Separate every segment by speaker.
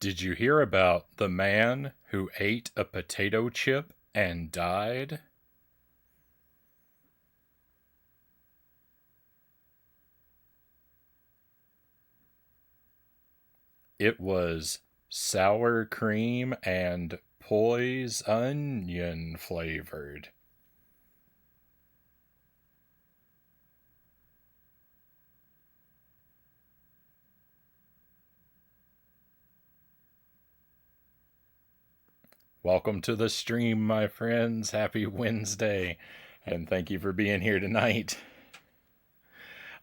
Speaker 1: Did you hear about the man who ate a potato chip and died? It was sour cream and poise onion flavored. Welcome to the stream, my friends. Happy Wednesday, and thank you for being here tonight.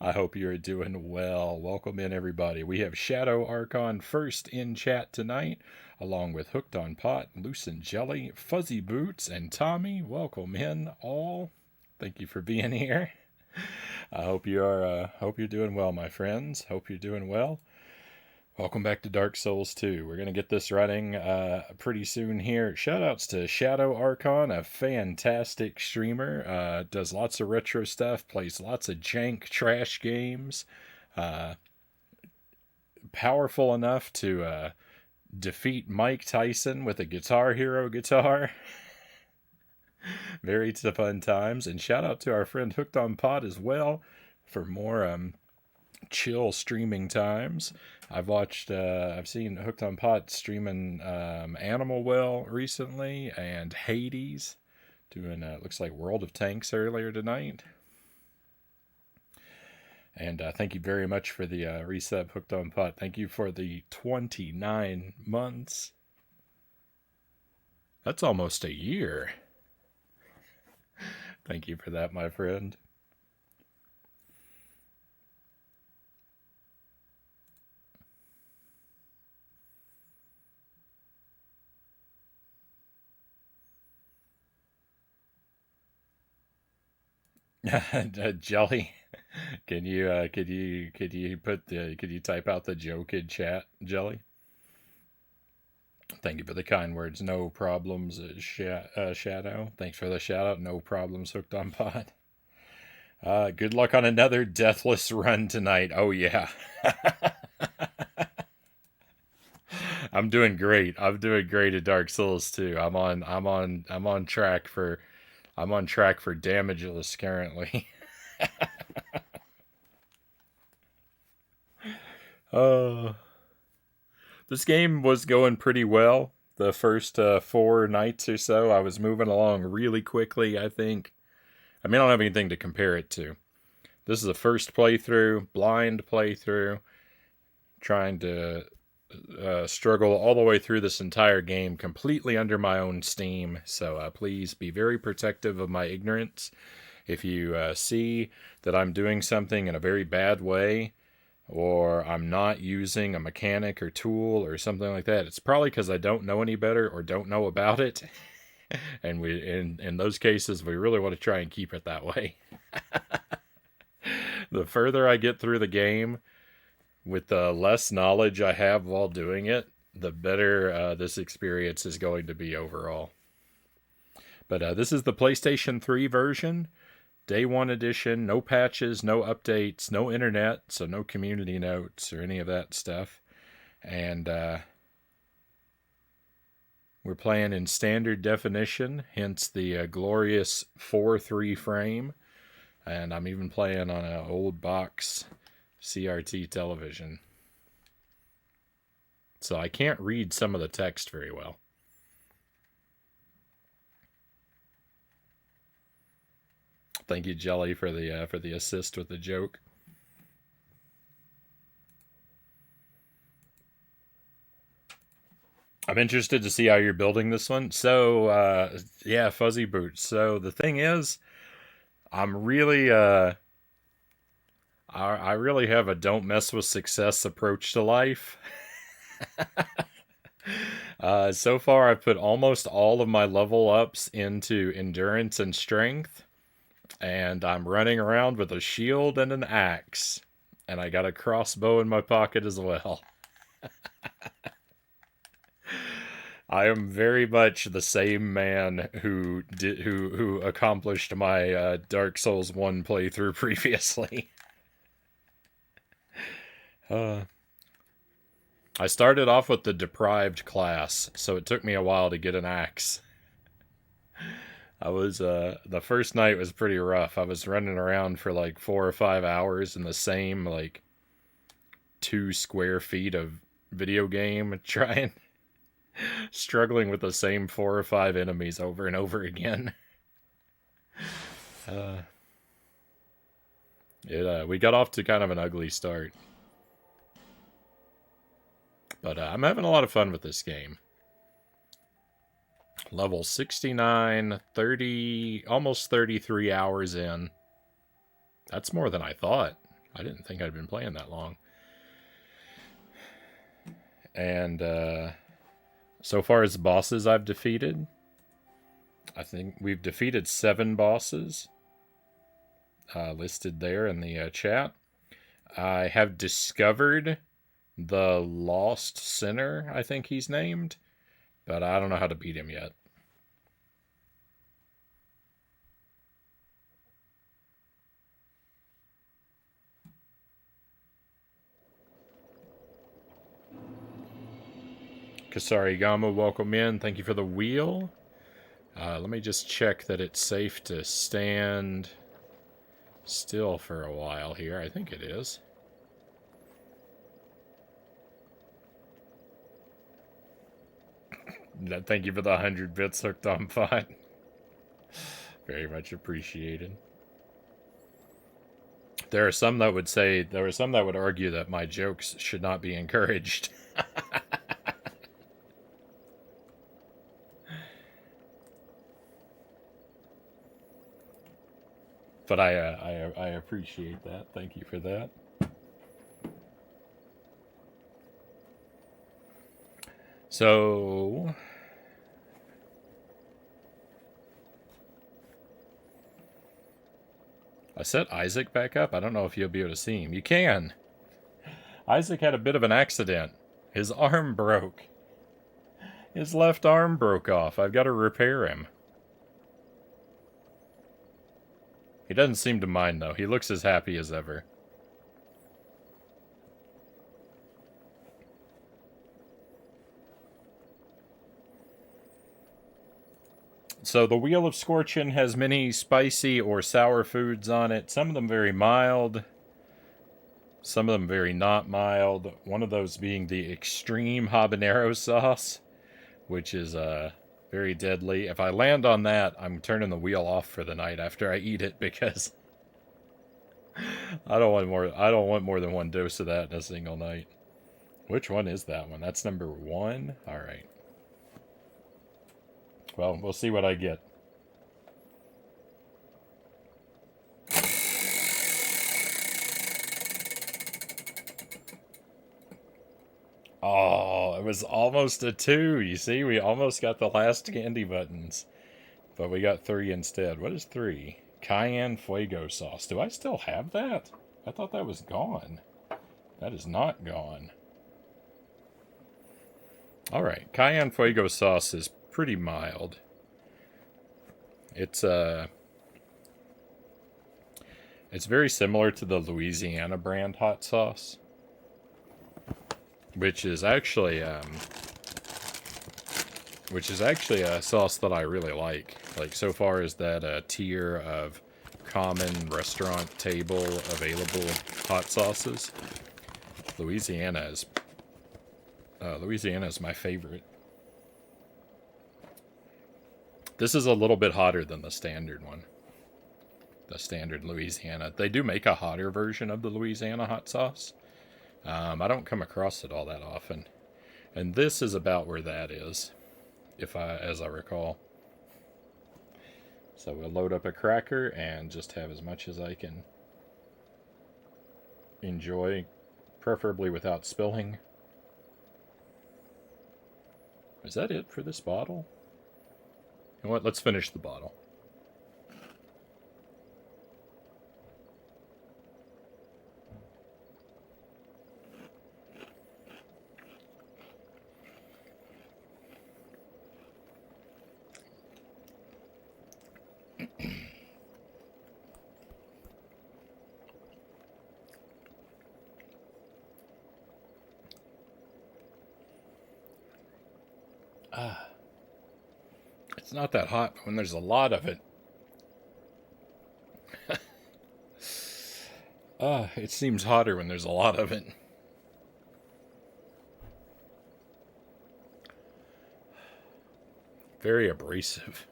Speaker 1: I hope you're doing well. Welcome in, everybody. We have Shadow Archon first in chat tonight, along with Hooked on Pot, Loose and Jelly, Fuzzy Boots, and Tommy. Welcome in, all. Thank you for being here. I hope you're doing well, my friends. Hope you're doing well. Welcome back to Dark Souls 2. We're going to get this running pretty soon here. Shoutouts to Shadow Archon, a fantastic streamer. Does lots of retro stuff, plays lots of jank trash games. Powerful enough to defeat Mike Tyson with a Guitar Hero guitar. Very fun times. And shout out to our friend Hooked on Pot as well for more chill streaming times. I've seen Hooked on Pot streaming Animal Well recently and Hades doing looks like World of Tanks earlier tonight. And thank you very much for the resub, Hooked on Pot. Thank you for the 29 months. That's almost a year. Thank you for that, my friend. Jelly, could you type out the joke in chat, Jelly? Thank you for the kind words. No problems, Shadow. Thanks for the shout out. No problems, Hooked on Pot. Good luck on another deathless run tonight. Oh yeah. I'm doing great. I'm doing great at Dark Souls too. I'm on track for damageless currently. uh this game was going pretty well. The first 4 nights or so, I was moving along really quickly, I think. I mean, I don't have anything to compare it to. This is the first playthrough, blind playthrough, trying to struggle all the way through this entire game completely under my own steam. So please be very protective of my ignorance. If you see that I'm doing something in a very bad way, or I'm not using a mechanic or tool or something like that, it's probably because I don't know any better or don't know about it. And in those cases, we really want to try and keep it that way. The further I get through the game, with the less knowledge I have while doing it, the better this experience is going to be overall. But this is the PlayStation 3 version, Day 1 edition, no patches, no updates, no internet, so no community notes or any of that stuff. And we're playing in standard definition, hence the glorious 4:3 frame. And I'm even playing on an old box CRT television. So I can't read some of the text very well. Thank you, Jelly, for the assist with the joke. I'm interested to see how you're building this one. So, yeah, Fuzzy Boots. So the thing is, I'm really, I really have a don't mess with success approach to life. So far, I've put almost all of my level ups into endurance and strength, and I'm running around with a shield and an axe, and I got a crossbow in my pocket as well. I am very much the same man who accomplished my Dark Souls 1 playthrough previously. Uh, I started off with the deprived class, so it took me a while to get an axe. I was the first night was pretty rough. I was running around for like 4 or 5 hours in the same like 2 square feet of video game, trying struggling with the same 4 or 5 enemies over and over again. Uh, we got off to kind of an ugly start, but I'm having a lot of fun with this game. Level 69, 30, almost 33 hours in. That's more than I thought. I didn't think I'd been playing that long. And so far as bosses I've defeated, I think we've defeated 7 bosses listed there in the chat. I have discovered the Lost Sinner, I think he's named, but I don't know how to beat him yet. Kasari Gama, welcome in. Thank you for the wheel. Let me just check that it's safe to stand still for a while here. I think it is. Thank you for the 100 bits hooked on pot. Very much appreciated. There are some that would argue that my jokes should not be encouraged. But I appreciate that. Thank you for that. So I set Isaac back up. I don't know if you'll be able to see him. You can. Isaac had a bit of an accident. His arm broke. His left arm broke off. I've got to repair him. He doesn't seem to mind, though. He looks as happy as ever. So the Wheel of Scorchin has many spicy or sour foods on it. Some of them very mild. Some of them very not mild. One of those being the extreme habanero sauce, which is very deadly. If I land on that, I'm turning the wheel off for the night after I eat it, because I don't want more than one dose of that in a single night. Which one is that one? That's number 1? Alright. Well, we'll see what I get. Oh, it was almost a 2. You see, we almost got the last candy buttons. But we got 3 instead. What is 3? Cayenne Fuego sauce. Do I still have that? I thought that was gone. That is not gone. Alright, Cayenne Fuego sauce is pretty mild. It's very similar to the Louisiana brand hot sauce, which is actually a sauce that I really like. Like, so far as that tier of common restaurant table available hot sauces, Louisiana is my favorite. This is a little bit hotter than the standard one. The standard Louisiana. They do make a hotter version of the Louisiana hot sauce. I don't come across it all that often. And this is about where that is, as I recall. So we'll load up a cracker and just have as much as I can enjoy, preferably without spilling. Is that it for this bottle? You know what? Let's finish the bottle. It's not that hot, but when there's a lot of it, it seems hotter when there's a lot of it. Very abrasive.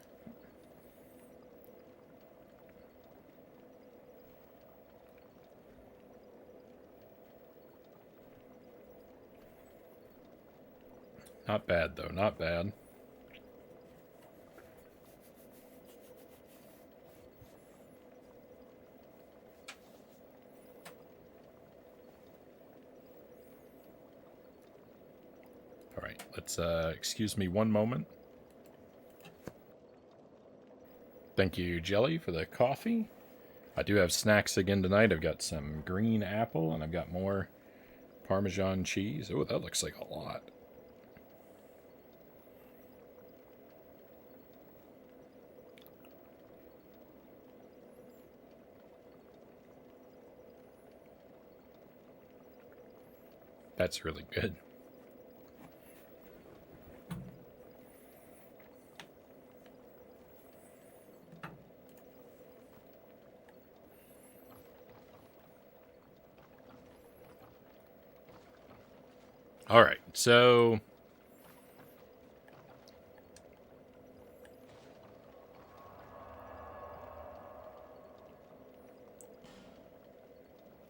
Speaker 1: Not bad, though. Not bad. All right, let's, excuse me one moment. Thank you, Jelly, for the coffee. I do have snacks again tonight. I've got some green apple, and I've got more Parmesan cheese. Oh, that looks like a lot. That's really good. All right, so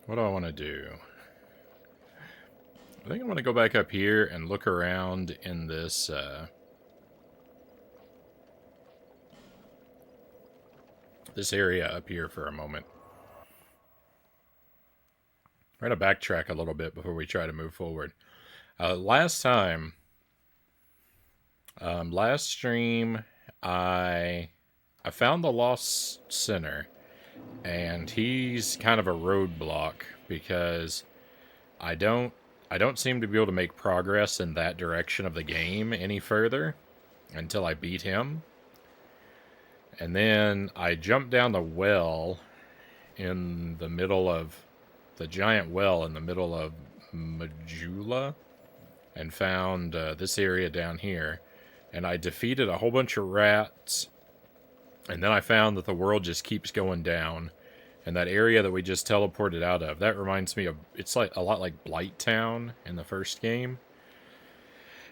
Speaker 1: what do I want to do? I think I want to go back up here and look around in this, this area up here for a moment. We're going to backtrack a little bit before we try to move forward. Last time, last stream, I found the Lost Sinner, and he's kind of a roadblock because I don't seem to be able to make progress in that direction of the game any further until I beat him. And then I jumped down the well in the middle of the giant well in the middle of Majula and found this area down here. And I defeated a whole bunch of rats. And then I found that the world just keeps going down. And that area that we just teleported out of, that reminds me of, it's like a lot like Blight Town in the first game.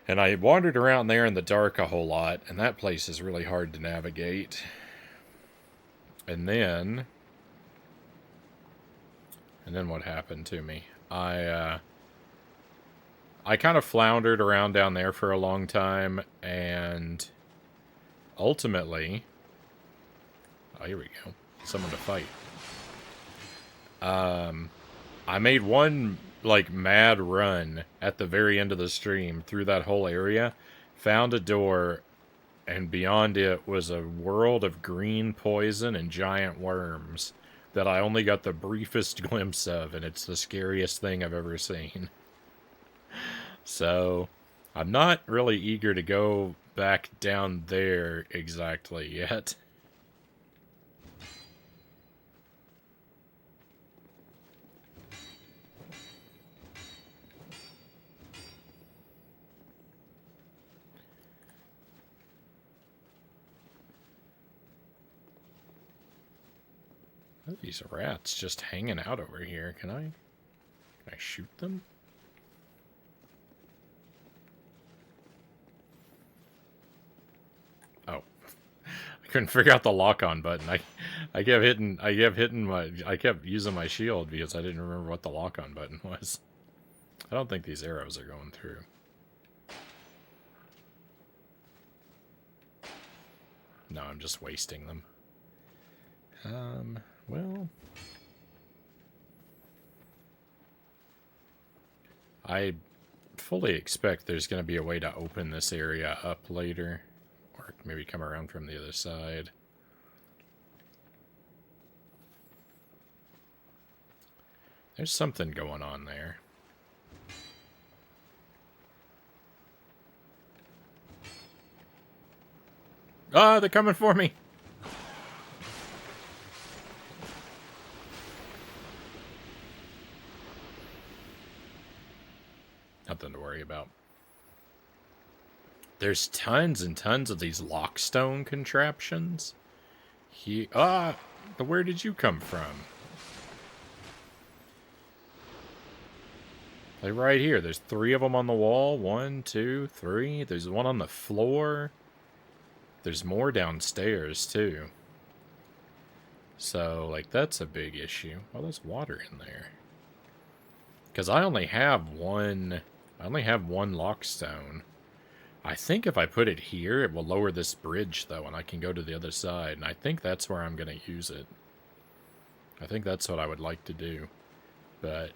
Speaker 1: And I wandered around there in the dark a whole lot, and that place is really hard to navigate. And then what happened to me? I kind of floundered around down there for a long time, and ultimately, oh, here we go. Someone to fight. I made one, like, mad run at the very end of the stream through that whole area, found a door, and beyond it was a world of green poison and giant worms that I only got the briefest glimpse of, and it's the scariest thing I've ever seen. So, I'm not really eager to go back down there exactly yet. These rats just hanging out over here. Can I shoot them? Oh. I couldn't figure out the lock-on button. I kept using my shield because I didn't remember what the lock-on button was. I don't think these arrows are going through. No, I'm just wasting them. Well, I fully expect there's going to be a way to open this area up later, or maybe come around from the other side. There's something going on there. Ah, they're coming for me! Nothing to worry about. There's tons and tons of these lockstone contraptions. Where did you come from? Like right here. There's 3 of them on the wall. 1, 2, 3. There's one on the floor. There's more downstairs, too. So, like, that's a big issue. Oh, there's water in there. Because I only have one lockstone. I think if I put it here, it will lower this bridge, though, and I can go to the other side. And I think that's where I'm going to use it. I think that's what I would like to do. But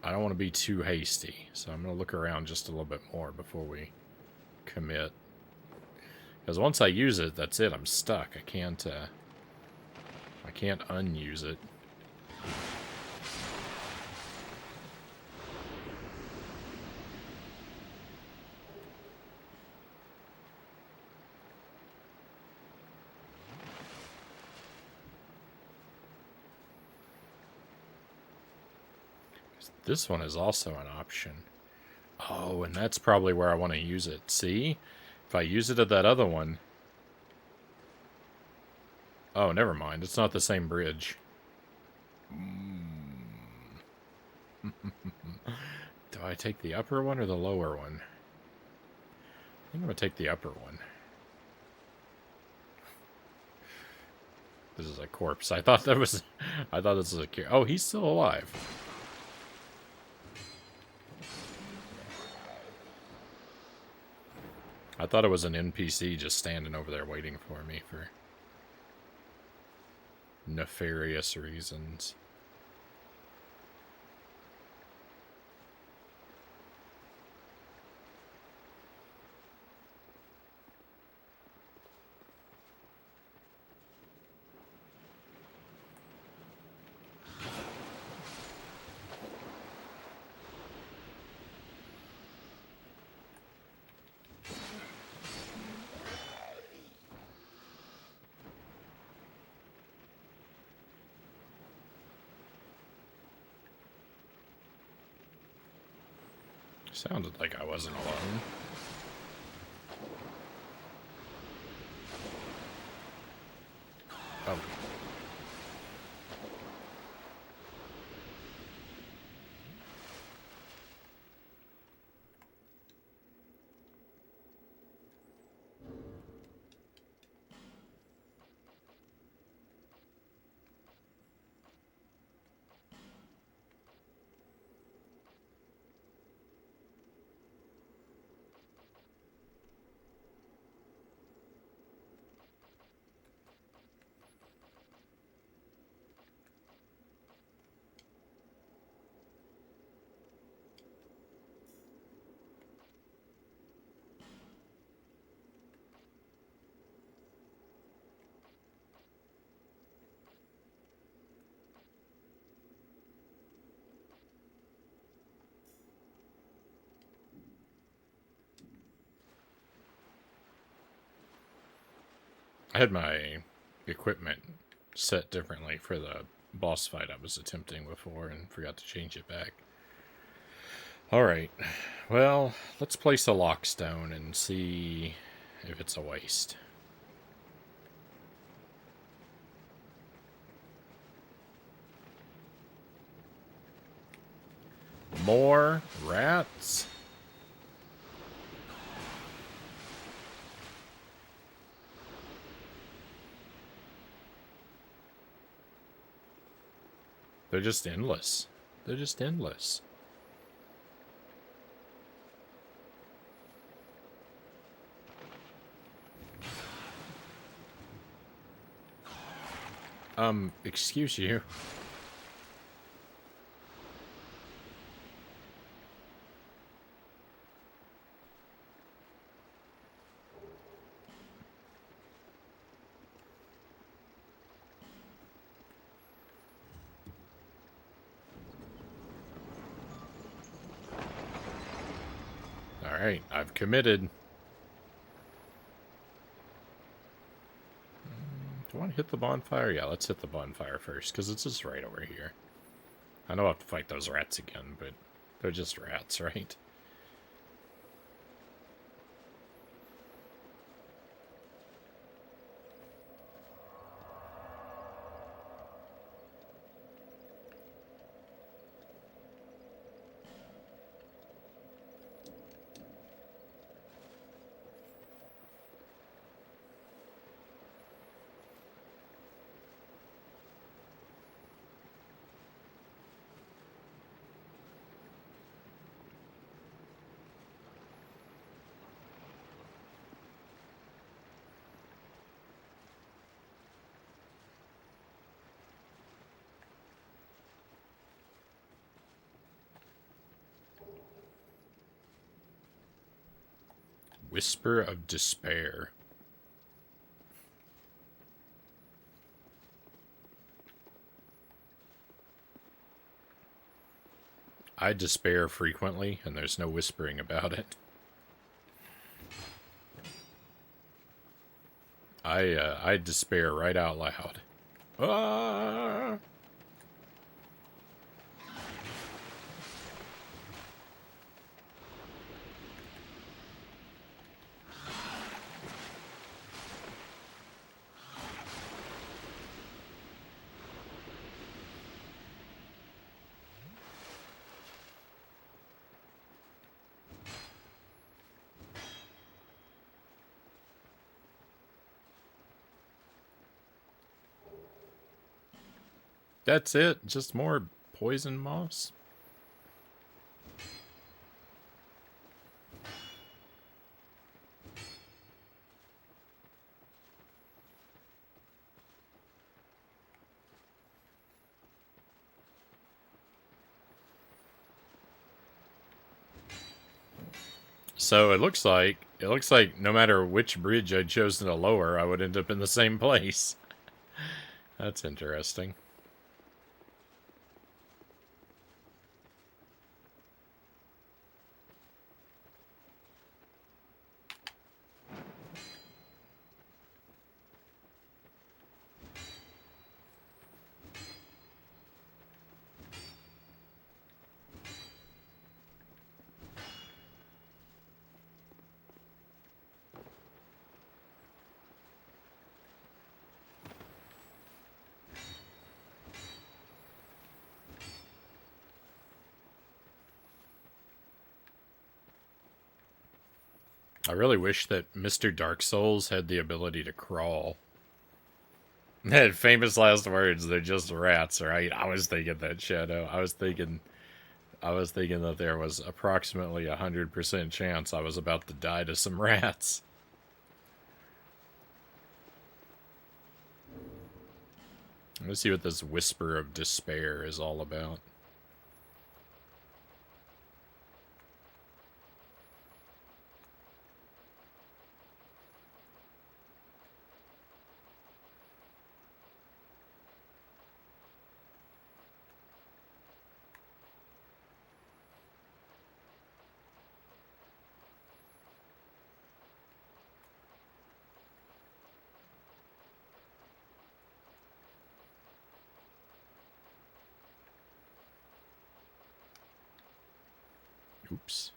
Speaker 1: I don't want to be too hasty. So I'm going to look around just a little bit more before we commit. Because once I use it, that's it. I'm stuck. I can't unuse it. This one is also an option. Oh, and that's probably where I want to use it. See? If I use it at that other one... Oh, never mind. It's not the same bridge. Do I take the upper one or the lower one? I think I'm going to take the upper one. This is a corpse. I thought this was a... Oh, he's still alive. I thought it was an NPC just standing over there waiting for me for nefarious reasons. Sounded like I wasn't alone. Oh. I had my equipment set differently for the boss fight I was attempting before and forgot to change it back. Alright, well, let's place a lockstone and see if it's a waste. More rats? They're just endless. They're just endless. Excuse you. Alright, I've committed. Do I want to hit the bonfire? Yeah, let's hit the bonfire first, because it's just right over here. I know I have to fight those rats again, but they're just rats, right? Whisper of Despair. I despair frequently, and there's no whispering about it. I despair right out loud. Ah! That's it? Just more poison moss? So it looks like no matter which bridge I'd chosen to lower, I would end up in the same place. That's interesting. I really wish that Mr. Dark Souls had the ability to crawl. Had famous last words, they're just rats, right? I was thinking that, Shadow. I was thinking that there was approximately 100% chance I was about to die to some rats. Let's see what this Whisper of Despair is all about. Oops.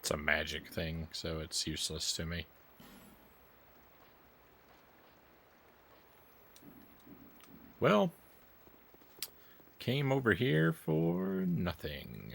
Speaker 1: It's a magic thing, so it's useless to me. Well, came over here for nothing.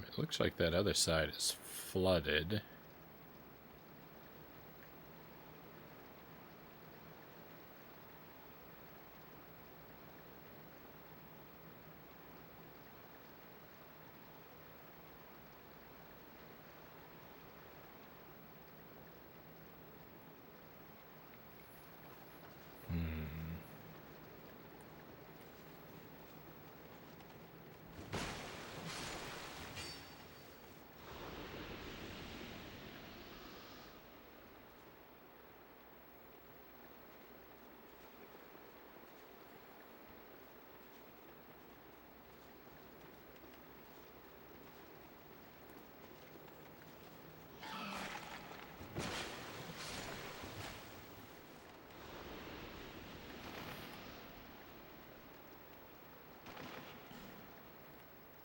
Speaker 1: It looks like that other side is flooded.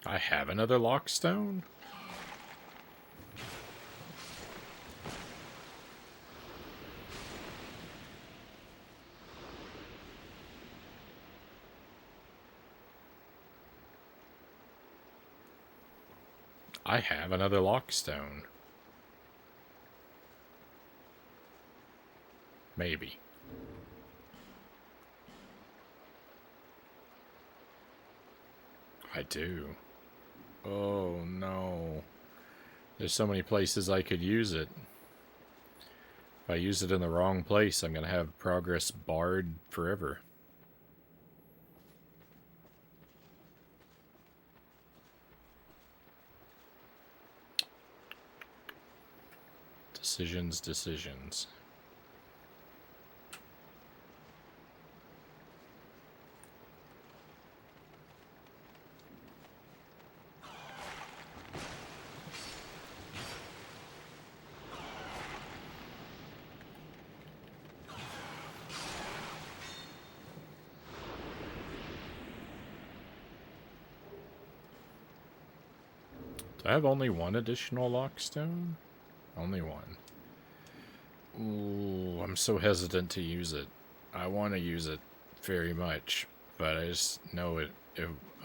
Speaker 1: I have another lockstone? I have another lockstone. Maybe. I do. Oh no. There's so many places I could use it. If I use it in the wrong place, I'm going to have progress barred forever. Decisions. Do I have only one additional lockstone? Only one. Ooh, I'm so hesitant to use it. I want to use it very much, but I just know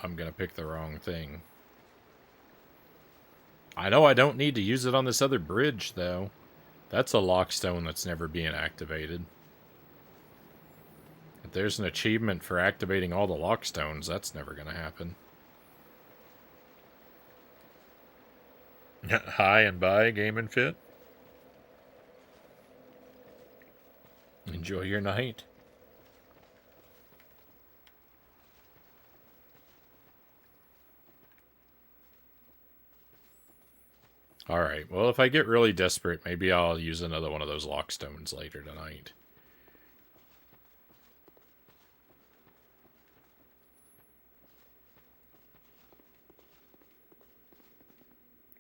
Speaker 1: I'm going to pick the wrong thing. I know I don't need to use it on this other bridge, though. That's a lockstone that's never being activated. If there's an achievement for activating all the lockstones, that's never going to happen. Hi and bye, Game and Fit. Enjoy your night. Alright, well, if I get really desperate, maybe I'll use another one of those lockstones later tonight.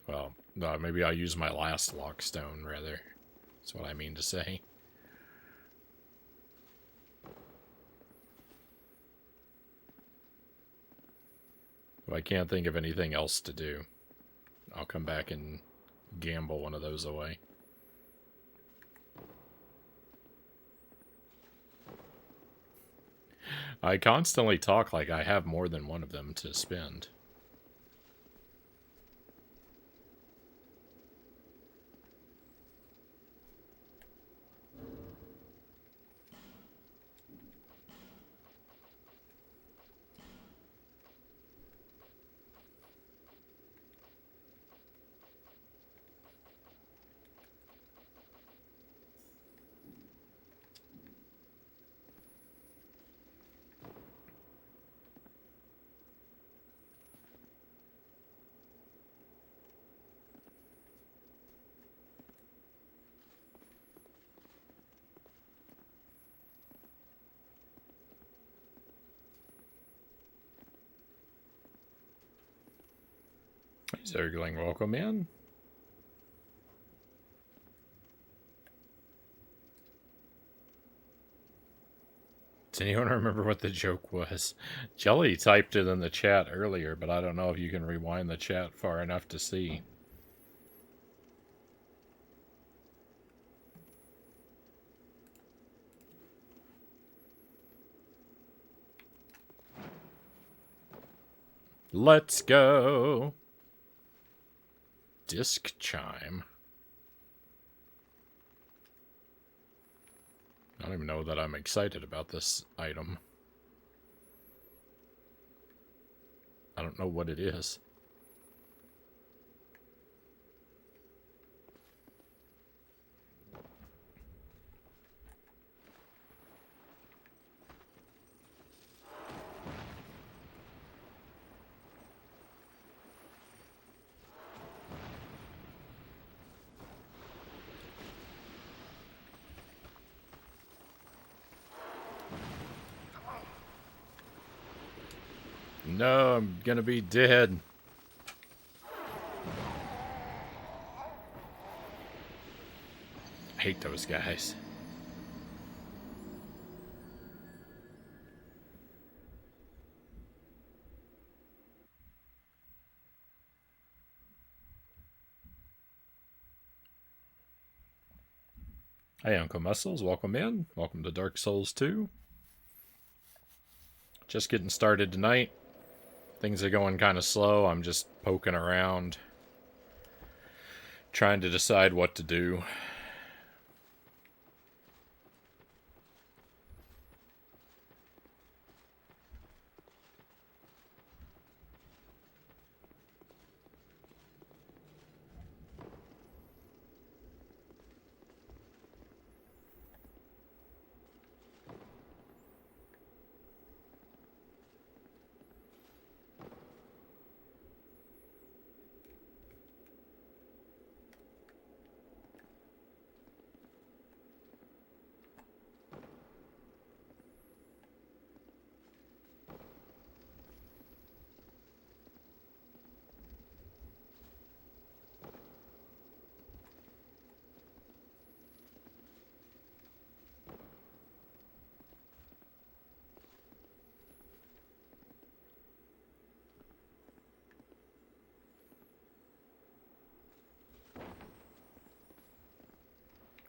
Speaker 1: Well, no, maybe I'll use my last lockstone, rather. That's what I mean to say. If I can't think of anything else to do, I'll come back and gamble one of those away. I constantly talk like I have more than one of them to spend. Zergling, welcome in. Does anyone remember what the joke was? Jelly typed it in the chat earlier, but I don't know if you can rewind the chat far enough to see. Let's go. Disc chime. I don't even know that I'm excited about this item. I don't know what it is. No, I'm gonna be dead. I hate those guys. Hey, Uncle Muscles, welcome in. Welcome to Dark Souls 2. Just getting started tonight. Things are going kind of slow. I'm just poking around, trying to decide what to do.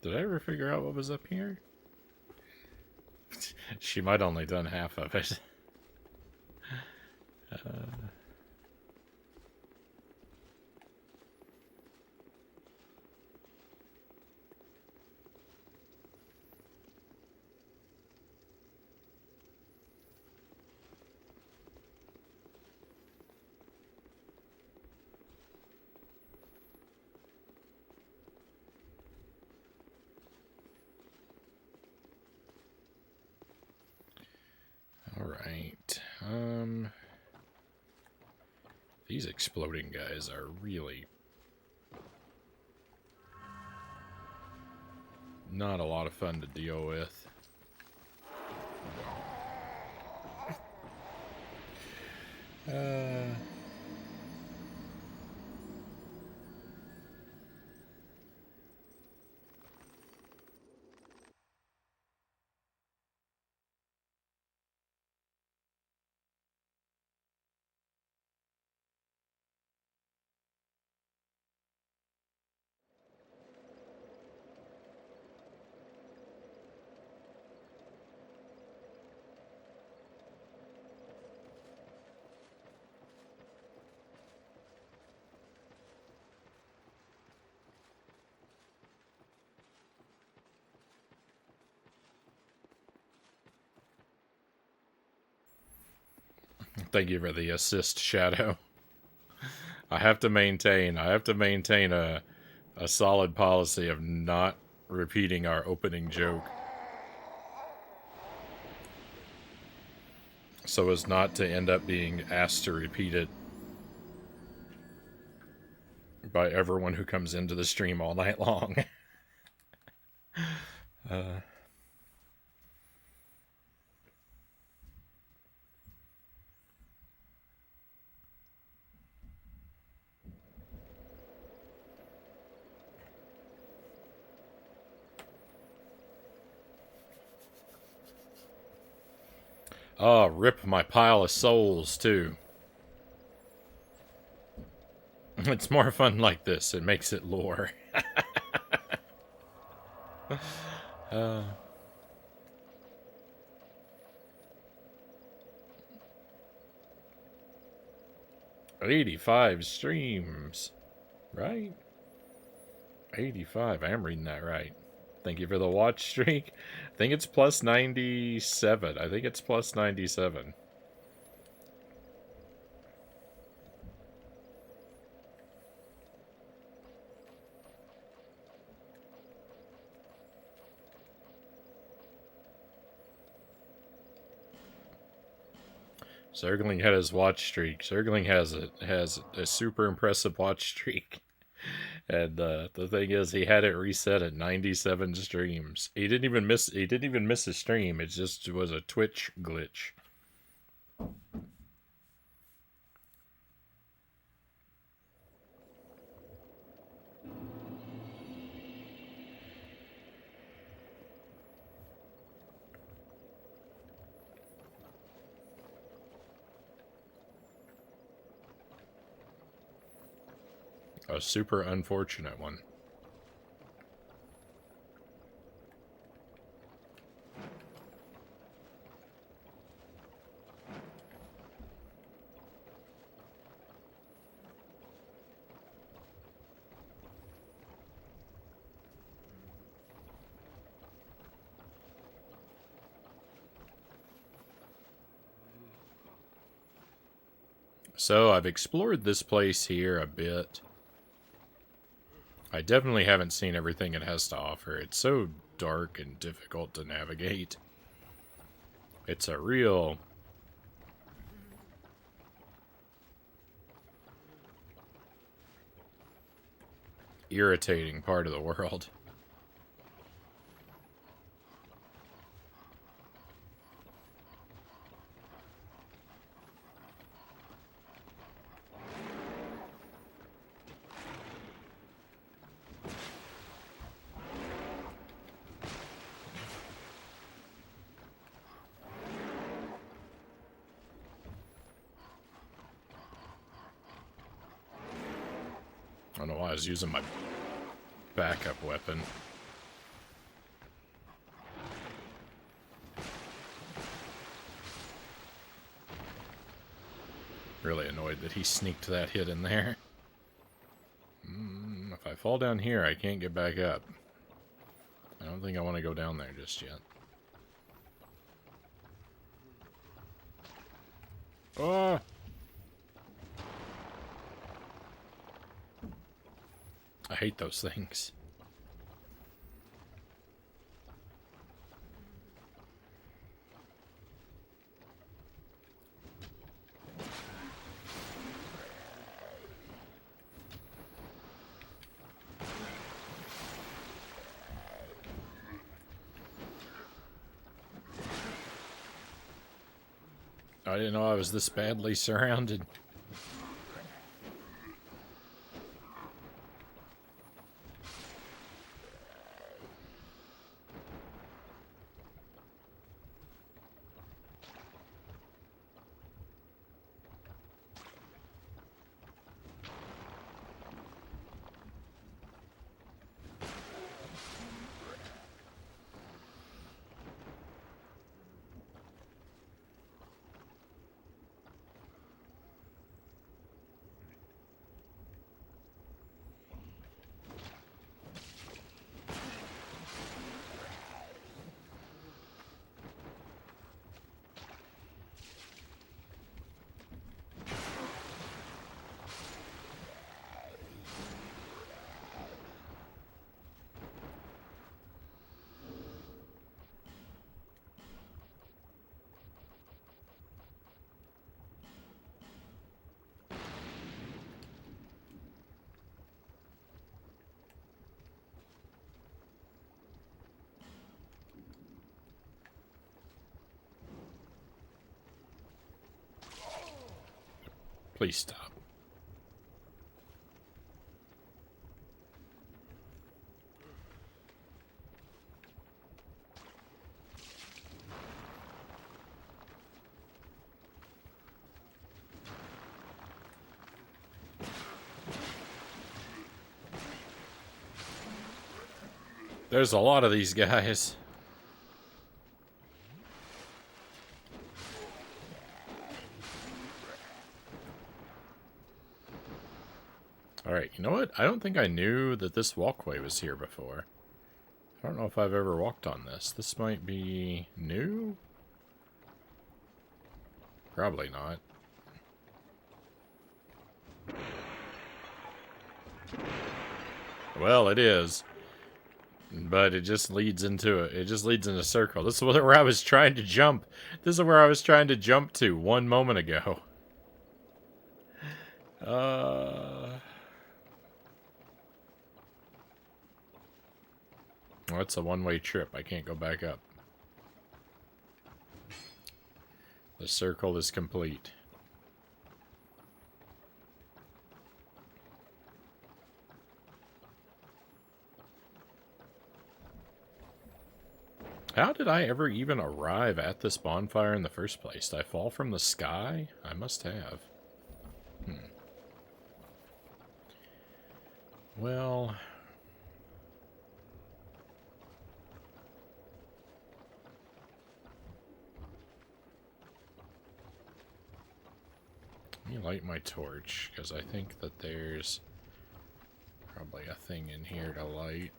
Speaker 1: Did I ever figure out what was up here? She might only done half of it. Alright. These exploding guys are really not a lot of fun to deal with. Thank you for the assist, Shadow. I have to maintain a solid policy of not repeating our opening joke, so as not to end up being asked to repeat it by everyone who comes into the stream all night long. Oh, rip my pile of souls, too. It's more fun like this. It makes it lore. 85 streams, right? 85. I am reading that right. Thank you for the watch streak. I think it's plus 97. I think it's plus 97. Zergling had his watch streak. Zergling has a super impressive watch streak. And the thing is, he had it reset at 97 streams. He didn't even miss a stream. It just was a Twitch glitch. A super unfortunate one. So I've explored this place here a bit. I definitely haven't seen everything it has to offer. It's so dark and difficult to navigate. It's a real irritating part of the world. I don't know why I was using my backup weapon. Really annoyed that he sneaked that hit in there. If I fall down here, I can't get back up. I don't think I want to go down there just yet. Oh! I hate those things. I didn't know I was this badly surrounded. Please stop. There's a lot of these guys. Alright, you know what? I don't think I knew that this walkway was here before. I don't know if I've ever walked on this. This might be new? Probably not. Well, it is. But it just leads into it. It just leads in a circle. This is where I was trying to jump. This is where I was trying to jump to 1 moment ago. Well, it's a one-way trip. I can't go back up. The circle is complete. How did I ever even arrive at this bonfire in the first place? Did I fall from the sky? I must have. Well... let me light my torch, because I think that there's probably a thing in here to light.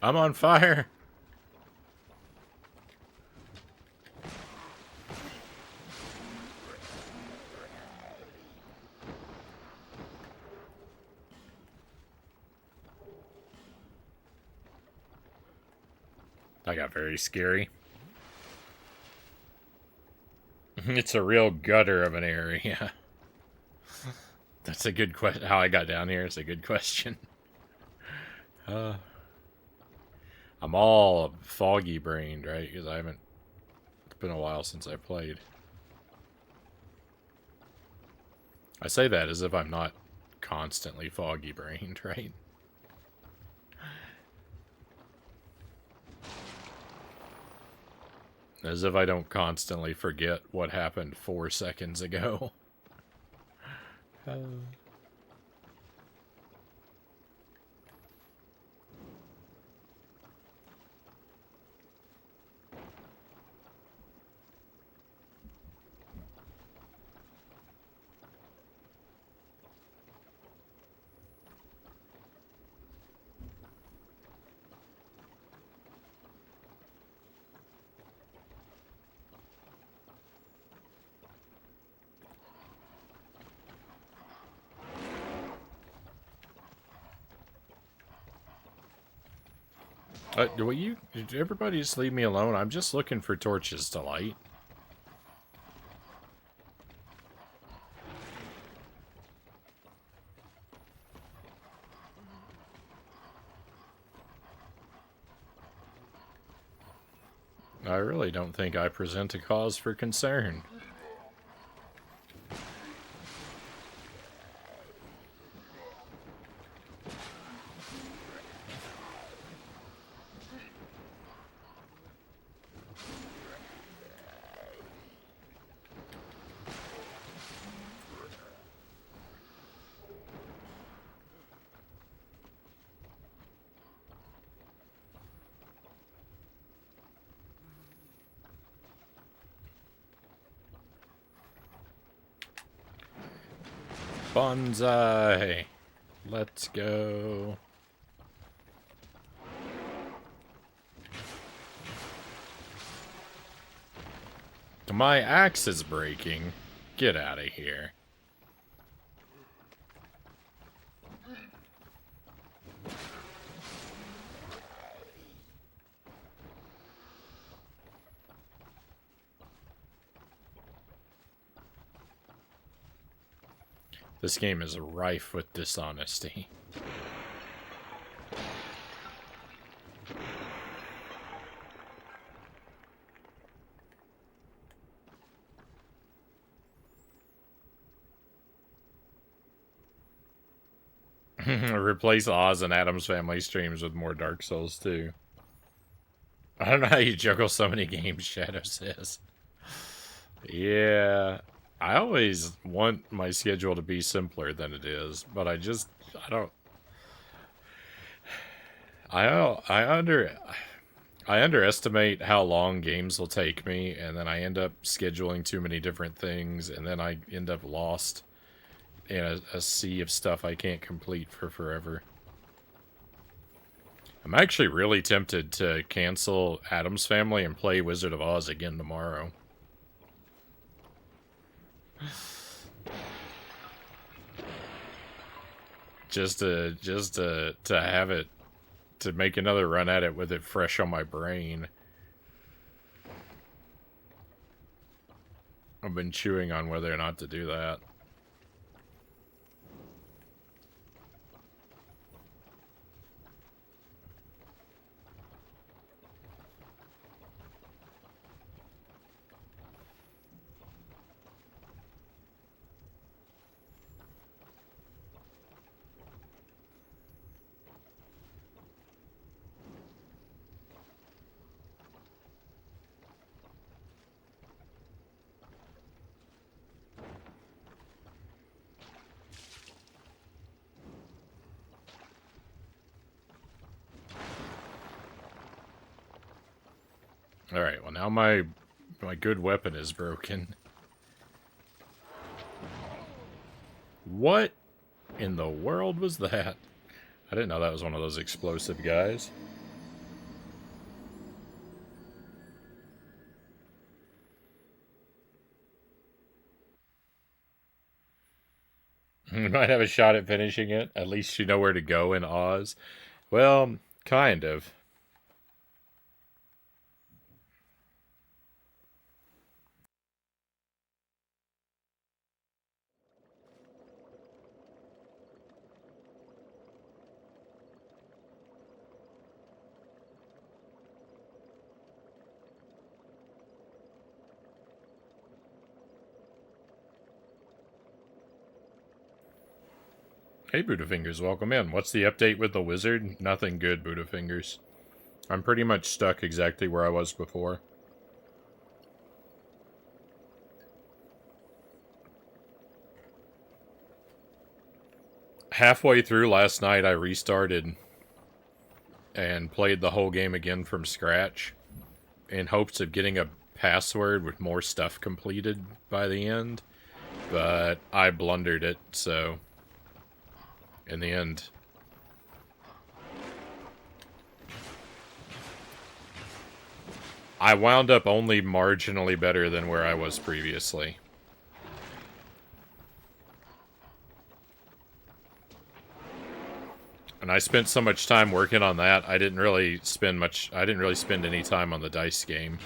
Speaker 1: I'm on fire. That got very scary. It's a real gutter of an area. That's a good question. How I got down here is a good question. I'm all foggy brained, right? Because I haven't. It's been a while since I played. I say that as if I'm not constantly foggy brained, right? As if I don't constantly forget what happened 4 seconds ago. Did everybody just leave me alone? I'm just looking for torches to light. I really don't think I present a cause for concern. Bonsai! Let's go. My axe is breaking. Get out of here. This game is rife with dishonesty. Replace Oz and Adam's Family streams with more Dark Souls 2. I don't know how you juggle so many games, Shadow says. Yeah, I always want my schedule to be simpler than it is, but I don't. I underestimate how long games will take me, and then I end up scheduling too many different things, and then I end up lost in a sea of stuff I can't complete for forever. I'm actually really tempted to cancel Adam's Family and play Wizard of Oz again tomorrow. just to have it, to make another run at it with it fresh on my brain. I've been chewing on whether or not to do that. Alright, well now my good weapon is broken. What in the world was that? I didn't know that was one of those explosive guys. You might have a shot at finishing it. At least you know where to go in Oz. Well, kind of. Hey, Budafingers, welcome in. What's the update with the wizard? Nothing good, Budafingers. I'm pretty much stuck exactly where I was before. Halfway through last night, I restarted and played the whole game again from scratch in hopes of getting a password with more stuff completed by the end, but I blundered it, so in the end, I wound up only marginally better than where I was previously. And I spent so much time working on that, I didn't really spend any time on the dice game.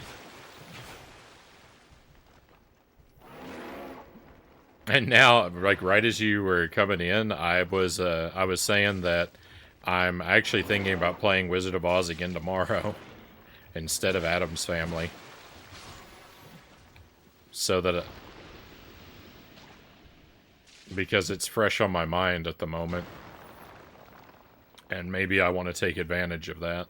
Speaker 1: And now, like right as you were coming in, I was saying that I'm actually thinking about playing Wizard of Oz again tomorrow instead of Addams Family. So that because it's fresh on my mind at the moment. And maybe I want to take advantage of that.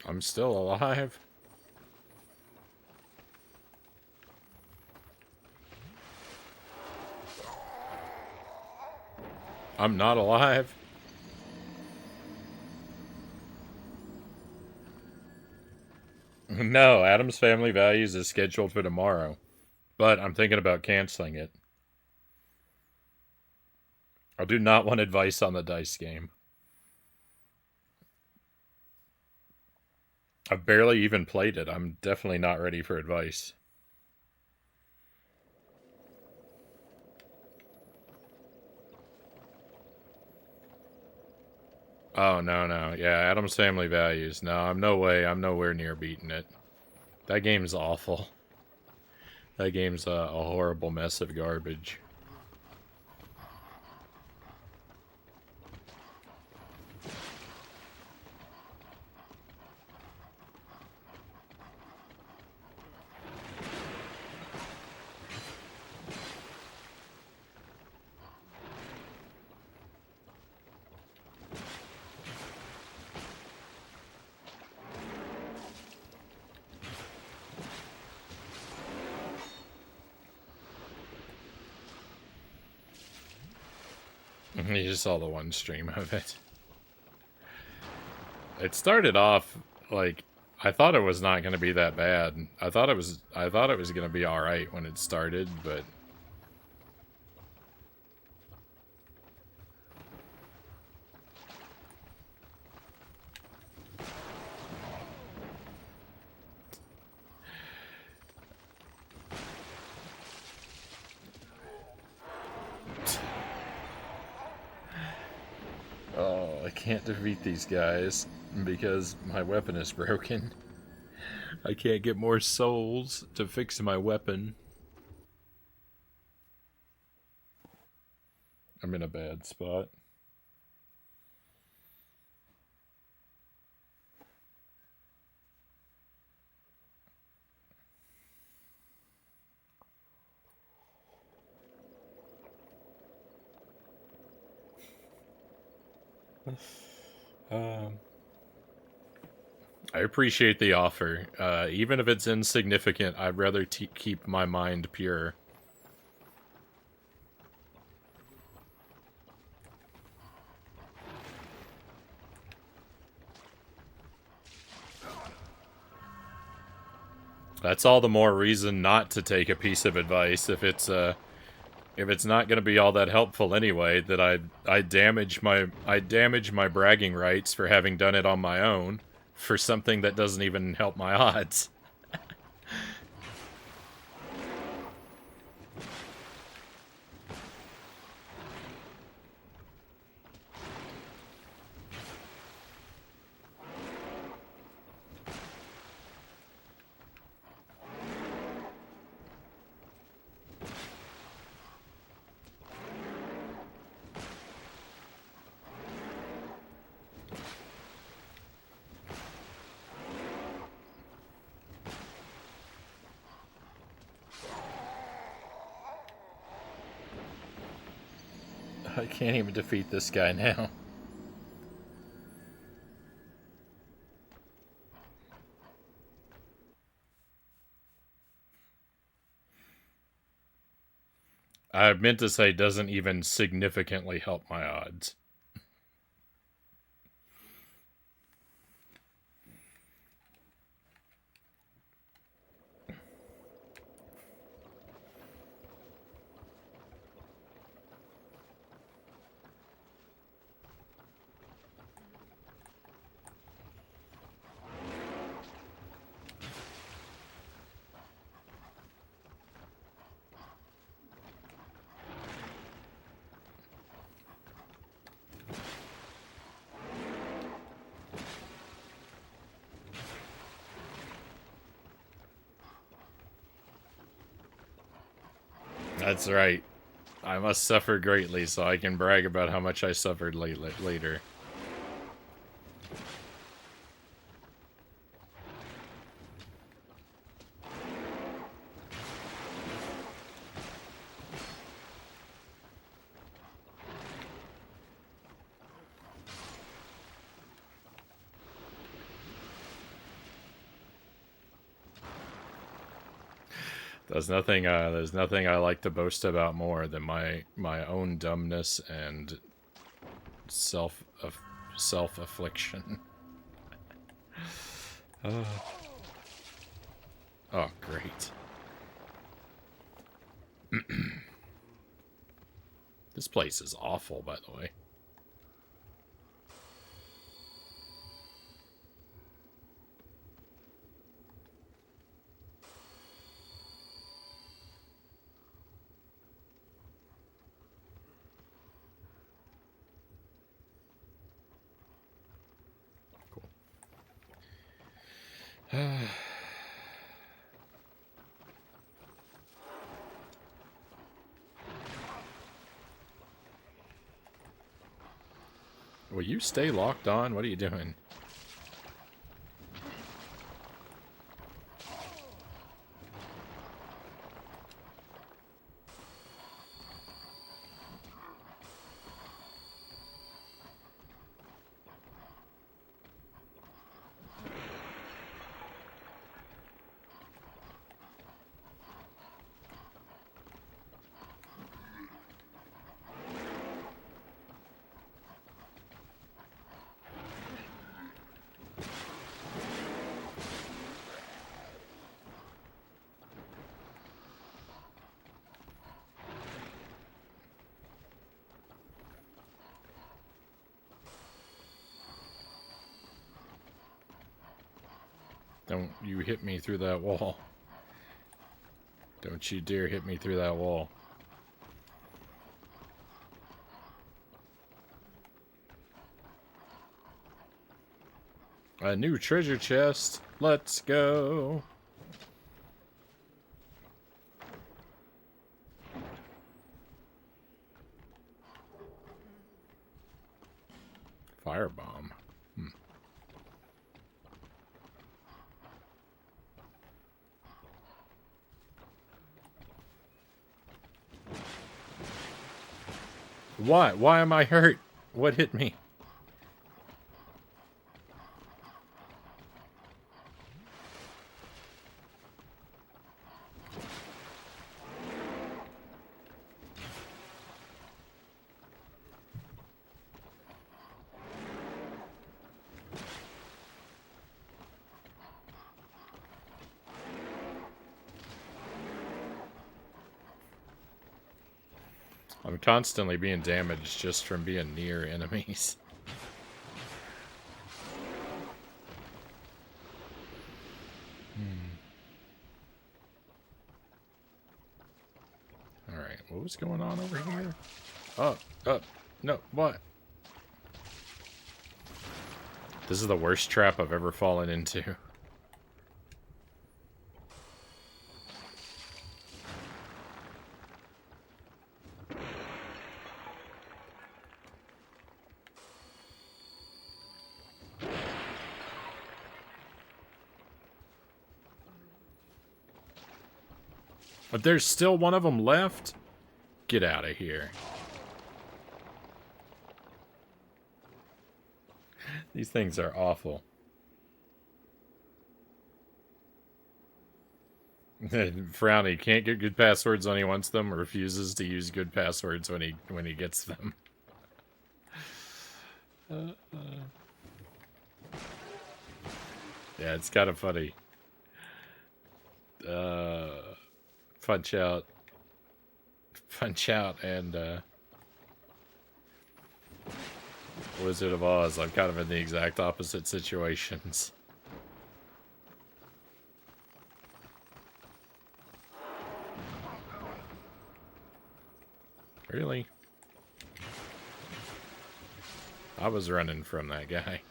Speaker 1: I'm still alive. I'm not alive. No, Addams Family Values is scheduled for tomorrow. But I'm thinking about canceling it. I do not want advice on the dice game. I've barely even played it. I'm definitely not ready for advice. Oh, no, no. Yeah, Addams Family Values. No, I'm nowhere near beating it. That game's awful. That game's a horrible mess of garbage. You just saw the one stream of it. It started off like I thought it was not going to be that bad. I thought it was going to be all right when it started, but oh, I can't defeat these guys because my weapon is broken. I can't get more souls to fix my weapon. I'm in a bad spot. Um, I appreciate the offer. Even if it's insignificant, I'd rather keep my mind pure. That's all the more reason not to take a piece of advice if it's not going to be all that helpful anyway. That I damage my bragging rights for having done it on my own for something that doesn't even help my odds. I can't even defeat this guy now. I meant to say doesn't even significantly help my odds. That's right. I must suffer greatly so I can brag about how much I suffered later. There's nothing I like to boast about more than my own dumbness and self affliction. Oh, great. This place is awful, by the way. Will you stay locked on? What are you doing? Don't you hit me through that wall. Don't you dare hit me through that wall. A new treasure chest. Let's go. Firebomb. Why? Why am I hurt? What hit me? I'm constantly being damaged just from being near enemies. Alright, what was going on over here? Oh, no, what? This is the worst trap I've ever fallen into. But there's still one of them left? Get out of here. These things are awful. Frownie can't get good passwords when he wants them, or refuses to use good passwords when he gets them. Yeah, it's kind of funny. Punch out, and Wizard of Oz. I'm kind of in the exact opposite situations. Really? I was running from that guy.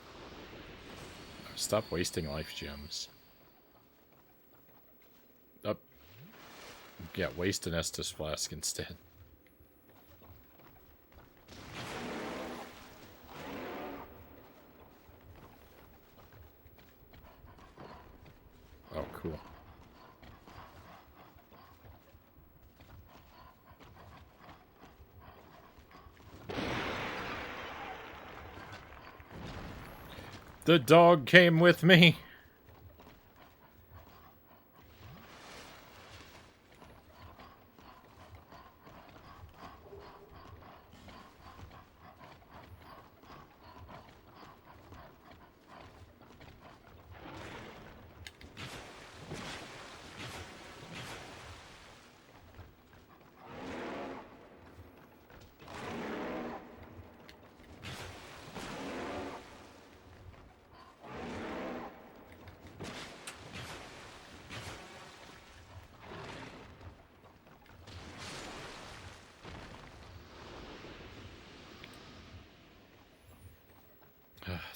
Speaker 1: Stop wasting life gems. Up. Yeah, waste an Estus flask instead. Oh, cool. The dog came with me.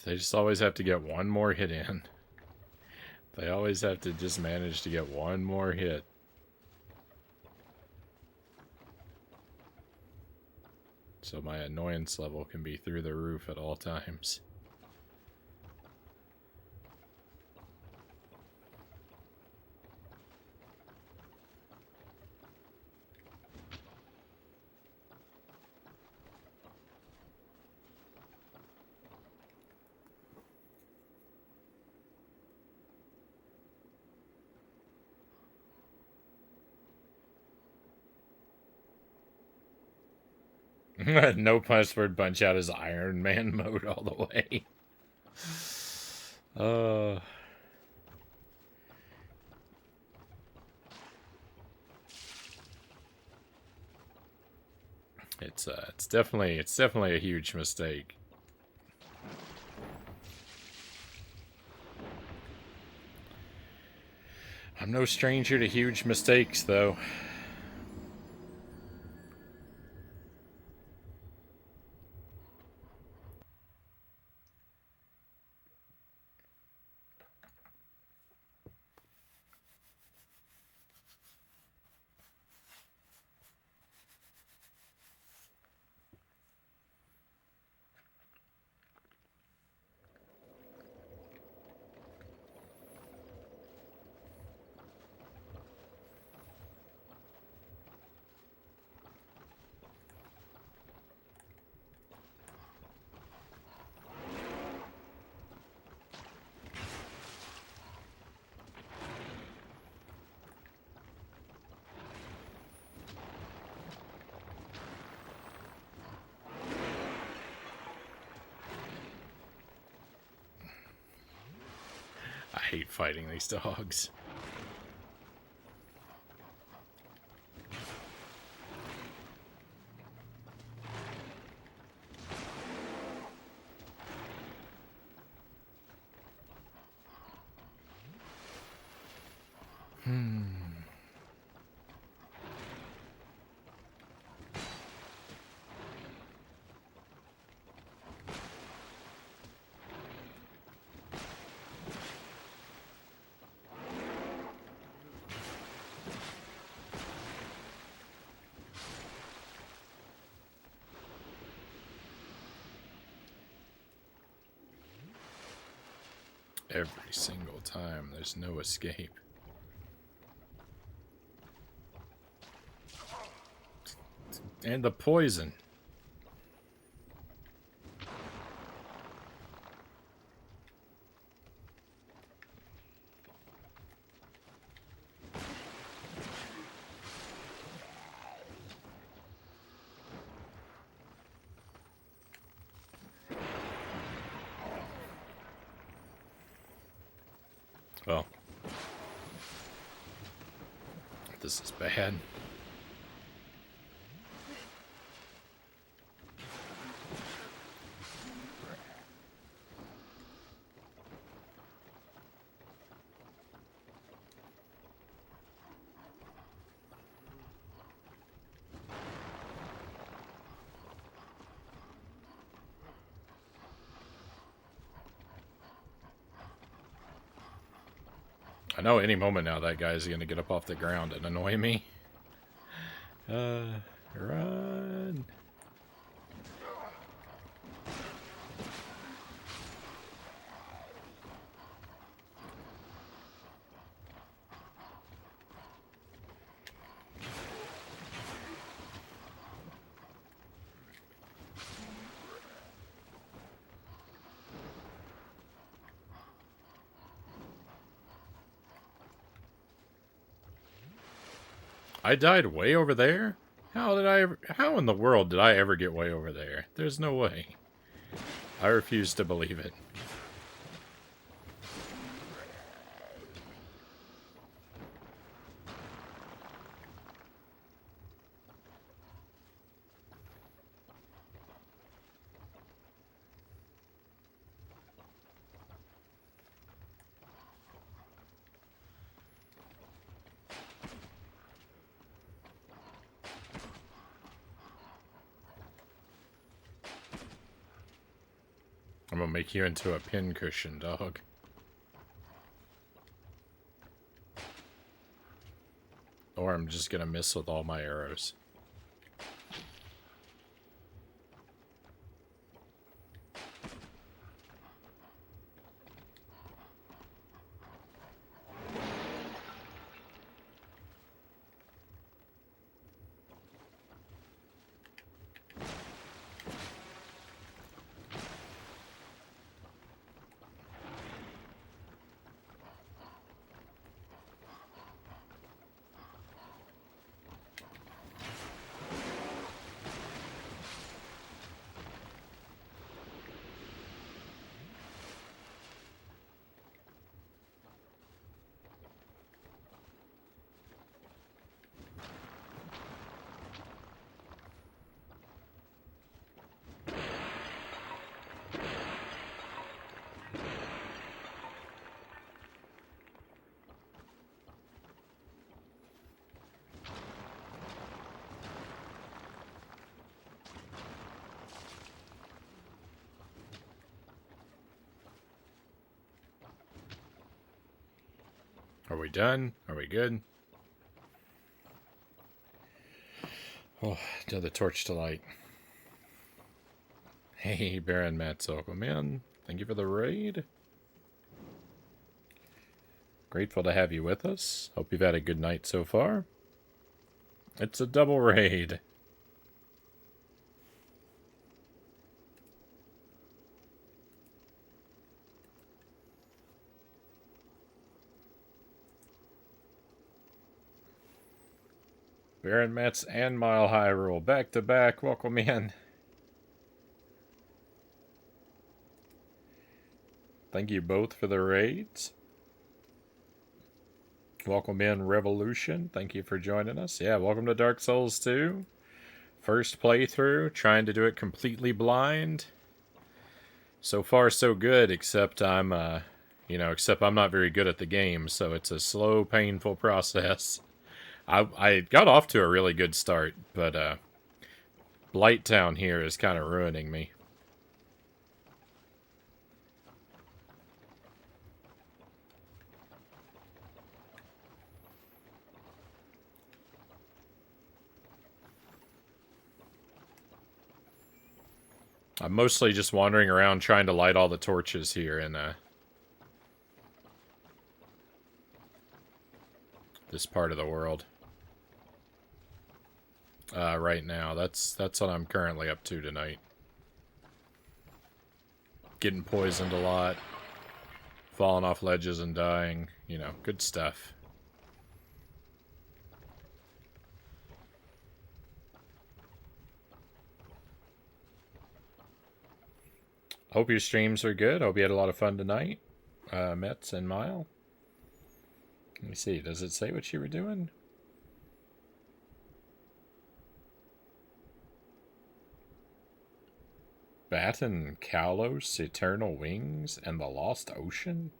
Speaker 1: They just always have to get one more hit in. They always have to just manage to get one more hit. So my annoyance level can be through the roof at all times. No password punch out is Iron Man mode all the way. It's definitely a huge mistake. I'm no stranger to huge mistakes, though. I hate fighting these dogs. Every single time, there's no escape. And the poison. Well, this is bad. I know any moment now that guy's gonna get up off the ground and annoy me. Run. I died way over there? How in the world did I ever get way over there? There's no way. I refuse to believe it. I'm gonna make you into a pincushion, dog. Or I'm just gonna miss with all my arrows. Are we done? Are we good? Oh, to the torch to light. Hey, Baron Matt man. Thank you for the raid. Grateful to have you with us. Hope you've had a good night so far. It's a double raid. Baron Metz and Mile High Rule back to back. Welcome in. Thank you both for the raids. Welcome in, Revolution. Thank you for joining us. Yeah, welcome to Dark Souls 2. First playthrough, trying to do it completely blind. So far, so good, except I'm, You know, except I'm not very good at the game, so it's a slow, painful process. I got off to a really good start, but Blighttown here is kind of ruining me. I'm mostly just wandering around trying to light all the torches here in this part of the world. Right now, that's what I'm currently up to tonight. Getting poisoned a lot, falling off ledges and dying. You know, good stuff. Hope your streams are good. Hope you had a lot of fun tonight, Metz and Mile. Let me see. Does it say what you were doing? Batten Kalos, Eternal Wings, and the Lost Ocean?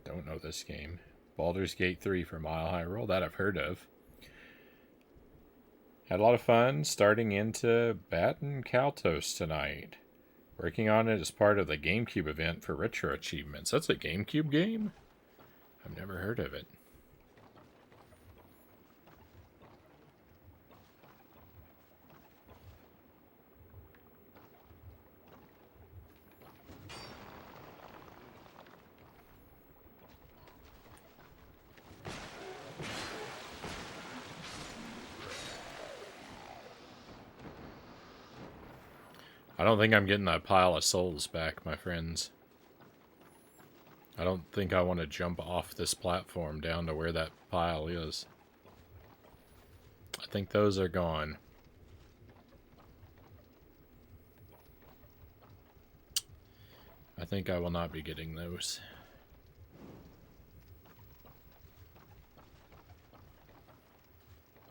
Speaker 1: Don't know this game. Baldur's Gate 3 for Mile High Roll. That I've heard of. Had a lot of fun starting into Batten Kaltos tonight. Working on it as part of the GameCube event for Retro Achievements. That's a GameCube game? I've never heard of it. I don't think I'm getting that pile of souls back, my friends. I don't think I want to jump off this platform down to where that pile is. I think those are gone. I think I will not be getting those.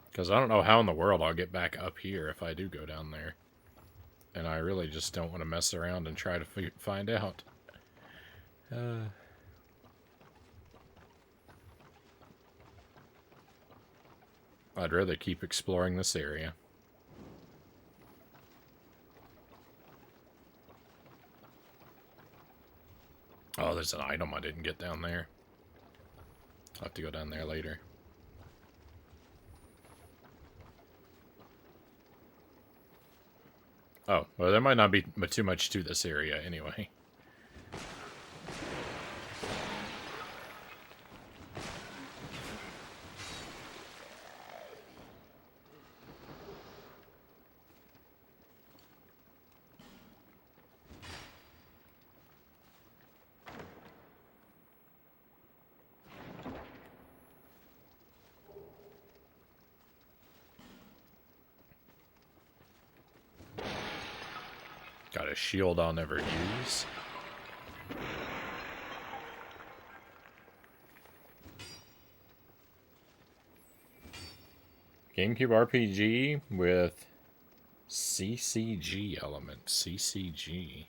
Speaker 1: Because I don't know how in the world I'll get back up here if I do go down there. And I really just don't want to mess around and try to find out. I'd rather keep exploring this area. Oh, there's an item I didn't get down there. I'll have to go down there later. Oh, well, there might not be too much to this area anyway. Got a shield I'll never use. GameCube RPG with CCG elements. CCG.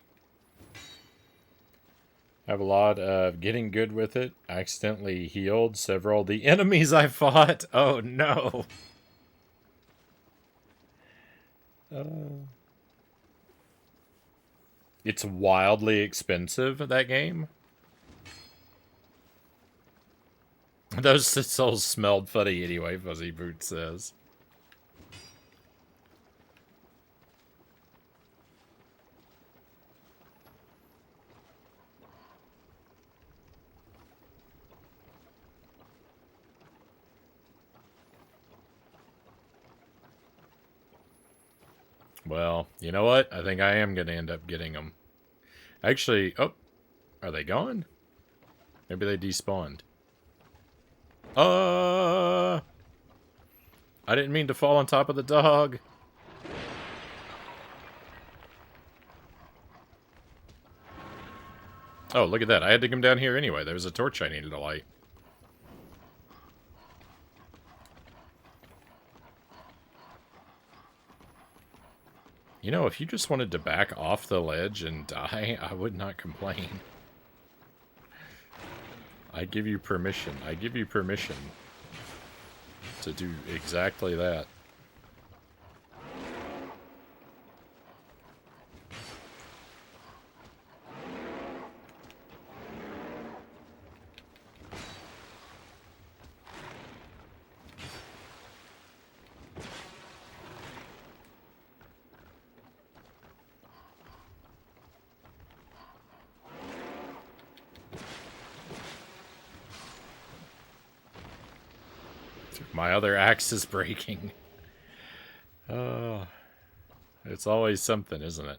Speaker 1: Have a lot of getting good with it. Accidentally healed several of the enemies I fought. Oh no. It's wildly expensive, that game. Those souls smelled funny anyway, Fuzzy Boot says. Well, you know what? I think I am going to end up getting them. Actually, oh, are they gone? Maybe they despawned. I didn't mean to fall on top of the dog. Oh, look at that. I had to come down here anyway. There was a torch I needed to light. You know, if you just wanted to back off the ledge and die, I would not complain. I give you permission. I give you permission to do exactly that. My other axe is breaking. Oh, it's always something, isn't it?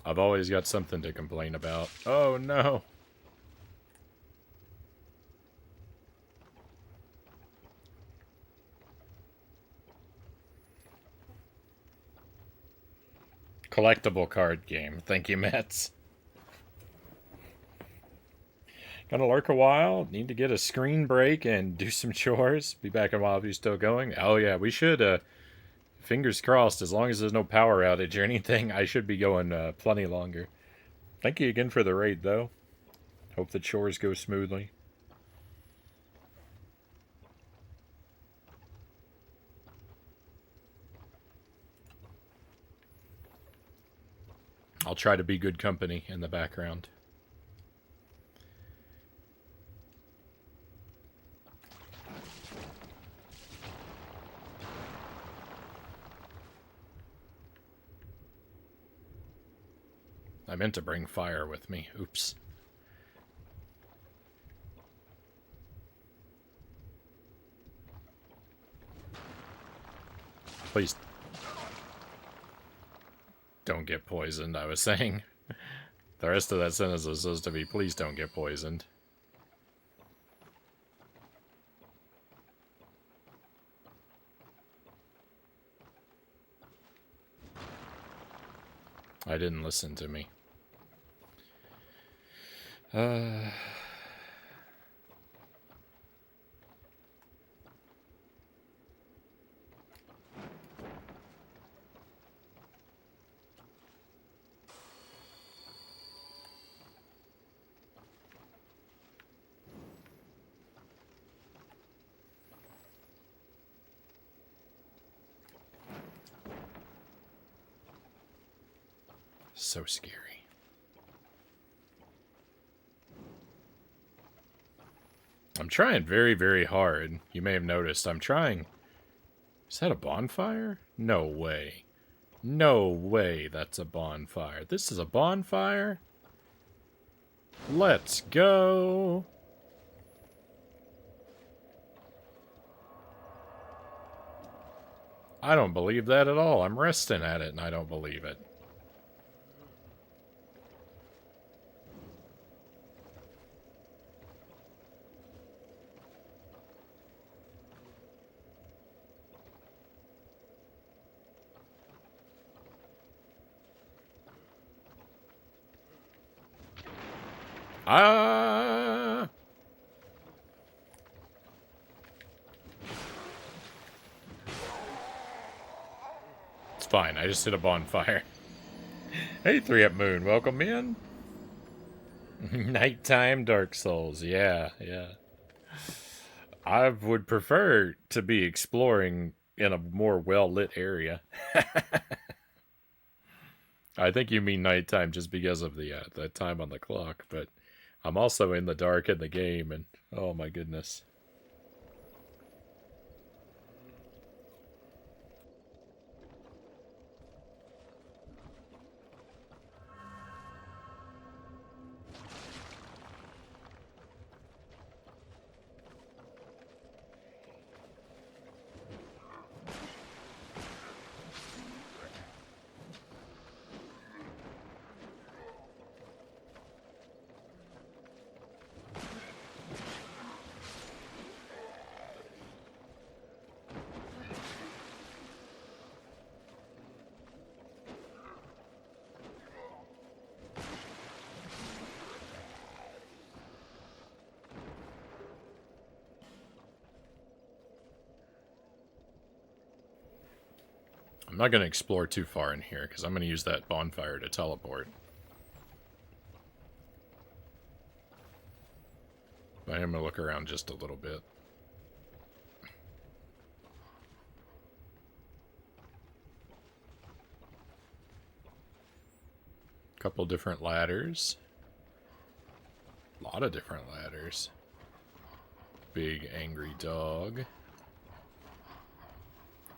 Speaker 1: I've always got something to complain about. Oh no. Collectible card game. Thank you, Mets. Gonna lurk a while. Need to get a screen break and do some chores. Be back in a while if you're still going. Oh yeah, we should, fingers crossed, as long as there's no power outage or anything, I should be going plenty longer. Thank you again for the raid, though. Hope the chores go smoothly. I'll try to be good company in the background. I meant to bring fire with me. Oops. Please don't get poisoned, I was saying. The rest of that sentence was supposed to be, please don't get poisoned. I didn't listen to me. So scary. I'm trying very, very hard. You may have noticed. I'm trying. Is that a bonfire? No way. No way that's a bonfire. This is a bonfire? Let's go. I don't believe that at all. I'm resting at it and I don't believe it. Ah! It's fine. I just hit a bonfire. Hey, 3-Up Moon. Welcome in. Nighttime Dark Souls. Yeah, yeah. I would prefer to be exploring in a more well-lit area. I think you mean nighttime just because of the time on the clock, but I'm also in the dark in the game, and oh my goodness. I'm not going to explore too far in here, because I'm going to use that bonfire to teleport. But I am going to look around just a little bit. Couple different ladders. A lot of different ladders. Big angry dog.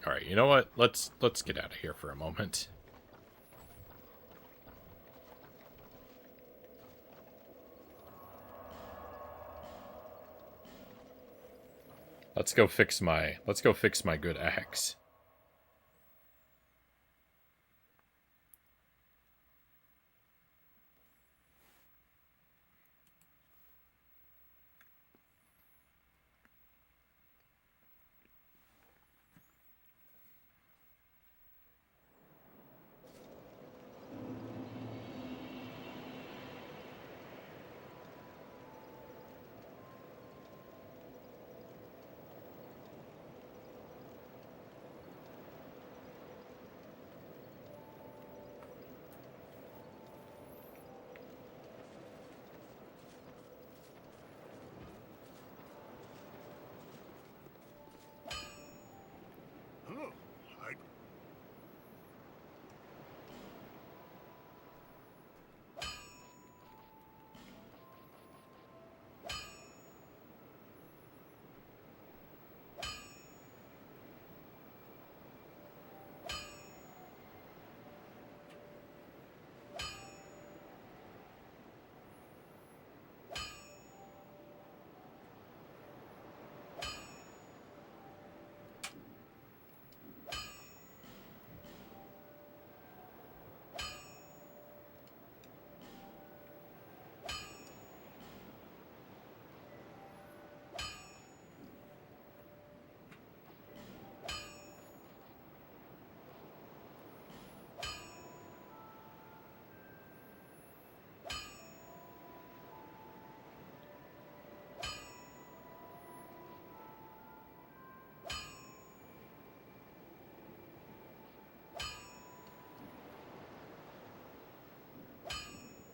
Speaker 1: Alright, you know what? Let's get out of here for a moment. Let's go fix my good axe.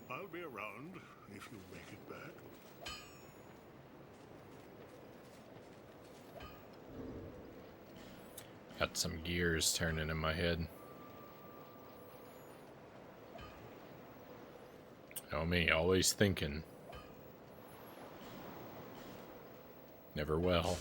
Speaker 2: I'll be around if you make it back.
Speaker 1: Got some gears turning in my head. Know me, always thinking. Never well.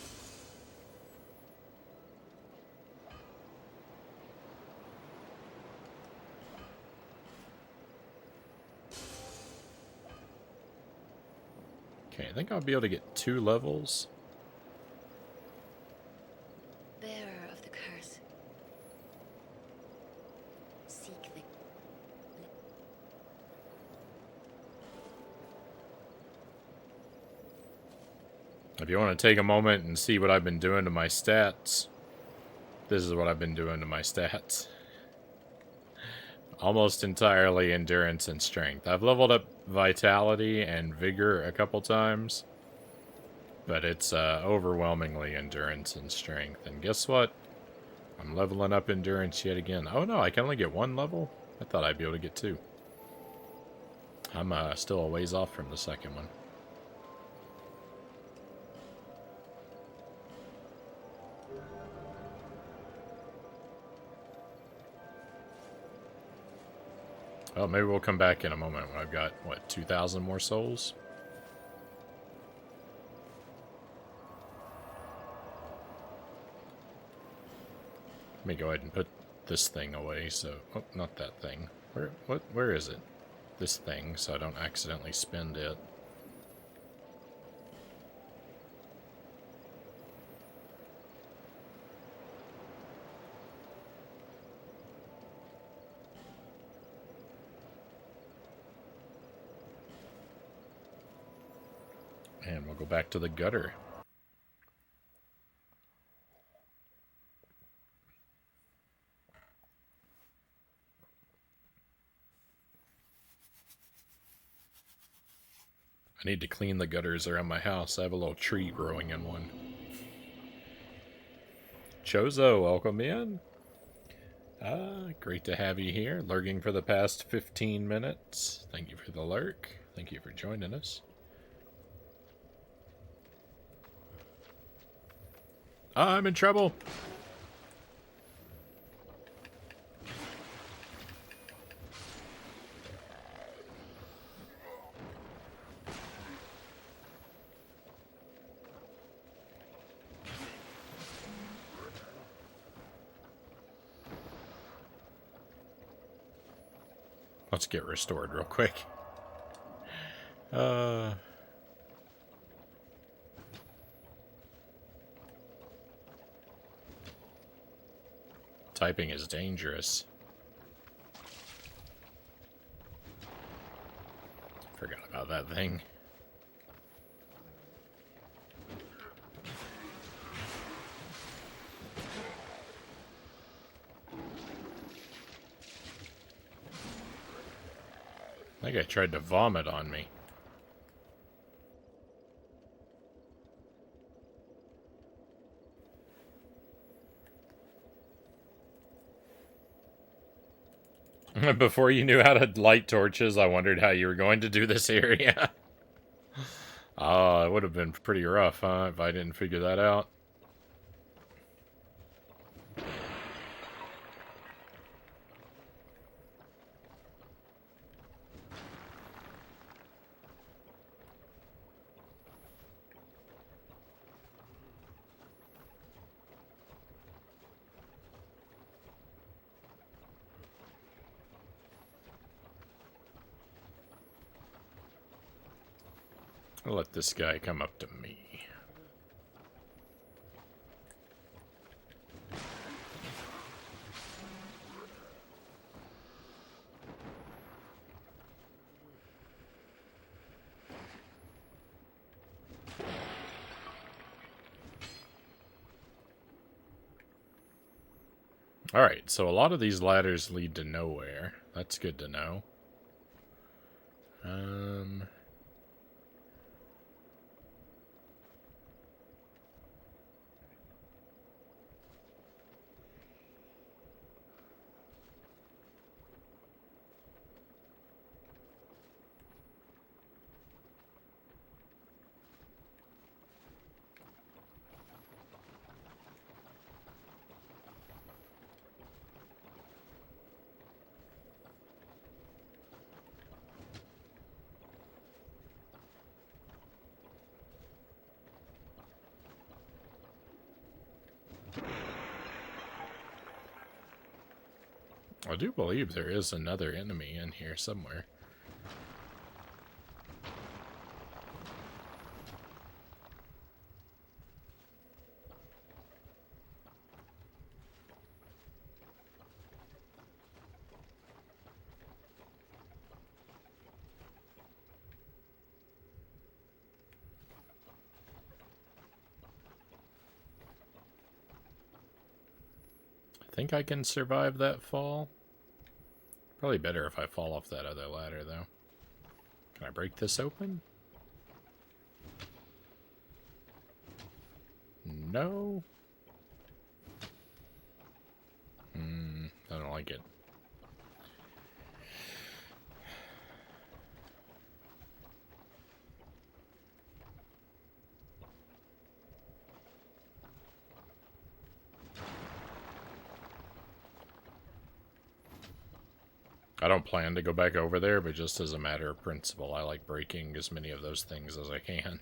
Speaker 1: Okay, I think I'll be able to get 2 levels.
Speaker 3: Bearer of the curse. Seek the...
Speaker 1: If you want to take a moment and see what I've been doing to my stats, this is what I've been doing to my stats. Almost entirely endurance and strength. I've leveled up vitality and vigor a couple times, but it's overwhelmingly endurance and strength. And guess what? I'm leveling up endurance yet again. Oh no, I can only get 1 level? I thought I'd be able to get 2. I'm still a ways off from the second one. Well, maybe we'll come back in a moment when I've got, what, 2,000 more souls? Let me go ahead and put this thing away, so... Oh, not that thing. Where is it? This thing, so I don't accidentally spend it. And we'll go back to the gutter. I need to clean the gutters around my house. I have a little tree growing in one. Chozo, welcome in. Great to have you here, lurking for the past 15 minutes. Thank you for the lurk. Thank you for joining us. I'm in trouble. Let's get restored real quick. Typing is dangerous. Forgot about that thing. I think I tried to vomit on me. Before you knew how to light torches, I wondered how you were going to do this area. Oh, it would have been pretty rough, huh, if I didn't figure that out. I'll let this guy come up to me. Alright, so a lot of these ladders lead to nowhere. That's good to know. I do believe there is another enemy in here somewhere. I think I can survive that fall. Probably better if I fall off that other ladder, though. Can I break this open? No. I don't like it. I don't plan to go back over there, but just as a matter of principle, I like breaking as many of those things as I can.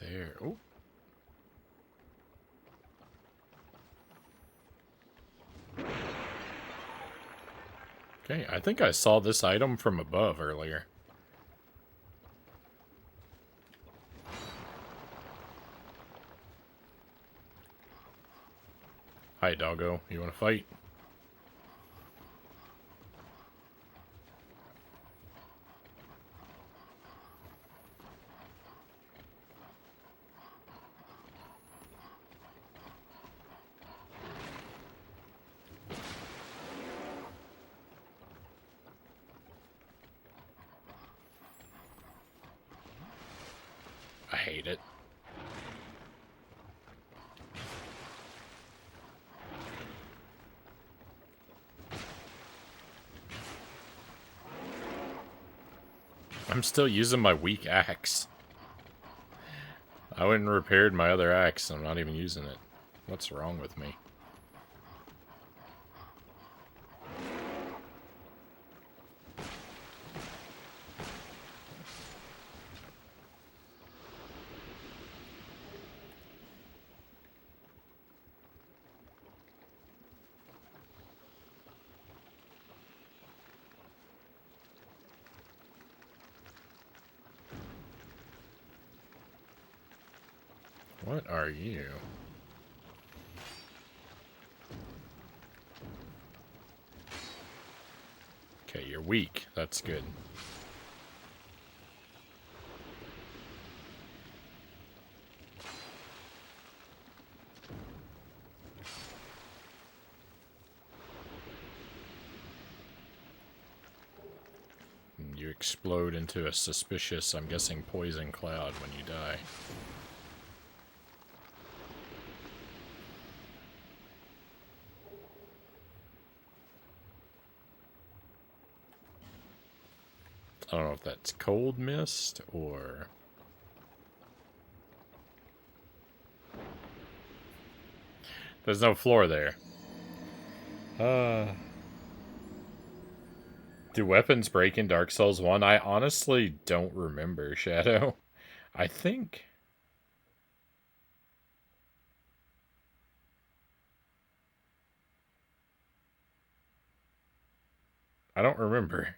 Speaker 1: There. Oh. Okay, I think I saw this item from above earlier. Hi, doggo. You want to fight? I hate it. I'm still using my weak axe. I went and repaired my other axe. I'm not even using it. What's wrong with me? What are you? Okay, you're weak. That's good. You explode into a suspicious, I'm guessing, poison cloud when you die. I don't know if that's cold mist or... There's no floor there. Do weapons break in Dark Souls 1? I honestly don't remember, Shadow. I think... I don't remember.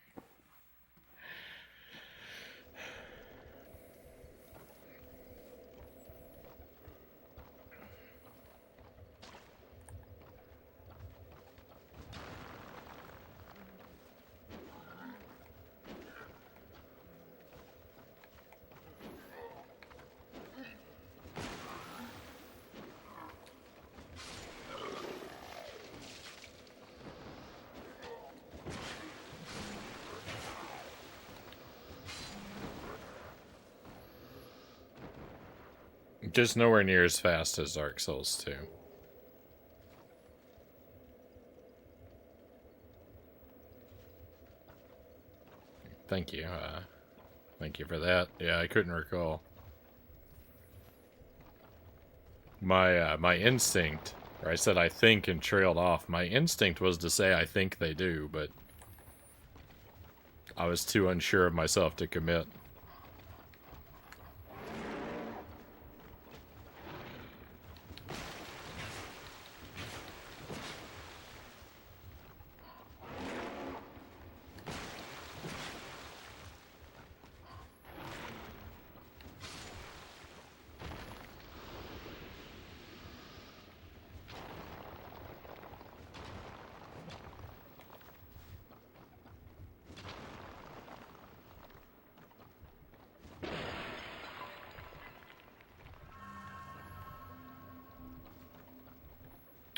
Speaker 1: Just nowhere near as fast as Dark Souls 2. Thank you. Thank you for that. Yeah, I couldn't recall. My instinct, or I said I think and trailed off. My instinct was to say I think they do, but I was too unsure of myself to commit.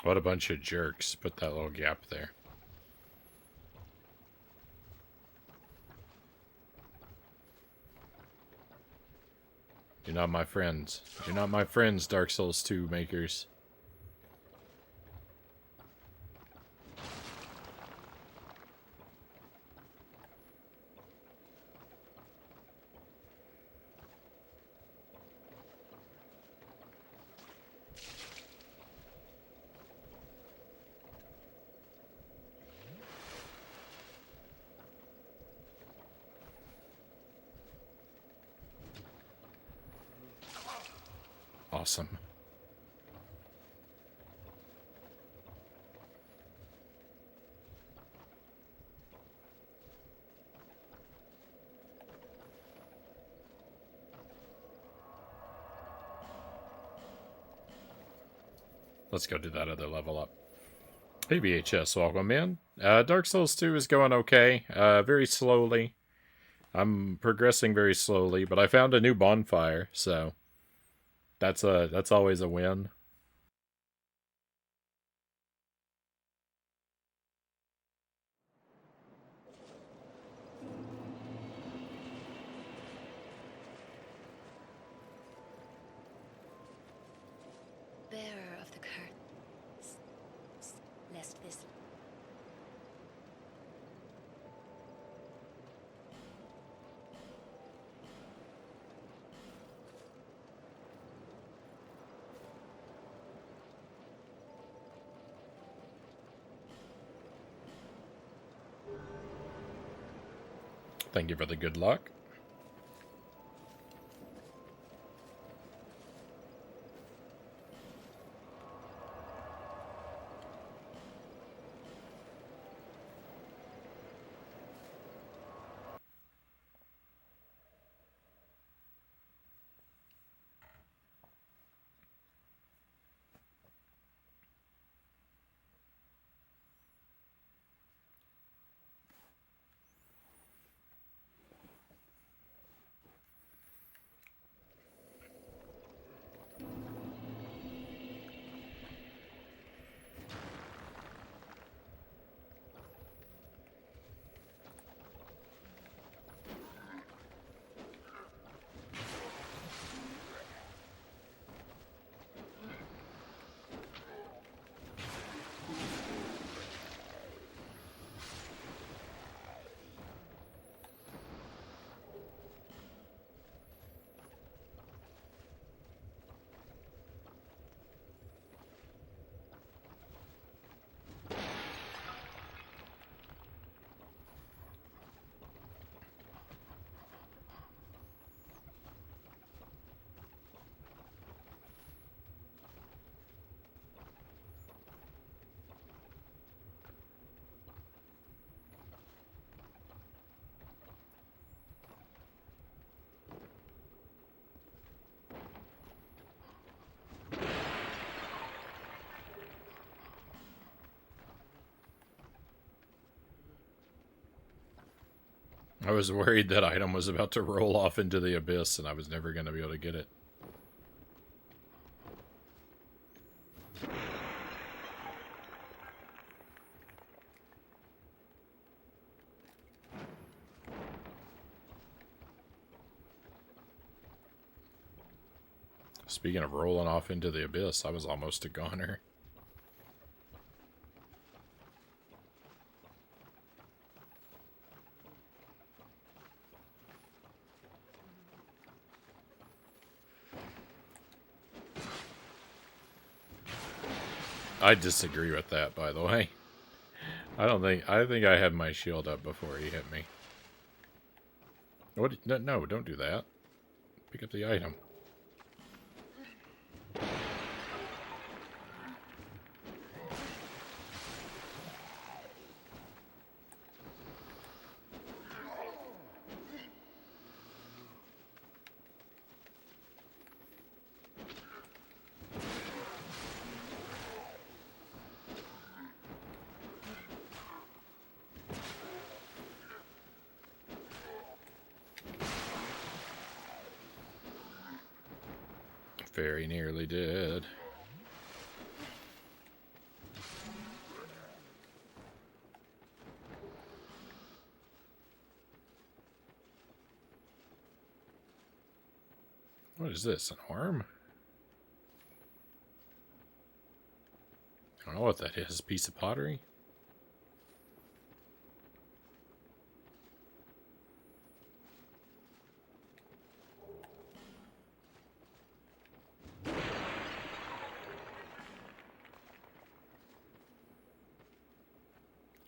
Speaker 1: What a bunch of jerks. Put that little gap there. You're not my friends. You're not my friends, Dark Souls 2 makers. Awesome. Let's go do that other level up. Hey VHS, welcome in. Dark Souls 2 is going okay. Very slowly. I'm progressing very slowly, but I found a new bonfire, so that's always a win.
Speaker 3: Bearer of the curse. Lest this.
Speaker 1: Thank you for the good luck. I was worried that item was about to roll off into the abyss and I was never going to be able to get it. Speaking of rolling off into the abyss, I was almost a goner. I disagree with that, by the way. I think I had my shield up before he hit me. What? No, don't do that. Pick up the item. Very nearly did. What is this, an arm? I don't know what that is. A piece of pottery?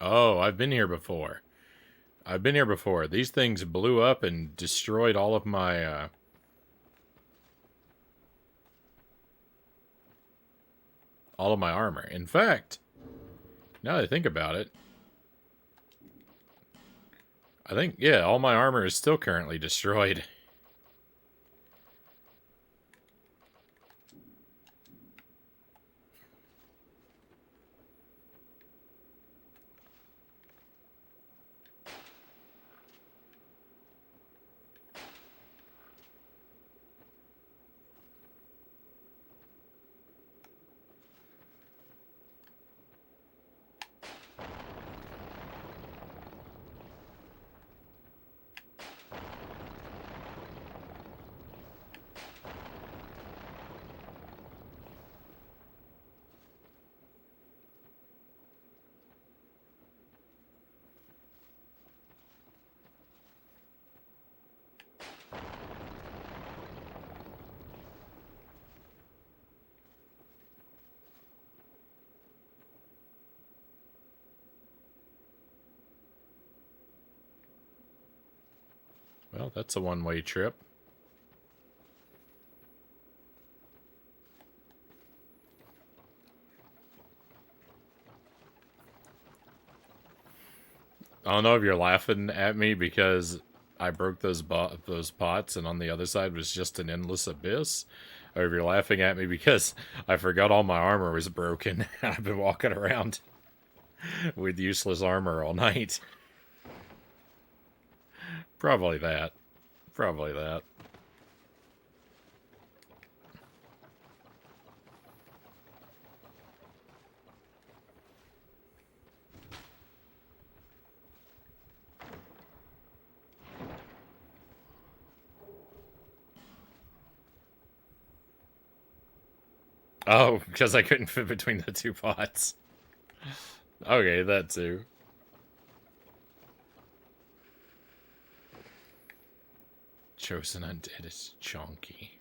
Speaker 1: Oh, I've been here before. I've been here before. These things blew up and destroyed all of my, armor. In fact, now that I think about it, I think, yeah, all my armor is still currently destroyed. Well, that's a one-way trip. I don't know if you're laughing at me because I broke those pots, and on the other side was just an endless abyss, or if you're laughing at me because I forgot all my armor was broken. I've been walking around with useless armor all night. Probably that. Probably that. Oh, because I couldn't fit between the two pots. Okay, that too. Chosen Undead is chonky.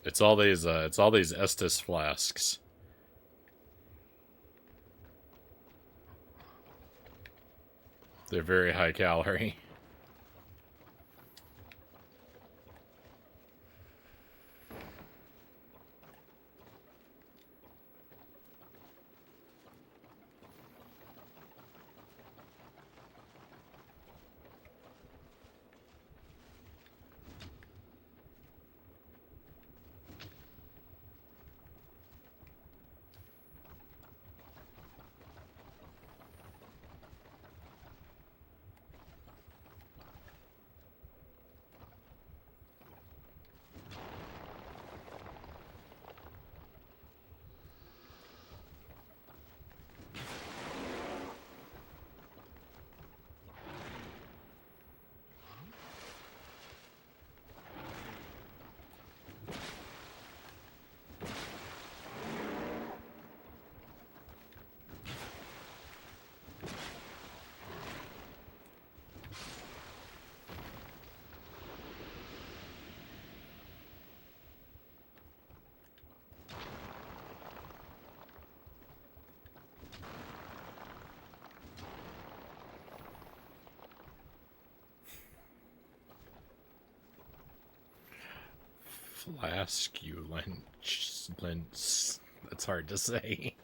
Speaker 1: It's all these Estus flasks. They're very high calorie. Flasculence. That's hard to say.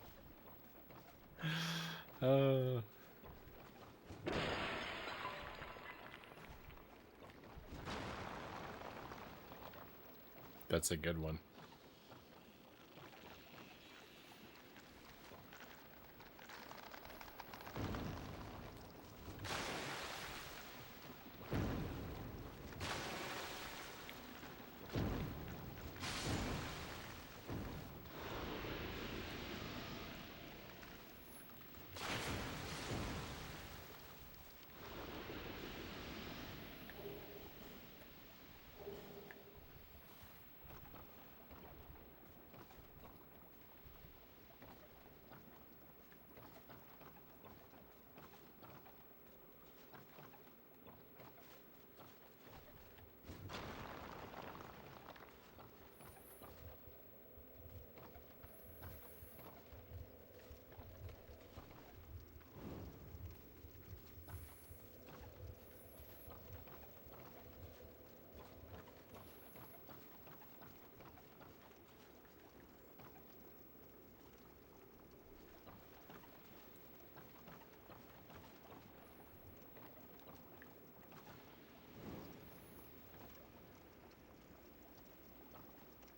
Speaker 1: That's a good one.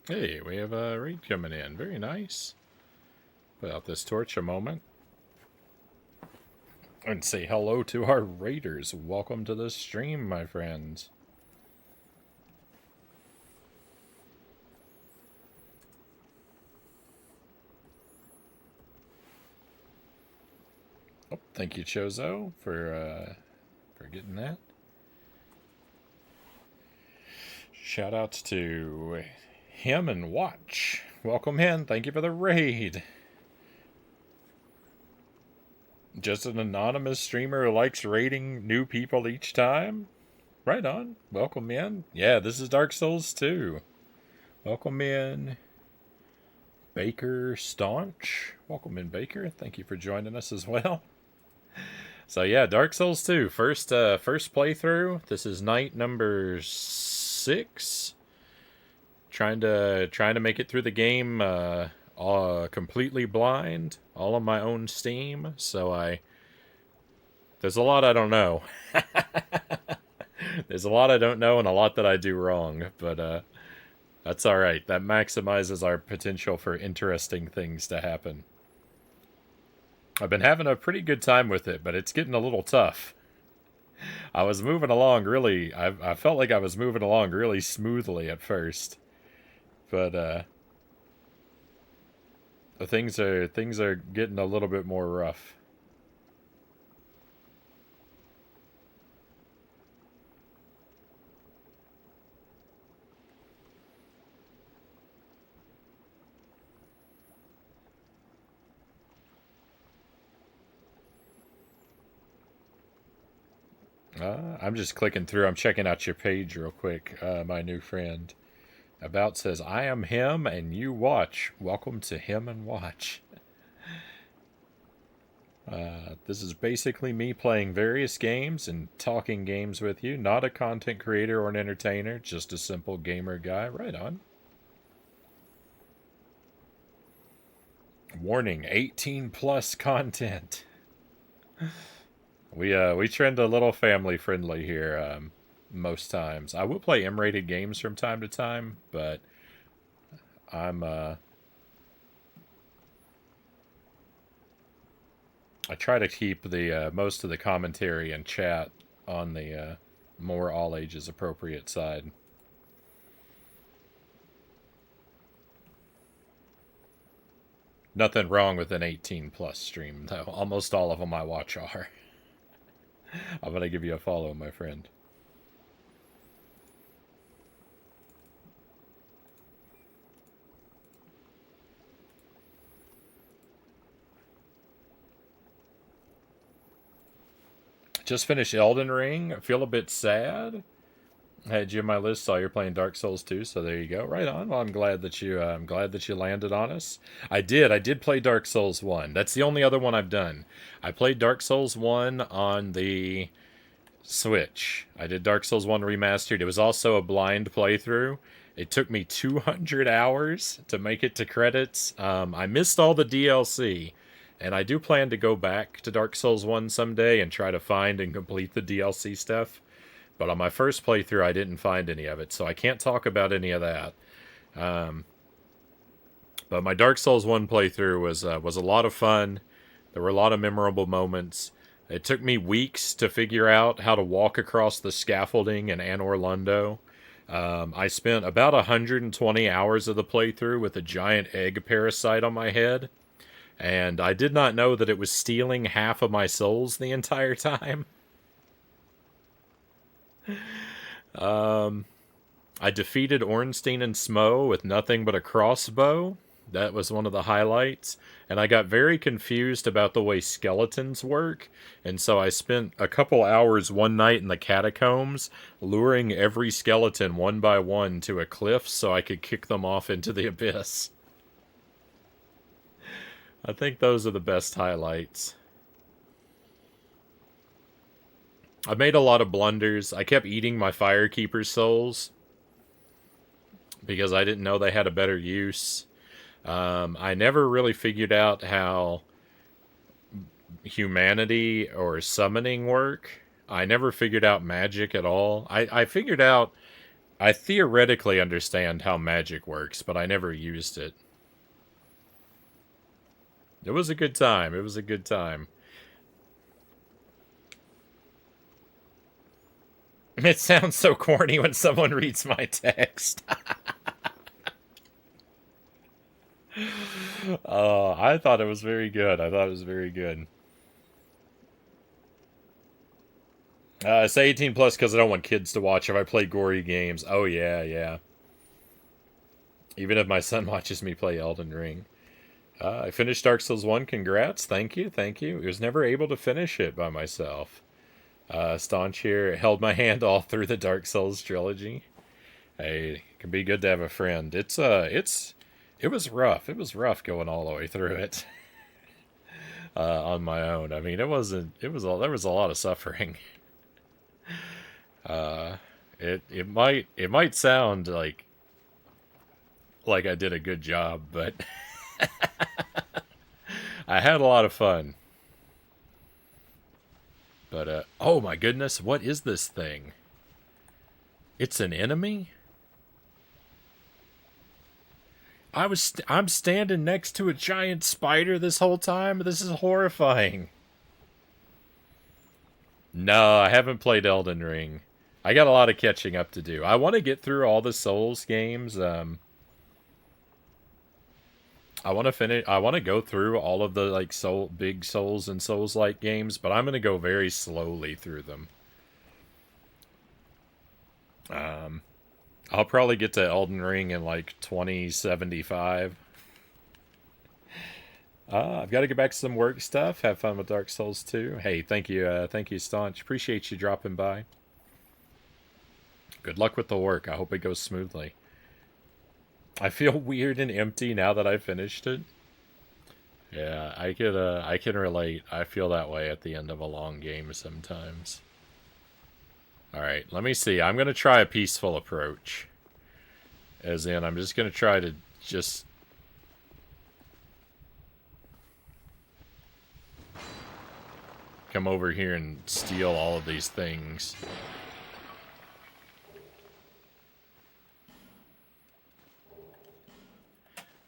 Speaker 1: Hey, we have a raid coming in. Very nice. Put out this torch a moment. And say hello to our raiders. Welcome to the stream, my friends. Oh, thank you, Chozo, for getting that. Shout outs to him and Watch. Welcome in. Thank you for the raid. Just an anonymous streamer who likes rating new people each time? Right on. Welcome in. Yeah, this is Dark Souls 2. Welcome in, Baker Staunch. Welcome in, Baker. Thank you for joining us as well. So yeah, Dark Souls 2. First playthrough. This is night number 6. Trying to make it through the game completely blind, all on my own Steam. So there's a lot I don't know. There's a lot I don't know and a lot that I do wrong, but that's all right. That maximizes our potential for interesting things to happen. I've been having a pretty good time with it, but it's getting a little tough. I was moving along really... I felt like I was moving along really smoothly at first. But, things are getting a little bit more rough. I'm just clicking through. I'm checking out your page real quick, my new friend. About says, I am him and you watch. Welcome to Him and Watch. This is basically me playing various games and talking games with you. Not a content creator or an entertainer, just a simple gamer guy. Right on. Warning, 18 plus content. We trend a little family friendly here, most times. I will play M-rated games from time to time, but I try to keep the most of the commentary and chat on the more all ages appropriate side. Nothing wrong with an 18 plus stream, though. Almost all of them I watch are. I'm gonna give you a follow, my friend. Just finished Elden Ring. I feel a bit sad. I had you in my list. Saw you're playing Dark Souls 2, so there you go. Right on. Well, I'm glad that you landed on us. I did play Dark Souls 1. That's the only other one I've done. I played Dark Souls 1 on the Switch. I did Dark Souls 1 Remastered. It was also a blind playthrough. It took me 200 hours to make it to credits. I missed all the DLC, and I do plan to go back to Dark Souls 1 someday and try to find and complete the DLC stuff. But on my first playthrough, I didn't find any of it, so I can't talk about any of that. But my Dark Souls 1 playthrough was a lot of fun. There were a lot of memorable moments. It took me weeks to figure out how to walk across the scaffolding in Anor Londo. I spent about 120 hours of the playthrough with a giant egg parasite on my head. And I did not know that it was stealing half of my souls the entire time. I defeated Ornstein and Smo with nothing but a crossbow. That was one of the highlights. And I got very confused about the way skeletons work. And so I spent a couple hours one night in the catacombs luring every skeleton one by one to a cliff so I could kick them off into the abyss. I think those are the best highlights. I made a lot of blunders. I kept eating my Firekeeper souls because I didn't know they had a better use. I never really figured out how humanity or summoning work. I never figured out magic at all. I figured out... I theoretically understand how magic works, but I never used it. It was a good time. It was a good time. It sounds so corny when someone reads my text. I thought it was very good. I thought it was very good. I say 18 plus because I don't want kids to watch if I play gory games. Oh, yeah, yeah. Even if my son watches me play Elden Ring. I finished Dark Souls 1. Congrats. Thank you. Thank you. I was never able to finish it by myself. Staunch here held my hand all through the Dark Souls trilogy. Hey, it can be good to have a friend. It was rough. It was rough going all the way through it on my own. I mean, it wasn't. There was a lot of suffering. It might sound like I did a good job, but I had a lot of fun. But oh my goodness, what is this thing? It's an enemy? I'm standing next to a giant spider this whole time. This is horrifying. No, I haven't played Elden Ring. I got a lot of catching up to do. I want to get through all the Souls games. I want to finish. I want to go through all of the big Souls and Souls-like games, but I'm going to go very slowly through them. I'll probably get to Elden Ring in like 2075. I've got to get back to some work stuff. Have fun with Dark Souls 2. Hey, thank you, Staunch. Appreciate you dropping by. Good luck with the work. I hope it goes smoothly. I feel weird and empty now that I finished it. Yeah, I can relate. I feel that way at the end of a long game sometimes. Alright, let me see. I'm going to try a peaceful approach. As in, I'm just going to try to just... come over here and steal all of these things.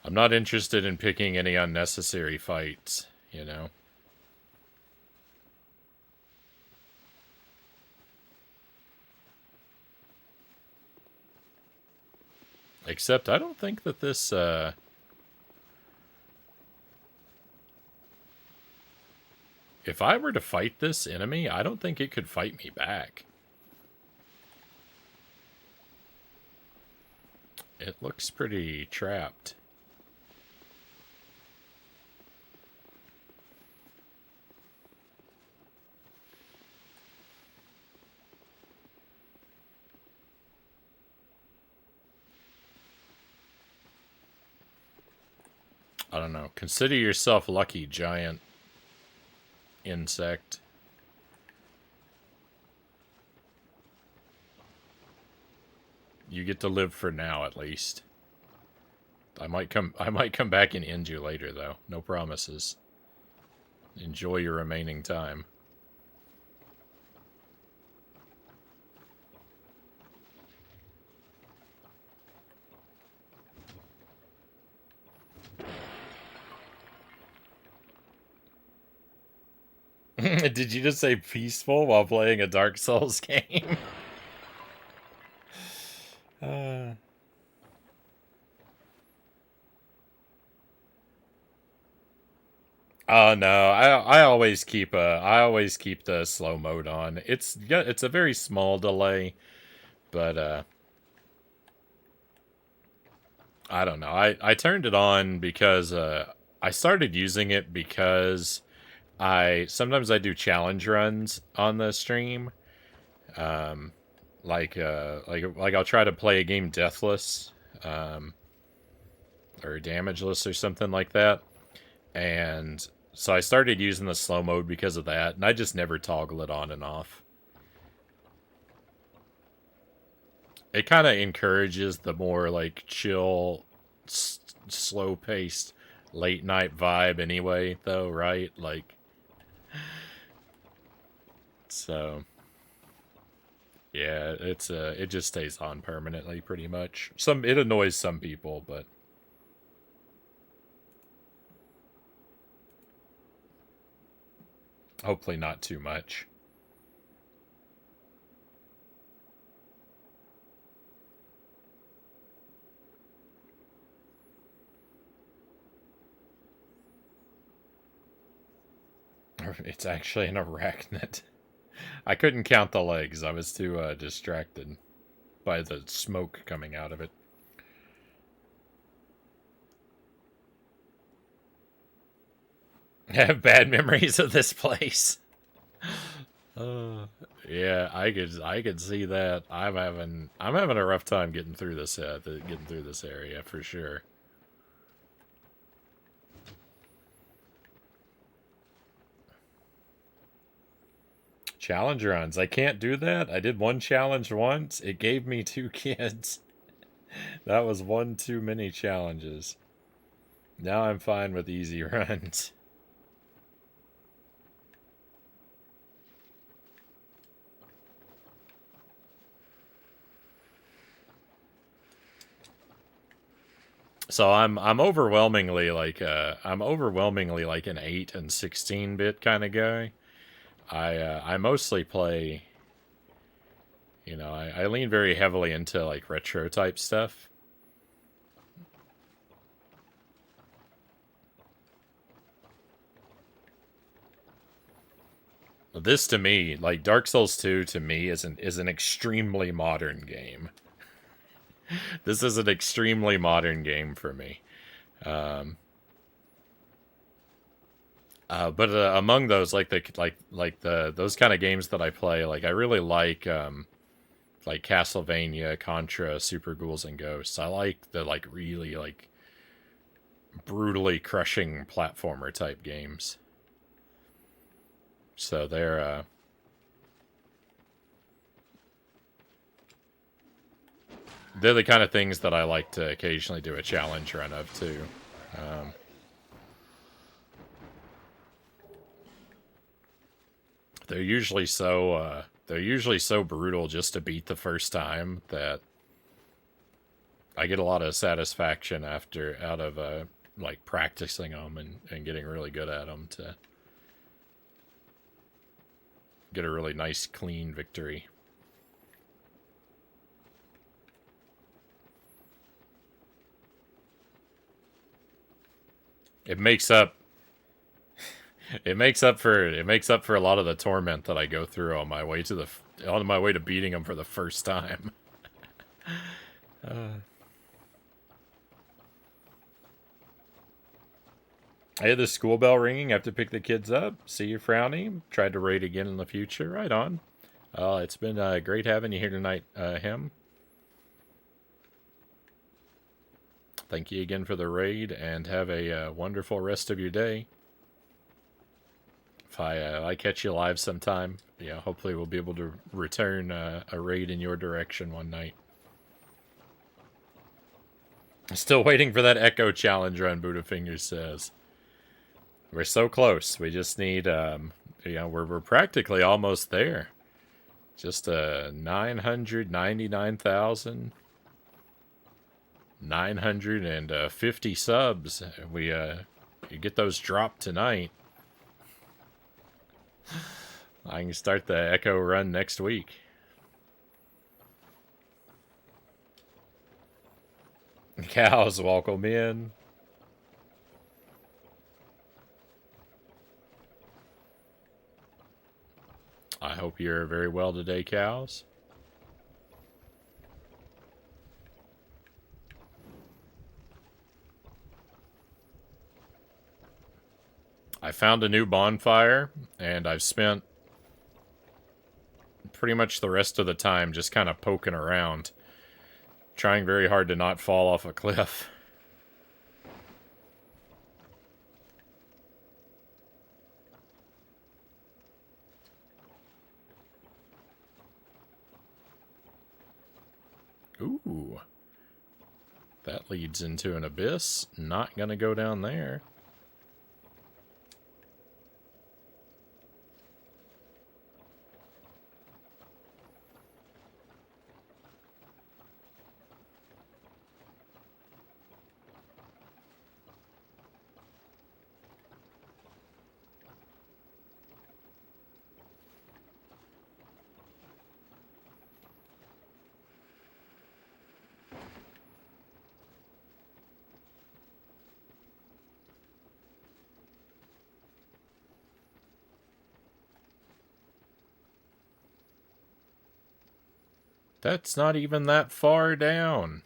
Speaker 1: I'm not interested in picking any unnecessary fights, you know? Except I don't think that this, if I were to fight this enemy, I don't think it could fight me back. It looks pretty trapped. I don't know. Consider yourself lucky, giant insect. You get to live for now, at least. I might come back and end you later, though. No promises. Enjoy your remaining time. Did you just say peaceful while playing a Dark Souls game? Oh no, I always keep the slow mode on. It's a very small delay, but I don't know. I turned it on because I started using it because sometimes I do challenge runs on the stream. Like I'll try to play a game deathless, or damageless or something like that. And so I started using the slow mode because of that, and I just never toggle it on and off. It kind of encourages the more like chill, slow-paced late night vibe anyway, though, right? Like, so yeah, it just stays on permanently pretty much. It annoys some people, but hopefully not too much. It's actually an arachnid. I couldn't count the legs. I was too distracted by the smoke coming out of it. I have bad memories of this place. Uh, yeah, I could see that. I'm having a rough time getting through this getting through this area for sure. Challenge runs. I can't do that. I did one challenge once. It gave me 2 kids. That was one too many challenges. Now I'm fine with easy runs. So I'm overwhelmingly like an 8 and 16-bit kind of guy. I mostly play, I lean very heavily into like retro type stuff. This to me, like Dark Souls 2 to me is an extremely modern game. This is an extremely modern game for me. Um, but among those, like the those kind of games that I play, like I really like Castlevania, Contra, Super Ghouls and Ghosts. I like the like really like brutally crushing platformer type games. So they're the kind of things that I like to occasionally do a challenge run of too. Um, they're usually so brutal just to beat the first time that I get a lot of satisfaction out of like practicing them and getting really good at them to get a really nice clean victory. It makes up it makes up for a lot of the torment that I go through on my way to beating them for the first time. Uh, I hear the school bell ringing. I have to pick the kids up. See you, Frownie. Tried to raid again in the future. Right on. It's been great having you here tonight, him. Thank you again for the raid, and have a wonderful rest of your day. If I catch you live sometime, yeah, hopefully we'll be able to return a raid in your direction one night. Still waiting for that Echo challenge run, Budafingers says. We're so close. We just need, we're practically almost there. Just 999,950 subs. You get those dropped tonight. I can start the Echo run next week. Cows, welcome in. I hope you're very well today, cows. I found a new bonfire, and I've spent pretty much the rest of the time just kind of poking around, trying very hard to not fall off a cliff. Ooh. That leads into an abyss. Not gonna go down there. That's not even that far down.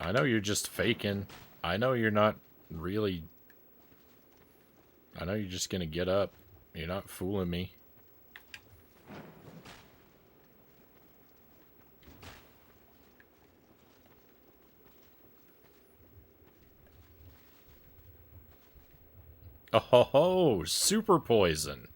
Speaker 1: I know you're just faking. I know you're not really... I know you're just gonna get up. You're not fooling me. Oh ho ho! Super poison!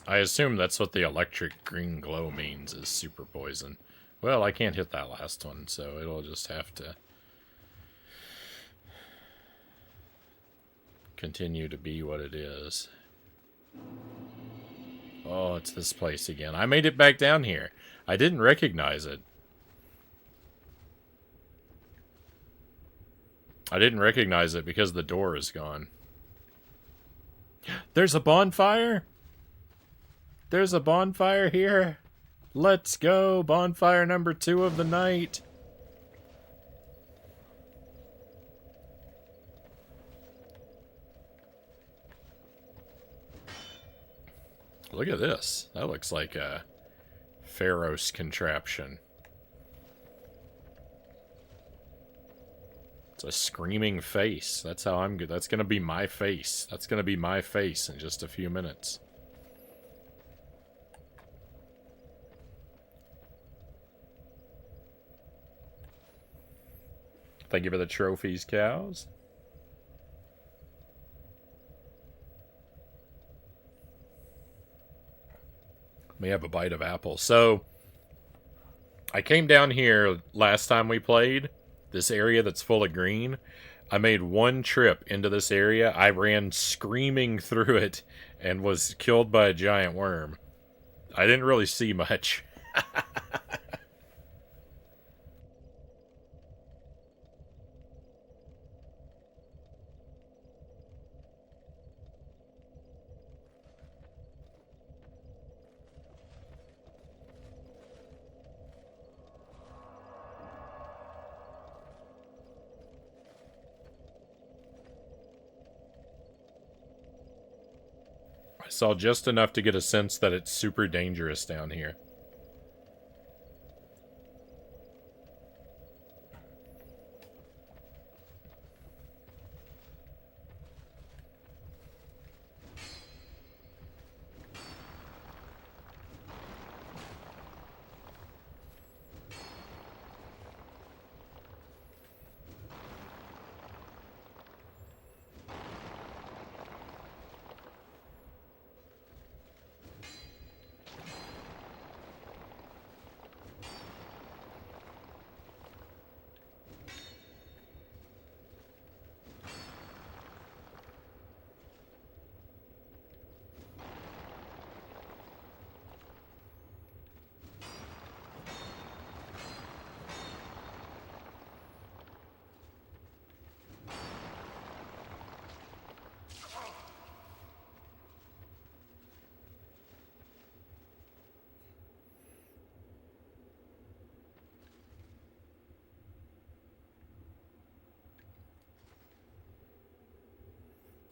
Speaker 1: I assume that's what the electric green glow means, is super poison. Well, I can't hit that last one, so it'll just have to continue to be what it is. Oh, it's this place again. I made it back down here. I didn't recognize it. I didn't recognize it because the door is gone. There's a bonfire? There's a bonfire here. Let's go. Bonfire number 2 of the night. Look at this. That looks like a Pharos contraption. It's a screaming face. That's how I'm good. That's going to be my face. That's going to be my face in just a few minutes. Thank you for the trophies, cows. Let me have a bite of apple. So, I came down here last time we played, this area that's full of green. I made one trip into this area. I ran screaming through it and was killed by a giant worm. I didn't really see much. I saw just enough to get a sense that it's super dangerous down here.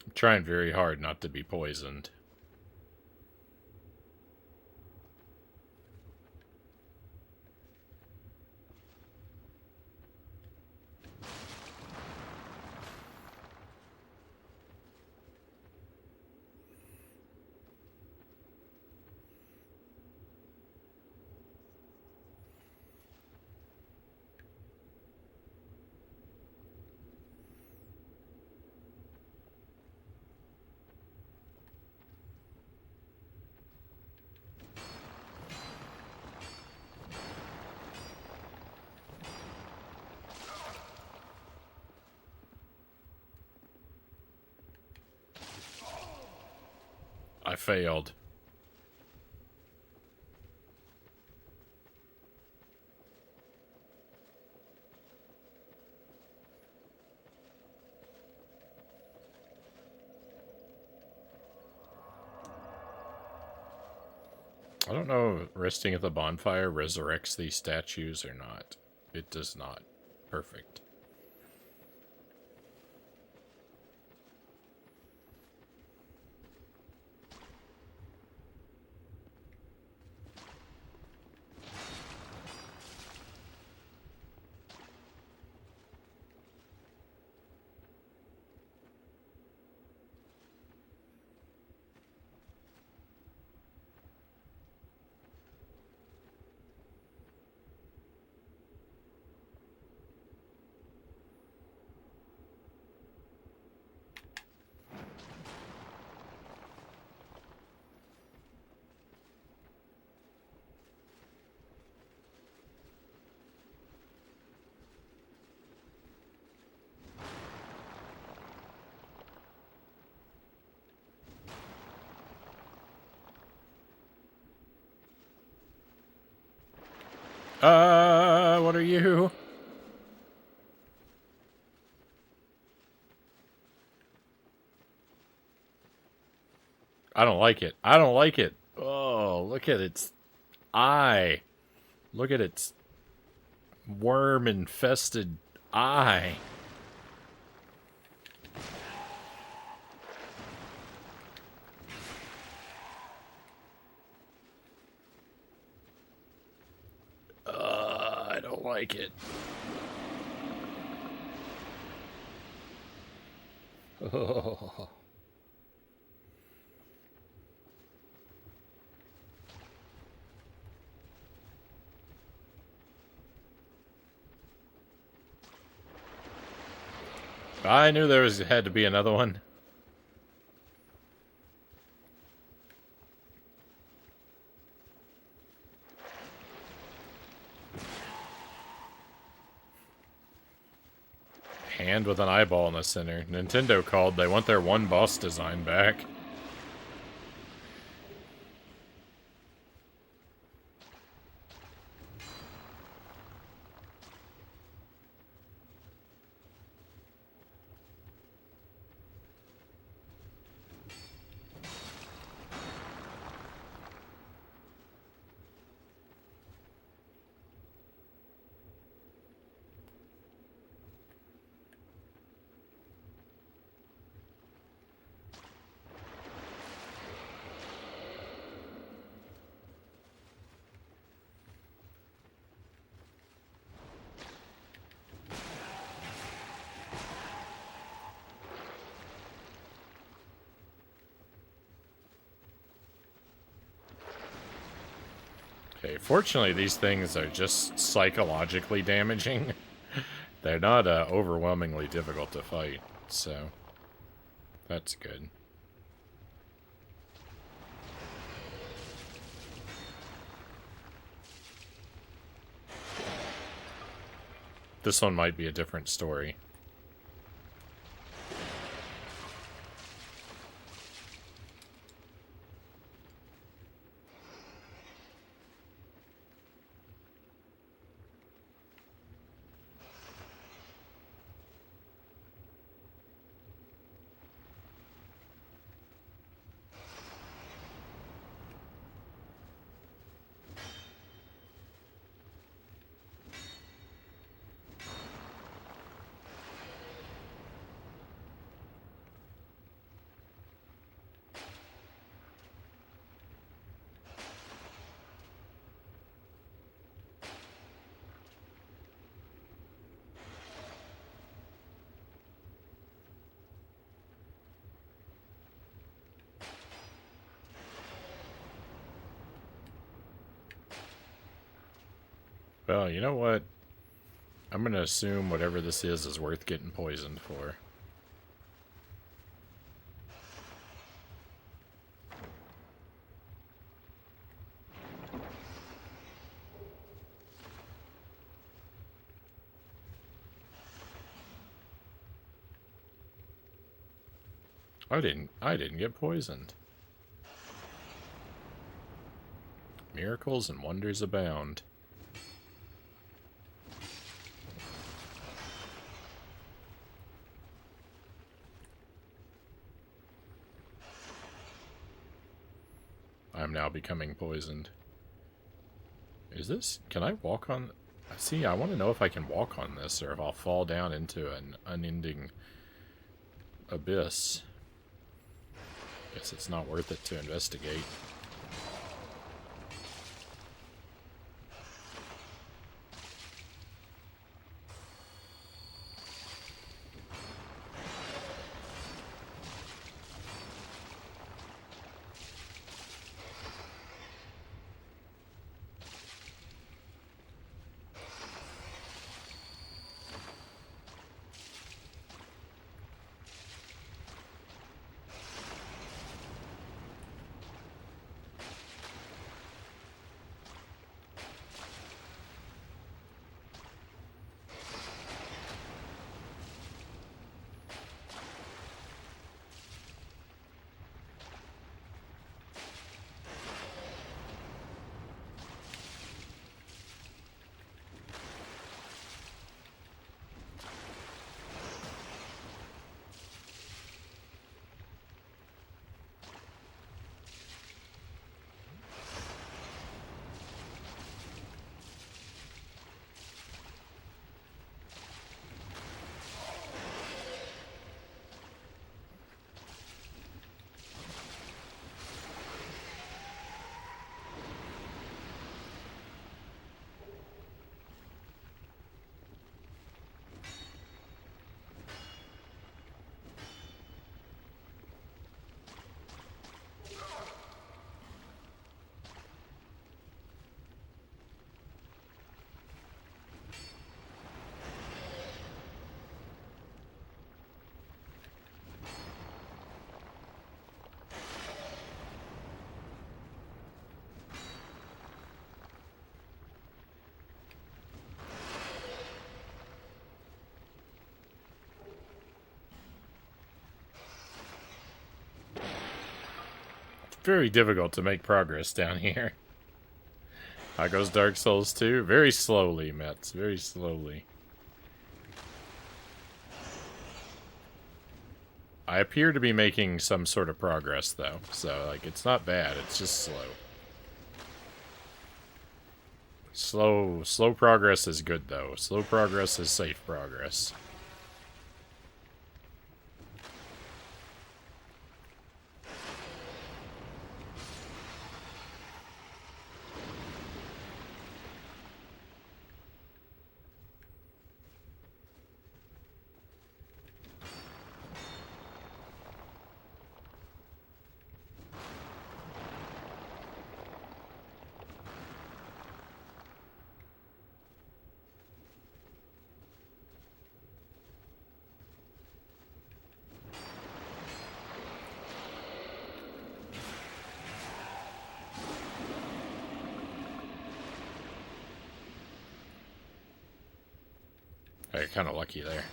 Speaker 1: I'm trying very hard not to be poisoned. I failed. I don't know if resting at the bonfire resurrects these statues or not. It does not. Perfect. What are you? I don't like it. I don't like it. Oh, look at its eye. Look at its worm-infested eye. I don't like it. Oh. I knew there had to be another one. Hand with an eyeball in the center. Nintendo called. They want their one boss design back. Okay, fortunately these things are just psychologically damaging. They're not overwhelmingly difficult to fight, so that's good. This one might be a different story. Well, you know what? I'm gonna assume whatever this is worth getting poisoned for. I didn't get poisoned. Miracles and wonders abound. I'm now becoming poisoned. Is this... Can I walk on... See, I want to know if I can walk on this, or if I'll fall down into an unending abyss. Guess it's not worth it to investigate. Very difficult to make progress down here. How goes Dark Souls 2? Very slowly, Mets. Very slowly. I appear to be making some sort of progress, though. So, like, it's not bad. It's just slow. Slow progress is good, though. Slow progress is safe progress. Oh, you're kind of lucky there.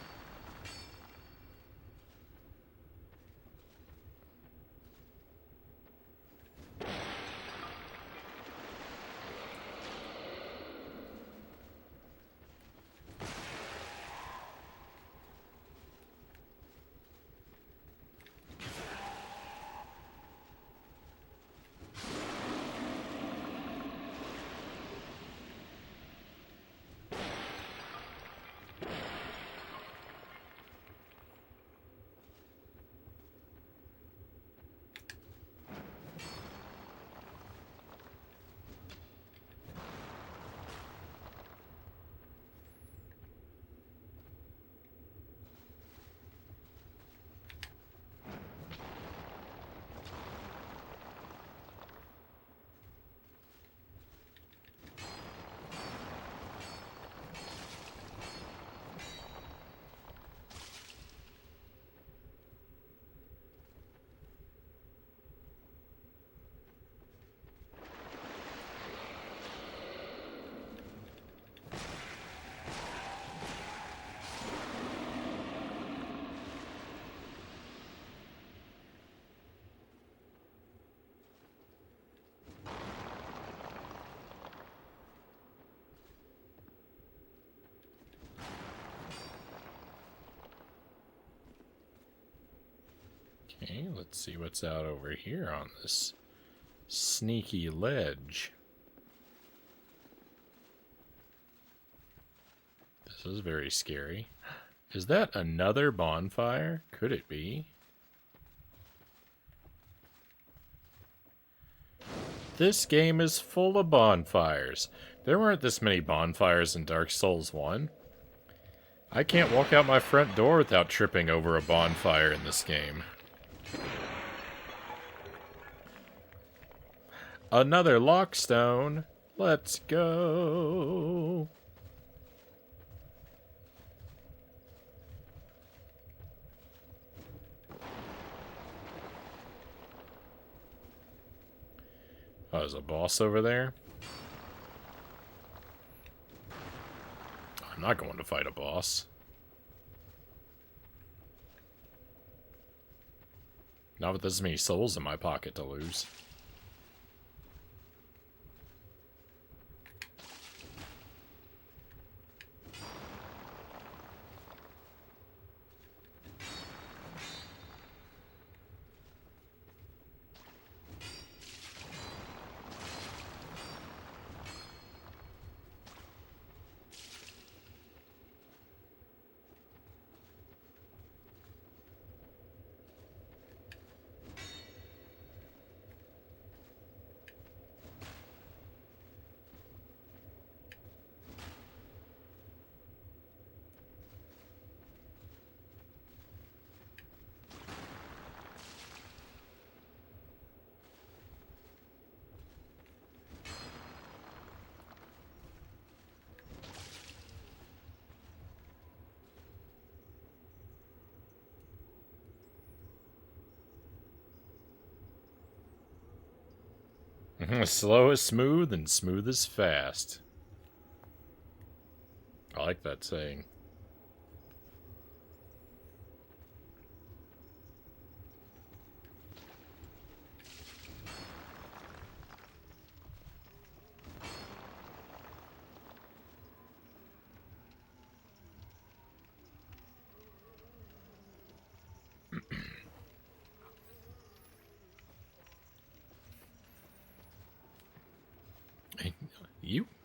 Speaker 1: Okay, let's see what's out over here on this Sneaky ledge. This is very scary. Is that another bonfire? Could it be? This game is full of bonfires. There weren't this many bonfires in Dark Souls 1. I can't walk out my front door without tripping over a bonfire in this game. Another lockstone. Let's go. Oh, there's a boss over there. I'm not going to fight a boss. Not with this many souls in my pocket to lose. Slow is smooth and smooth is fast. I like that saying.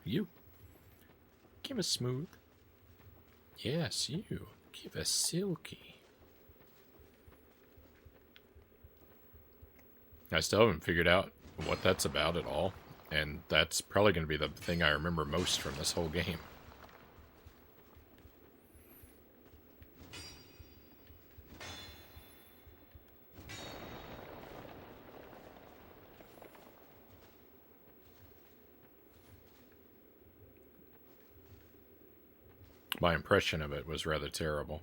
Speaker 1: You. Give us smooth. Yes, you. Give us silky. I still haven't figured out what that's about at all. And that's probably going to be the thing I remember most from this whole game. My impression of it was rather terrible.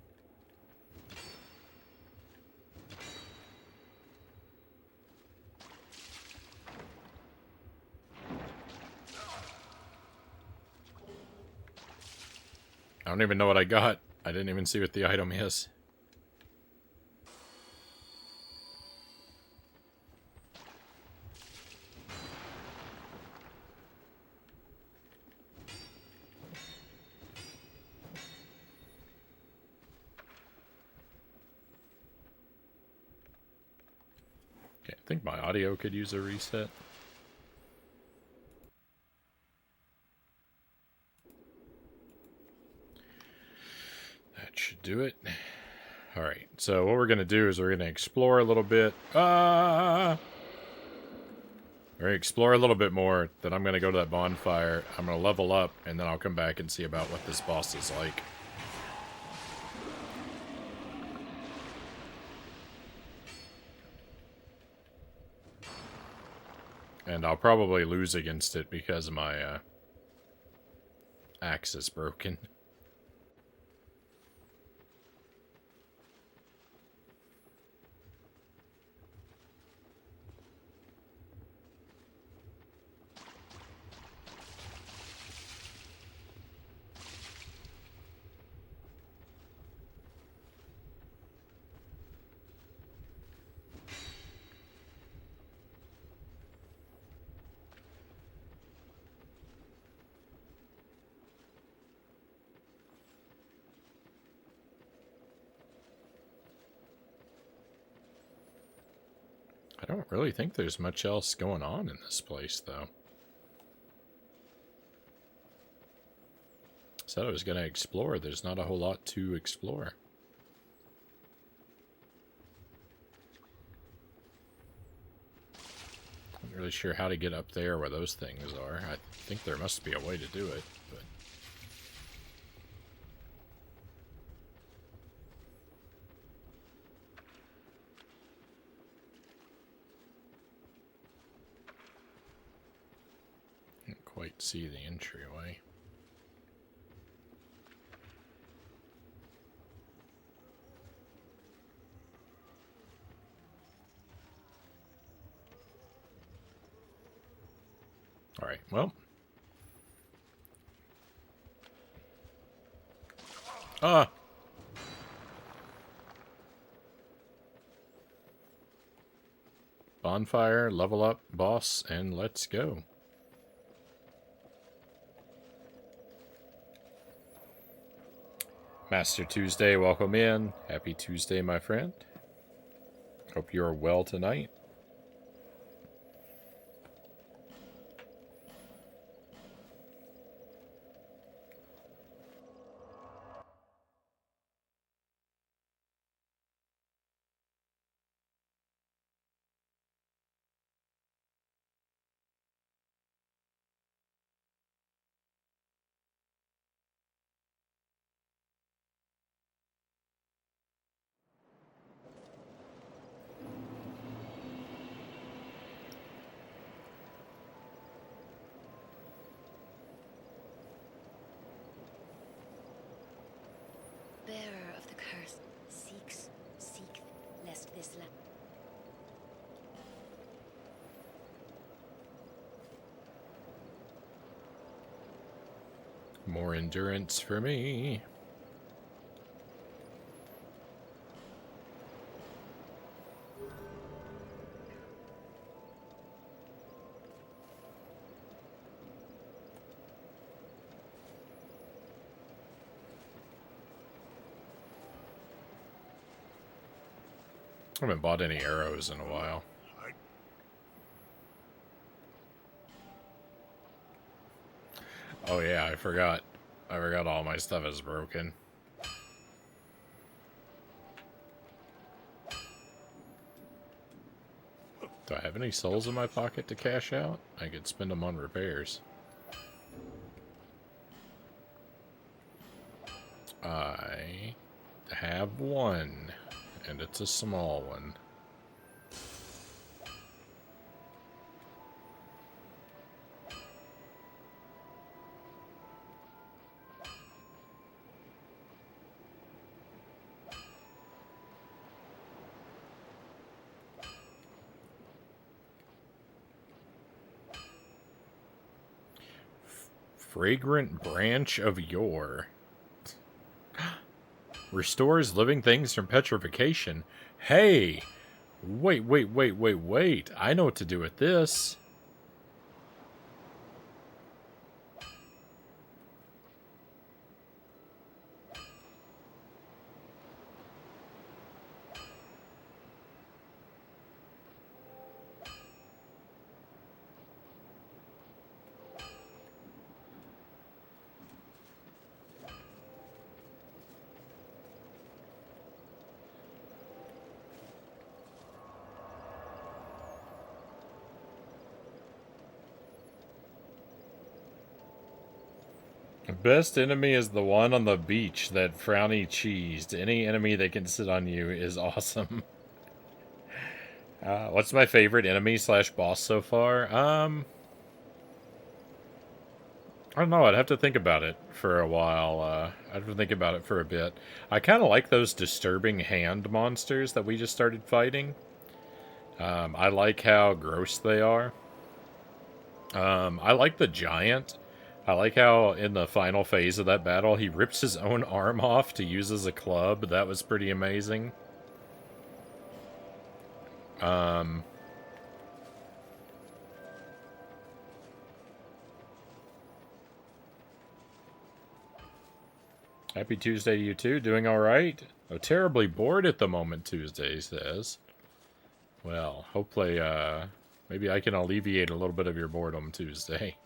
Speaker 1: I don't even know what I got. I didn't even see what the item is. Okay, I think my audio could use a reset. Should do it. Alright, so what we're going to do is we're going to explore a little bit. We're going to explore a little bit more. Then I'm going to go to that bonfire. I'm going to level up, and then I'll come back and see about what this boss is like. And I'll probably lose against it because my axe is broken. don't really think there's much else going on in this place, though. Said I was going to explore. There's not a whole lot to explore. Not really sure how to get up there where those things are. I think there must be a way to do it, but... Can't quite see the entryway. Alright, well. Ah! Bonfire, level up, boss, and let's go. Master Tuesday, welcome in. Happy Tuesday, my friend. Hope you are well tonight.
Speaker 3: Bearer of the curse, seek, lest this land.
Speaker 1: More endurance for me. I haven't bought any arrows in a while. Oh yeah, I forgot. I forgot all my stuff is broken. Do I have any souls in my pocket to cash out? I could spend them on repairs. I have one, and it's a small one. Fragrant branch of yore. Restores living things from petrification. Hey! Wait. I know what to do with this. Best enemy is the one on the beach that Frownie cheesed. Any enemy that can sit on you is awesome. What's my favorite enemy slash boss so far? I don't know. I'd have to think about it for a while. I'd have to think about it for a bit. I kind of like those disturbing hand monsters that we just started fighting. I like how gross they are. I like the giant. I like how in the final phase of that battle, he rips his own arm off to use as a club. That was pretty amazing. Happy Tuesday to you too. Doing all right? Oh, terribly bored at the moment, Tuesday says. Well, hopefully, maybe I can alleviate a little bit of your boredom Tuesday.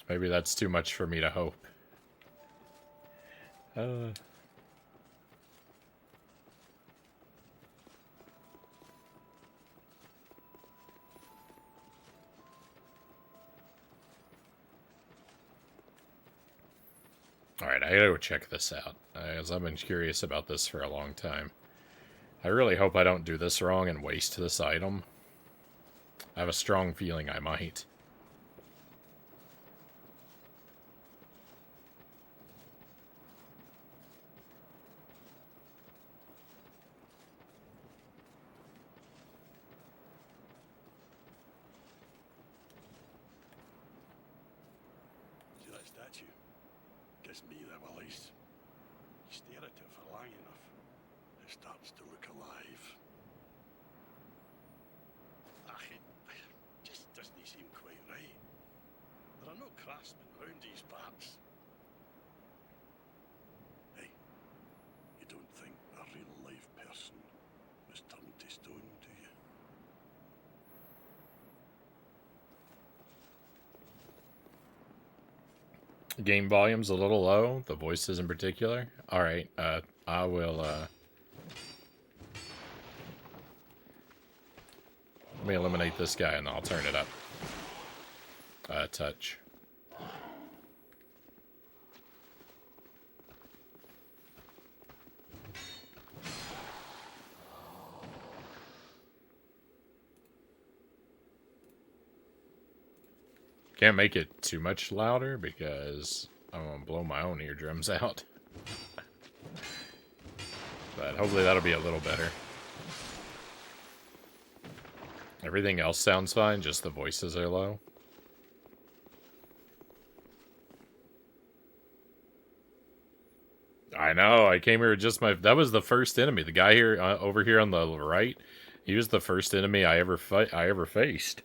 Speaker 1: Maybe that's too much for me to hope. Alright, I gotta go check this out, as I've been curious about this for a long time. I really hope I don't do this wrong and waste this item. I have a strong feeling I might.
Speaker 2: See that statue? Gives me the willies. You stare at it for long enough, it starts to look alive. It just doesn't seem quite right. There are no craftsmen round these parts. Hey, you don't think a real live person was turned to stone, do you?
Speaker 1: Game volume's a little low, the voices in particular. Alright, I will, let me eliminate this guy and I'll turn it up. Touch. Can't make it too much louder because I'm gonna blow my own eardrums out. But hopefully that'll be a little better. Everything else sounds fine, just the voices are low. I know, I came here with just my... That was the first enemy. The guy here, over here on the right, he was the first enemy I ever faced.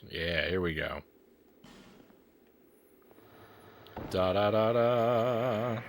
Speaker 1: Yeah, here we go. Da da da da.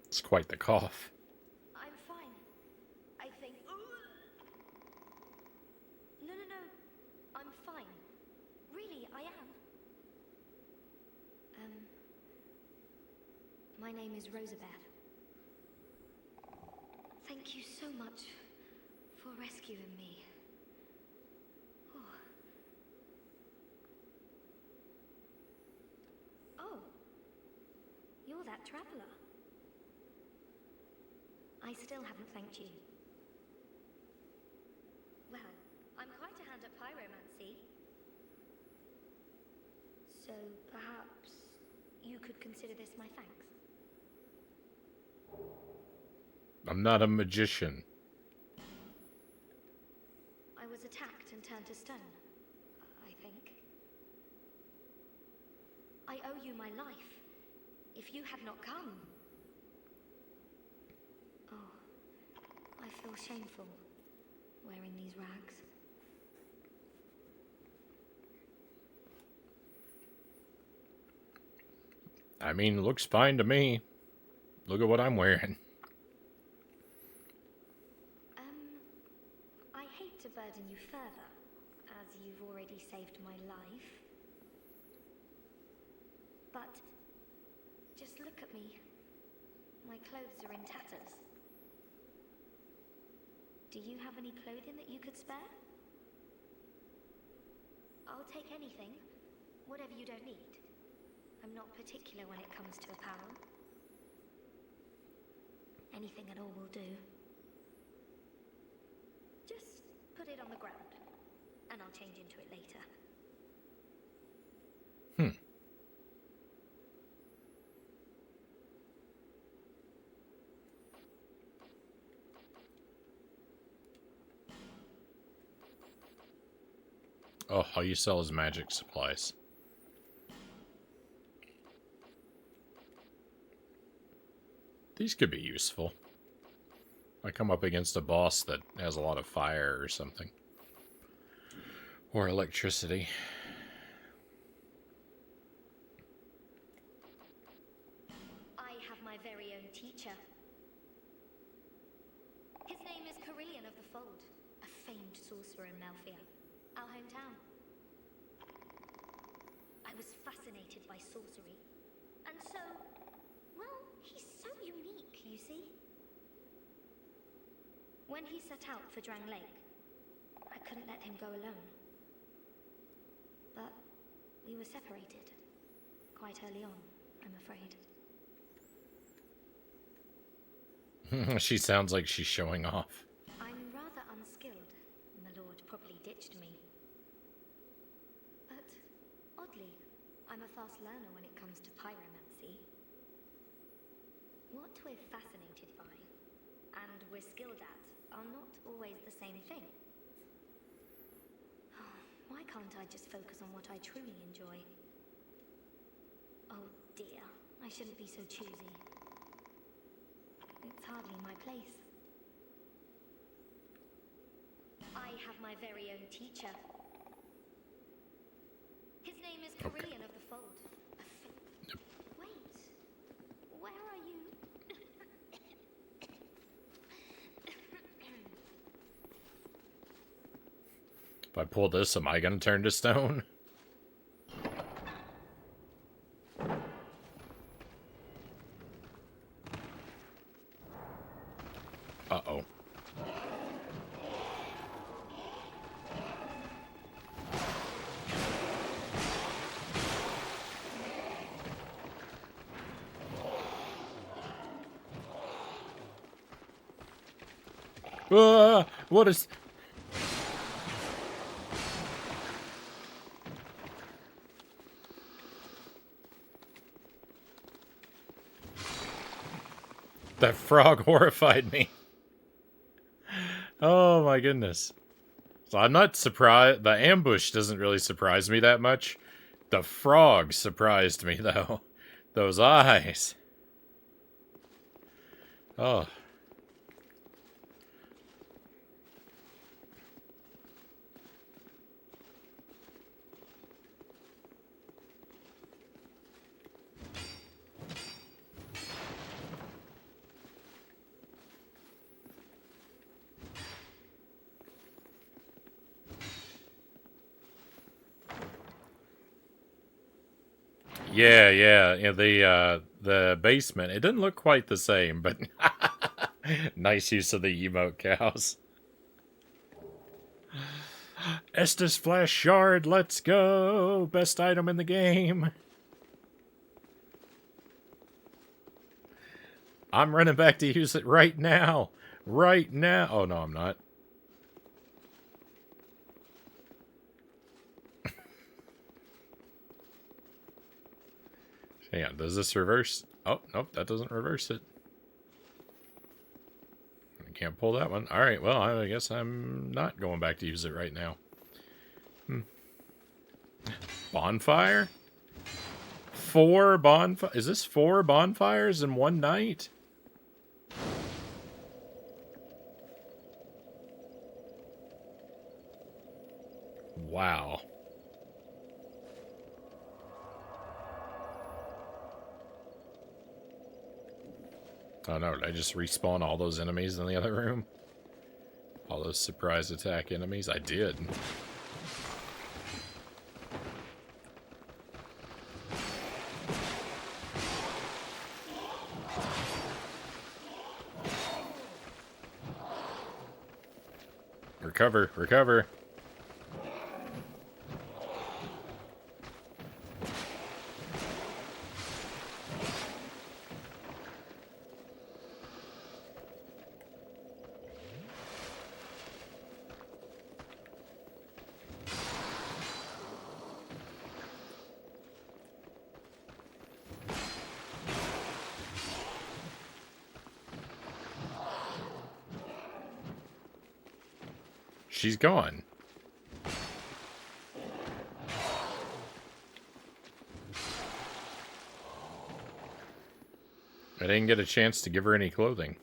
Speaker 1: It's quite the cough.
Speaker 3: I'm fine. I think. No, no, no. I'm fine. Really, I am. My name is Rosabeth. Thank you so much for rescuing me. Oh, you're that traveler. I still haven't thanked you. Well, I'm quite a hand at pyromancy. So perhaps you could consider this my thanks.
Speaker 1: I'm not a magician.
Speaker 3: I was attacked and turned to stone, I think. I owe you my life. If you had not come... Oh, I feel shameful wearing these rags.
Speaker 1: I mean, looks fine to me. Look at what I'm wearing.
Speaker 3: I hate to burden as you've already saved my life. But just look at me. My clothes are in tatters. Do you have any clothing that you could spare? I'll take anything, whatever you don't need. I'm not particular when it comes to apparel. Anything at all will do. Just put it on the ground, and I'll change into it later.
Speaker 1: Oh, all you sell is magic supplies. These could be useful. I come up against a boss that has a lot of fire or something. Or electricity.
Speaker 3: I have my very own teacher. His name is Carillion of the Fold, a famed sorcerer in Melfia, our hometown. I was fascinated by sorcery, and so, well, he's so unique, you see. When he set out for Drang Lake, I couldn't let him go alone. But we were separated, quite early on, I'm afraid.
Speaker 1: She sounds like she's showing off.
Speaker 3: I'm rather unskilled, and the Lord probably ditched me. But, oddly, I'm a fast learner when it comes to pyromancy. What we're fascinated by, and we're skilled at, are not always the same thing. Why can't I just focus on what I truly enjoy? Oh dear, I shouldn't be so choosy. It's hardly my place. I have my very own teacher. His name is Carillion of the Fold. Wait, where are you?
Speaker 1: If I pull this, am I going to turn to stone? Uh-oh. What is... That frog horrified me. Oh my goodness. So I'm not surprised. The ambush doesn't really surprise me that much. The frog surprised me, though. Those eyes. Oh. Yeah, the basement. It didn't look quite the same, but nice use of the emote cows. Estus Flash Shard, let's go! Best item in the game. I'm running back to use it right now. Right now. Oh, no, I'm not. Hang on, does this reverse? Oh, nope, that doesn't reverse it. I can't pull that one. Alright, well, I guess I'm not going back to use it right now. Bonfire? 4 bonfires? Is this 4 bonfires in one night? Wow. Oh no, did I just respawn all those enemies in the other room? All those surprise attack enemies? I did. Recover, recover. She's gone. I didn't get a chance to give her any clothing.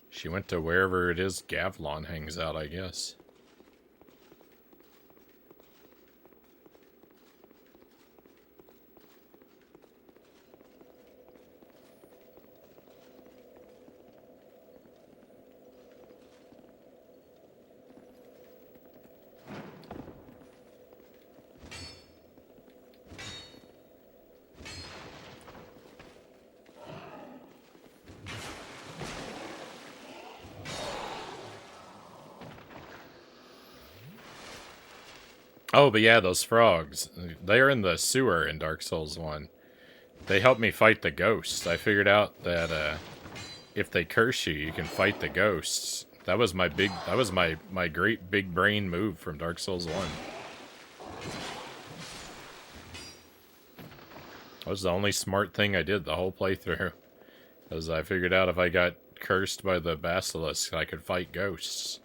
Speaker 1: She went to wherever it is Gavlon hangs out, I guess. Oh, but yeah, those frogs. They're in the sewer in Dark Souls 1. They helped me fight the ghosts. I figured out that if they curse you, you can fight the ghosts. That was my my great big brain move from Dark Souls 1. That was the only smart thing I did the whole playthrough. Because I figured out if I got cursed by the basilisk, I could fight ghosts.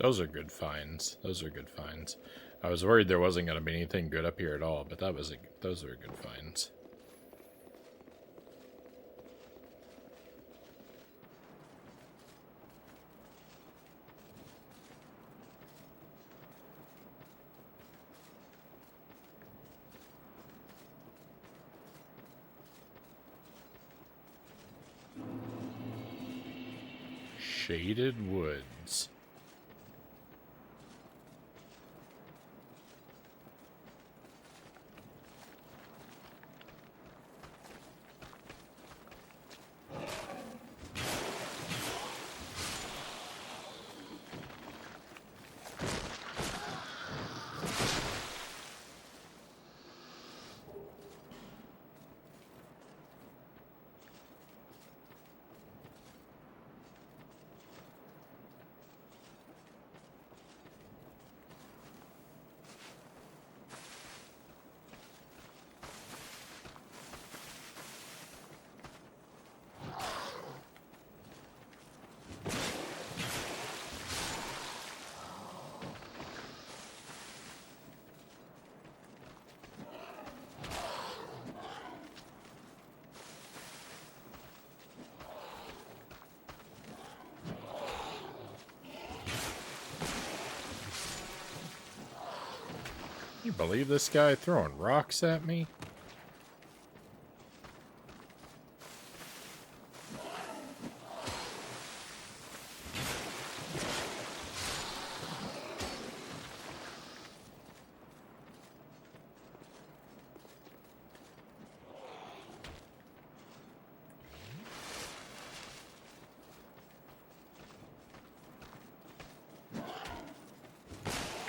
Speaker 1: Those are good finds. Those are good finds. I was worried there wasn't going to be anything good up here at all, but those are good finds. Shaded woods. You believe this guy throwing rocks at me?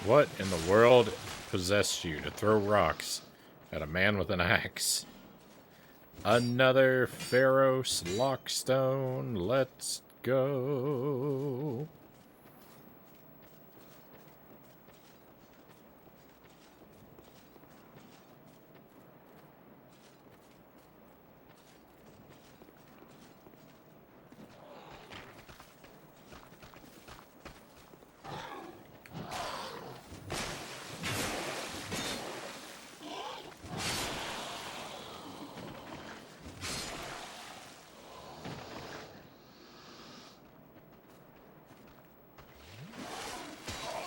Speaker 1: What in the world possessed you to throw rocks at a man with an axe? Another Pharos Lockstone. Let's go.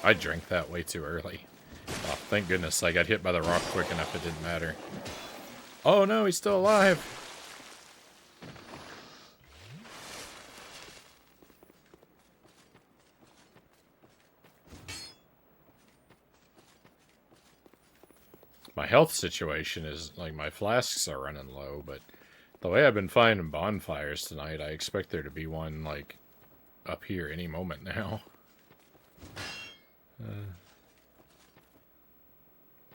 Speaker 1: I drank that way too early. Oh, thank goodness I got hit by the rock quick enough it didn't matter. Oh no, he's still alive! My health situation is, like, my flasks are running low, but the way I've been finding bonfires tonight, I expect there to be one, like, up here any moment now.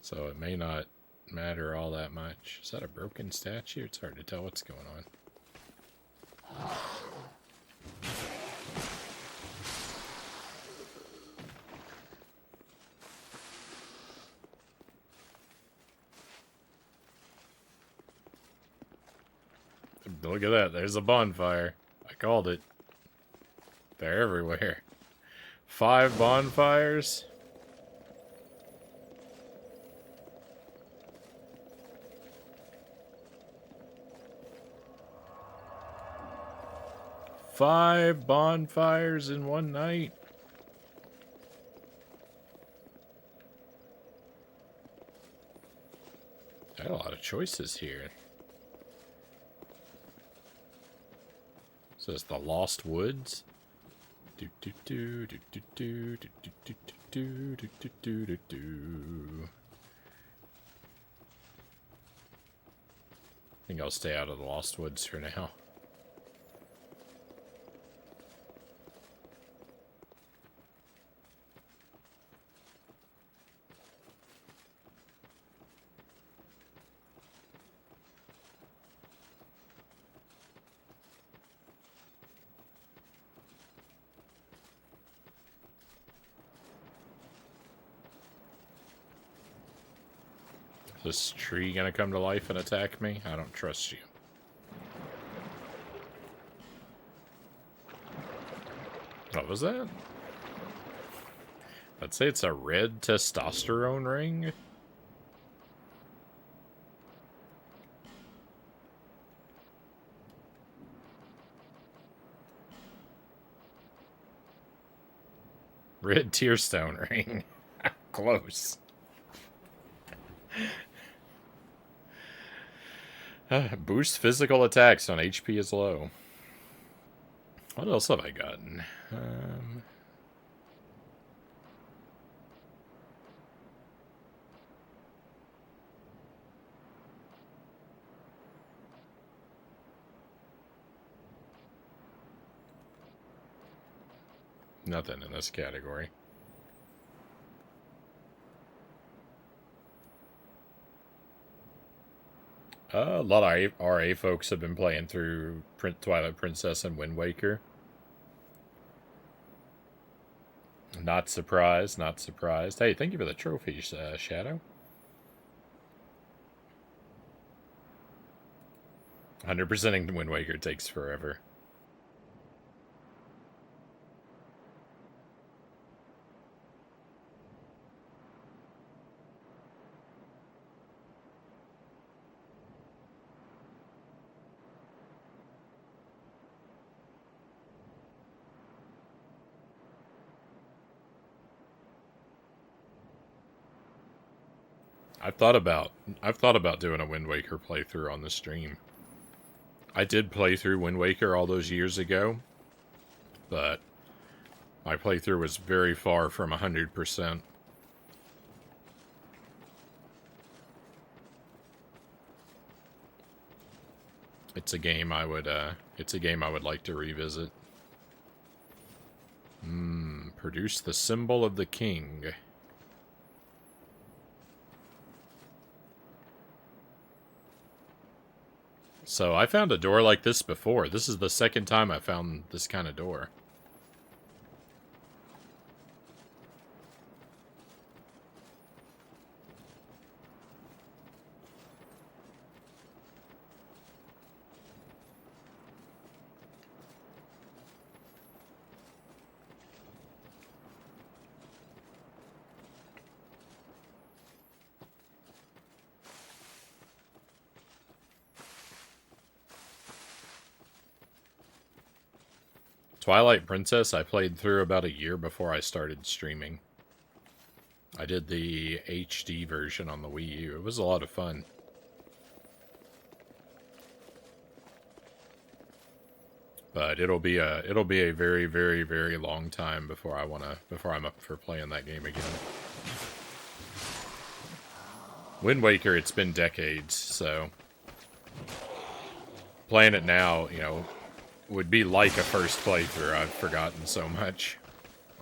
Speaker 1: So it may not matter all that much. Is that a broken statue? It's hard to tell what's going on. Look at that. There's a bonfire. I called it. They're everywhere. 5 bonfires. Five bonfires in one night. Got a lot of choices here. Says the Lost Woods. Do do do do do do do do do do do do do do do. I think I'll stay out of the Lost Woods for now. Is this tree gonna come to life and attack me? I don't trust you. What was that? I'd say it's a red testosterone ring. Red tearstone ring. Close. Boost physical attacks on HP is low. What else have I gotten? Nothing in this category. A lot of RA folks have been playing through Twilight Princess and Wind Waker. Not surprised, not surprised. Hey, thank you for the trophies, Shadow. 100%ing Wind Waker takes forever. I've thought about doing a Wind Waker playthrough on the stream. I did play through Wind Waker all those years ago, but my playthrough was very far from 100%. It's a game I would like to revisit. Produce the symbol of the king. So I found a door like this before. This is the second time I found this kind of door. Twilight Princess I played through about a year before I started streaming. I did the HD version on the Wii U. It was a lot of fun. But it'll be a very, very, very long time before I'm up for playing that game again. Wind Waker, it's been decades, so playing it now, you know, would be like a first playthrough. I've forgotten so much,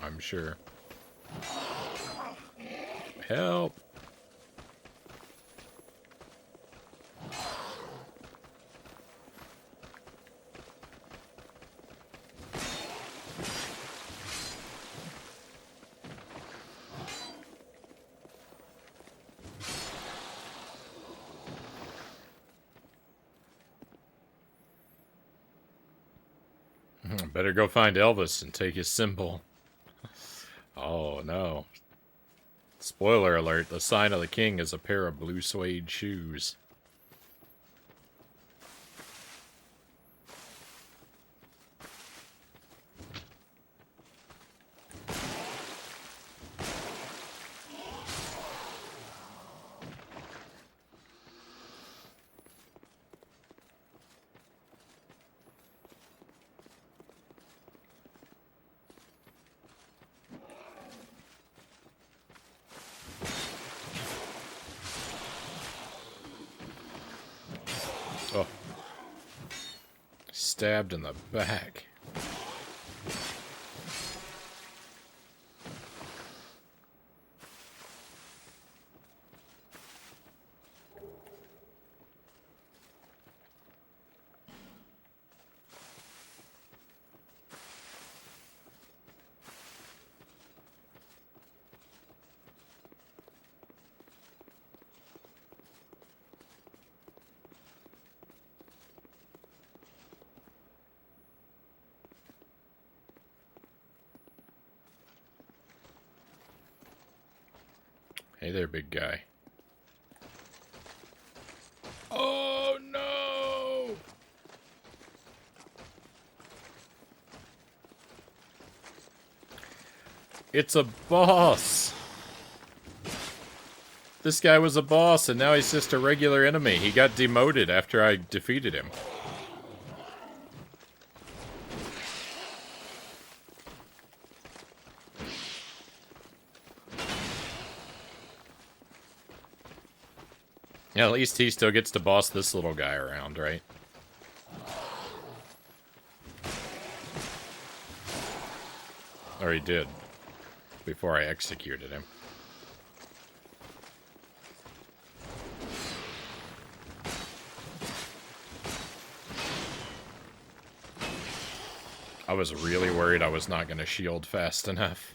Speaker 1: I'm sure. Help! Better go find Elvis and take his symbol. Oh, no. Spoiler alert, the sign of the king is a pair of blue suede shoes. Oh. Stabbed in the back. Hey there, big guy. Oh, no! It's a boss! This guy was a boss, and now he's just a regular enemy. He got demoted after I defeated him. Yeah, at least he still gets to boss this little guy around, right? Or he did, before I executed him. I was really worried I was not going to shield fast enough.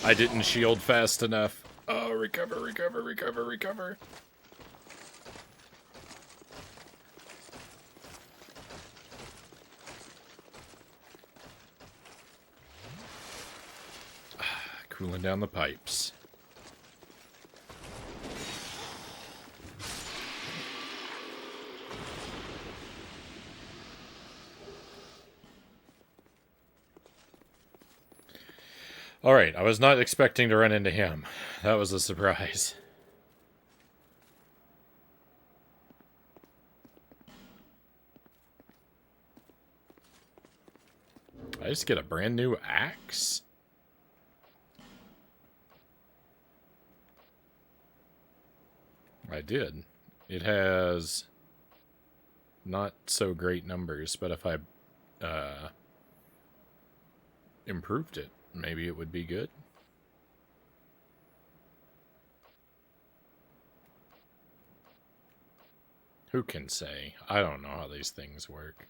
Speaker 1: I didn't shield fast enough. Oh, recover, recover, recover, recover. Cooling down the pipes. Alright, I was not expecting to run into him. That was a surprise. I just get a brand new axe? I did. It has not so great numbers, but if I improved it, maybe it would be good. Who can say? I don't know how these things work.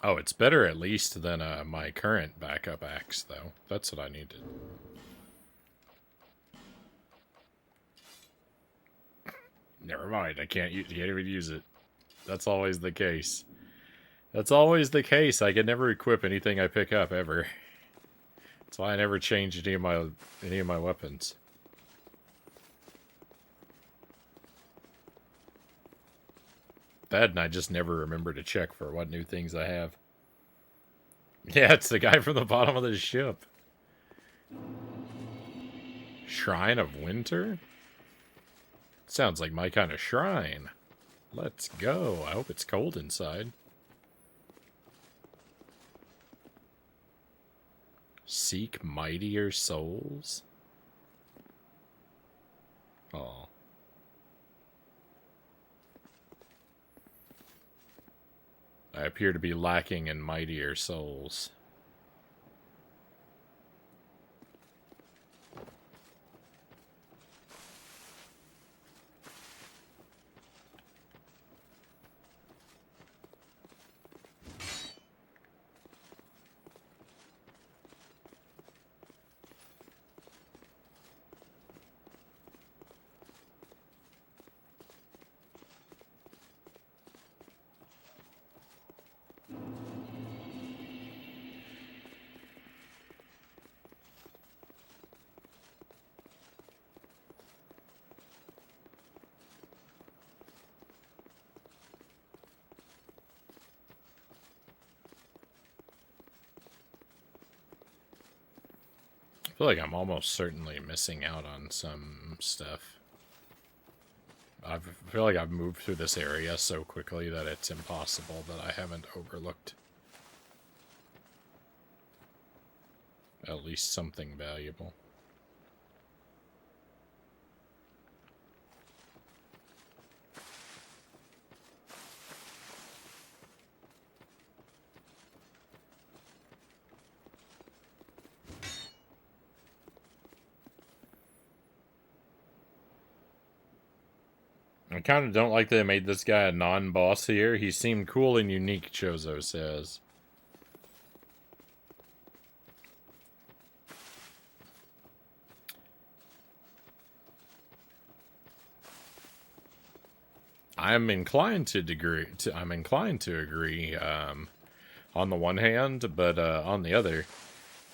Speaker 1: Oh, it's better at least than my current backup axe, though. That's what I needed. Never mind, I can't even use it. That's always the case. That's always the case. I can never equip anything I pick up, ever. That's why I never change any of my weapons. that and I just never remember to check for what new things I have. Yeah, it's the guy from the bottom of the ship. Shrine of Winter? Sounds like my kind of shrine. Let's go. I hope it's cold inside. Seek mightier souls? Oh. I appear to be lacking in mightier souls. I feel like I'm almost certainly missing out on some stuff. I feel like I've moved through this area so quickly that it's impossible that I haven't overlooked at least something valuable. I kind of don't like that they made this guy a non-boss here. He seemed cool and unique, Chozo says. I'm inclined to agree. On the one hand, but on the other,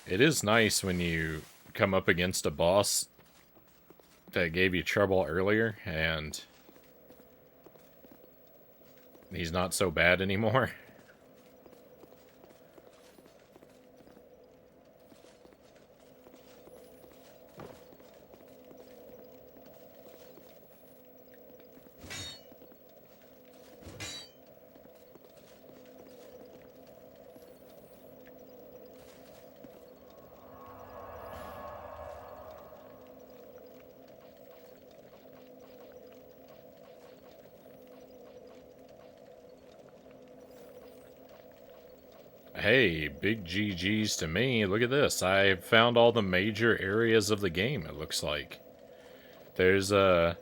Speaker 1: it is nice when you come up against a boss that gave you trouble earlier and he's not so bad anymore. Hey, big GG's to me. Look at this. I found all the major areas of the game, it looks like. There's all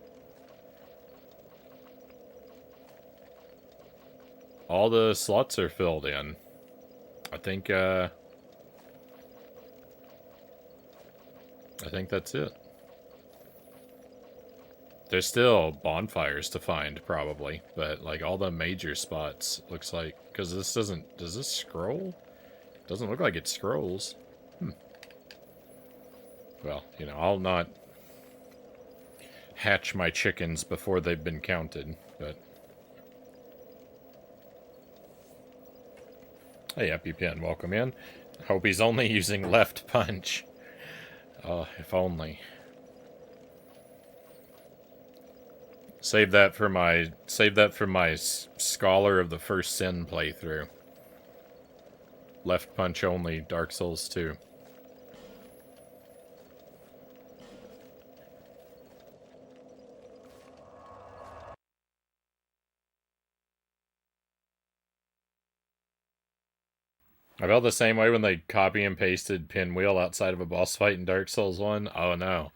Speaker 1: the slots are filled in. I think that's it. There's still bonfires to find, probably, but like all the major spots looks like, because this doesn't, does this scroll? Doesn't look like it scrolls. Well, you know, I'll not hatch my chickens before they've been counted, but... Hey, EpiPen, welcome in. Hope he's only using left punch. Oh, if only. Save that for my Scholar of the First Sin playthrough. Left punch only, Dark Souls 2. I felt the same way when they copy and pasted Pinwheel outside of a boss fight in Dark Souls 1. Oh no.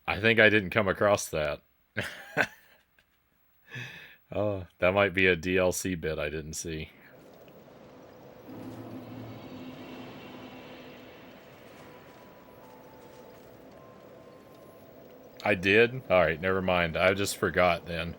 Speaker 1: I think I didn't come across that. Oh, that might be a DLC bit I didn't see. I did? Alright, never mind. I just forgot then.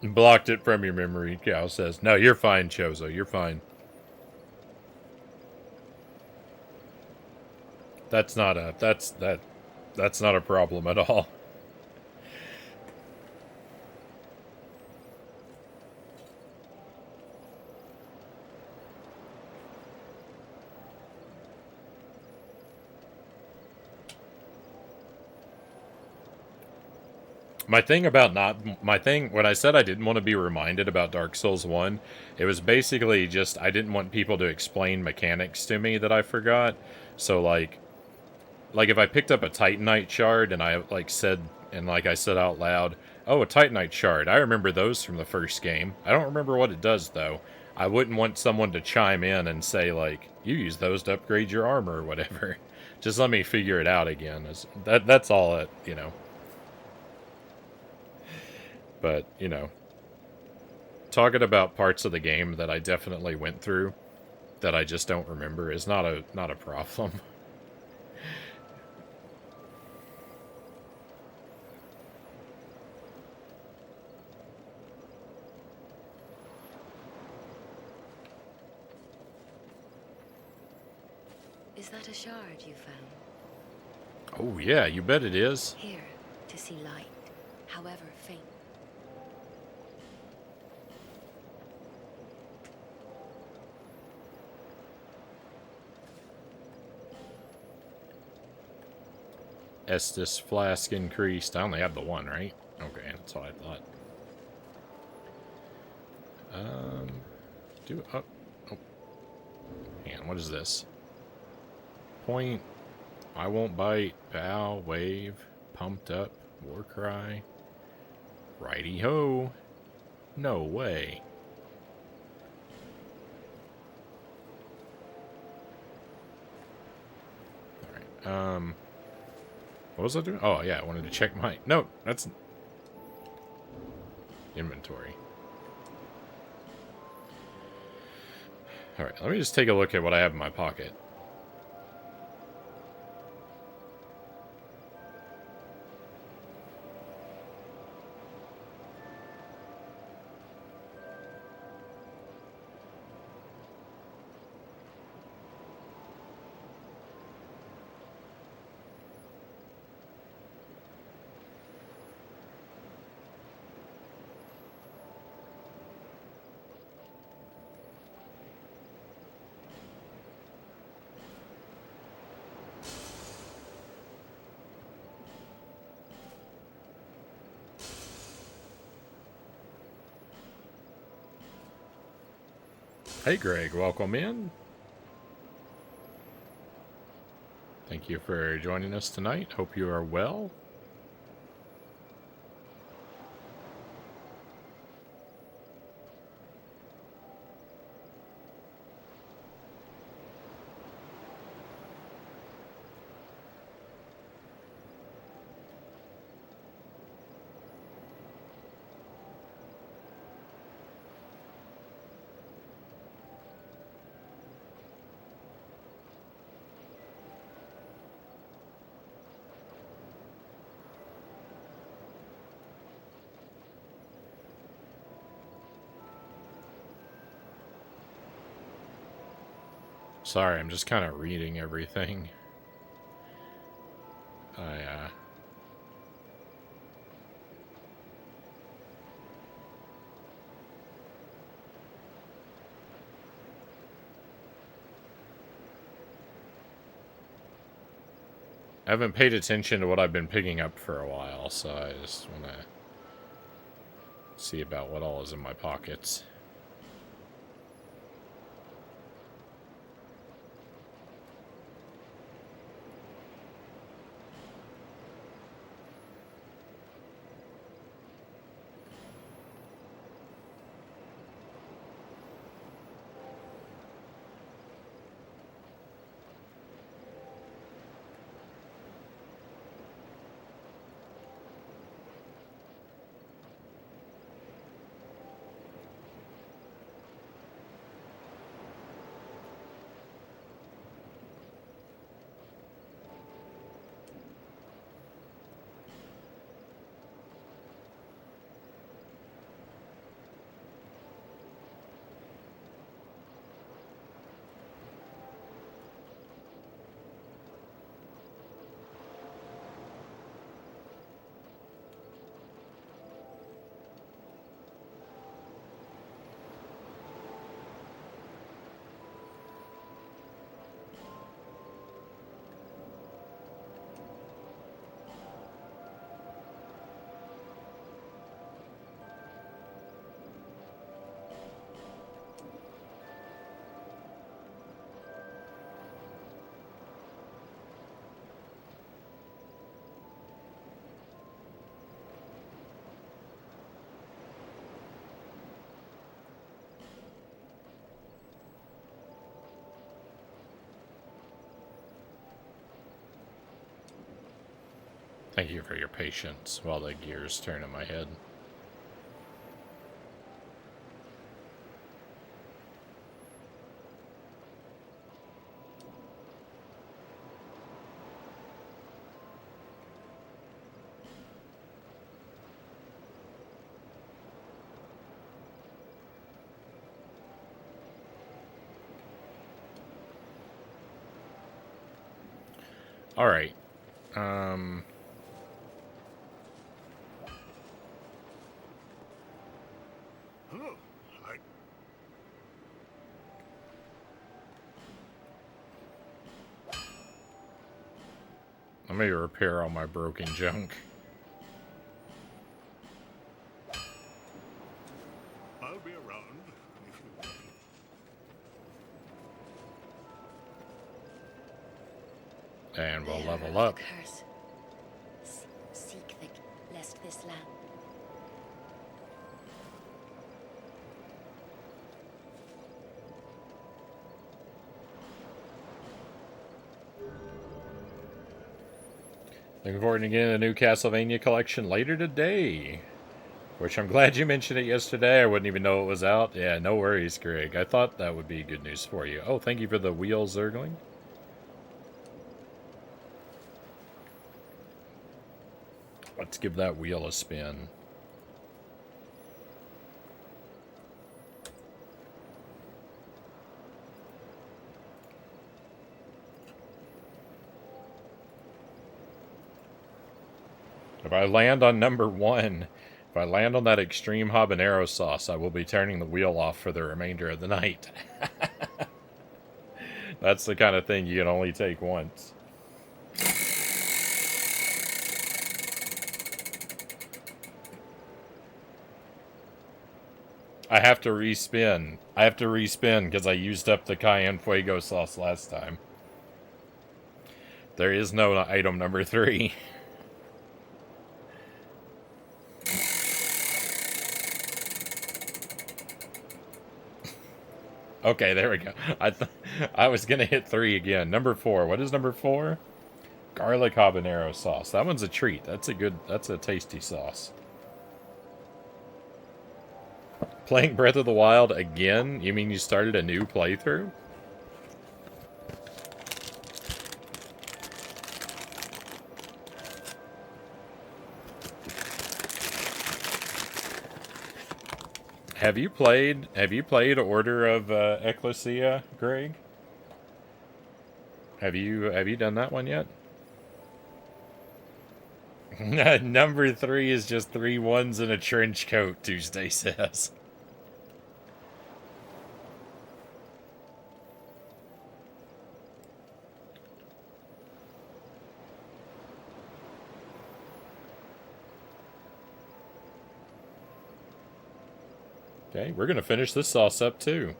Speaker 1: Blocked it from your memory. Cal says, "No, you're fine, Chozo. You're fine. That's not a problem at all." My thing when I said I didn't want to be reminded about Dark Souls 1, it was basically just I didn't want people to explain mechanics to me that I forgot. So like if I picked up a Titanite shard and I I said out loud, "Oh, a Titanite shard. I remember those from the first game. I don't remember what it does though." I wouldn't want someone to chime in and say like, "You use those to upgrade your armor or whatever." Just let me figure it out again. That's all it, you know. But, you know, talking about parts of the game that I definitely went through that I just don't remember is not a problem.
Speaker 4: Is that a shard you found?
Speaker 1: Oh yeah, you bet it is.
Speaker 4: Here, to see light, however faint.
Speaker 1: Estus flask increased. I only have the one, right? Okay, that's what I thought. Do oh, oh. Hang on, what is this? Point. I won't bite. Bow. Wave. Pumped up. War cry. Righty ho. No way. Alright, what was I doing? Oh, yeah, I wanted to check my... No, that's... Inventory. Alright, let me just take a look at what I have in my pocket. Hey Greg, welcome in. Thank you for joining us tonight. Hope you are well. Sorry, I'm just kind of reading everything. I haven't paid attention to what I've been picking up for a while, so I just want to see about what all is in my pockets. Thank you for your patience while the gears turn in my head. All right.
Speaker 2: Hello.
Speaker 1: Let me repair all my broken junk.
Speaker 2: I'll be around.
Speaker 1: And we'll
Speaker 4: Bearer
Speaker 1: level
Speaker 4: of
Speaker 1: up.
Speaker 4: the curse. Seek the lest this land.
Speaker 1: Looking forward to getting the new Castlevania collection later today. Which I'm glad you mentioned it yesterday. I wouldn't even know it was out. Yeah, no worries, Greg. I thought that would be good news for you. Oh, thank you for the wheel zergling. Let's give that wheel a spin. If I land on number 1, if I land on that extreme habanero sauce, I will be turning the wheel off for the remainder of the night. That's the kind of thing you can only take once. I have to respin. I have to respin because I used up the cayenne fuego sauce last time. There is no item number 3. Okay, there we go. I was gonna hit 3 again. Number 4. What is number 4? Garlic habanero sauce. That one's a treat. That's a tasty sauce. Playing Breath of the Wild again? You mean you started a new playthrough? Have you played Order of Ecclesia, Greg? Have you done that one yet? Number 3 is just 3 ones in a trench coat, Tuesday says. Okay, we're gonna finish this sauce up too.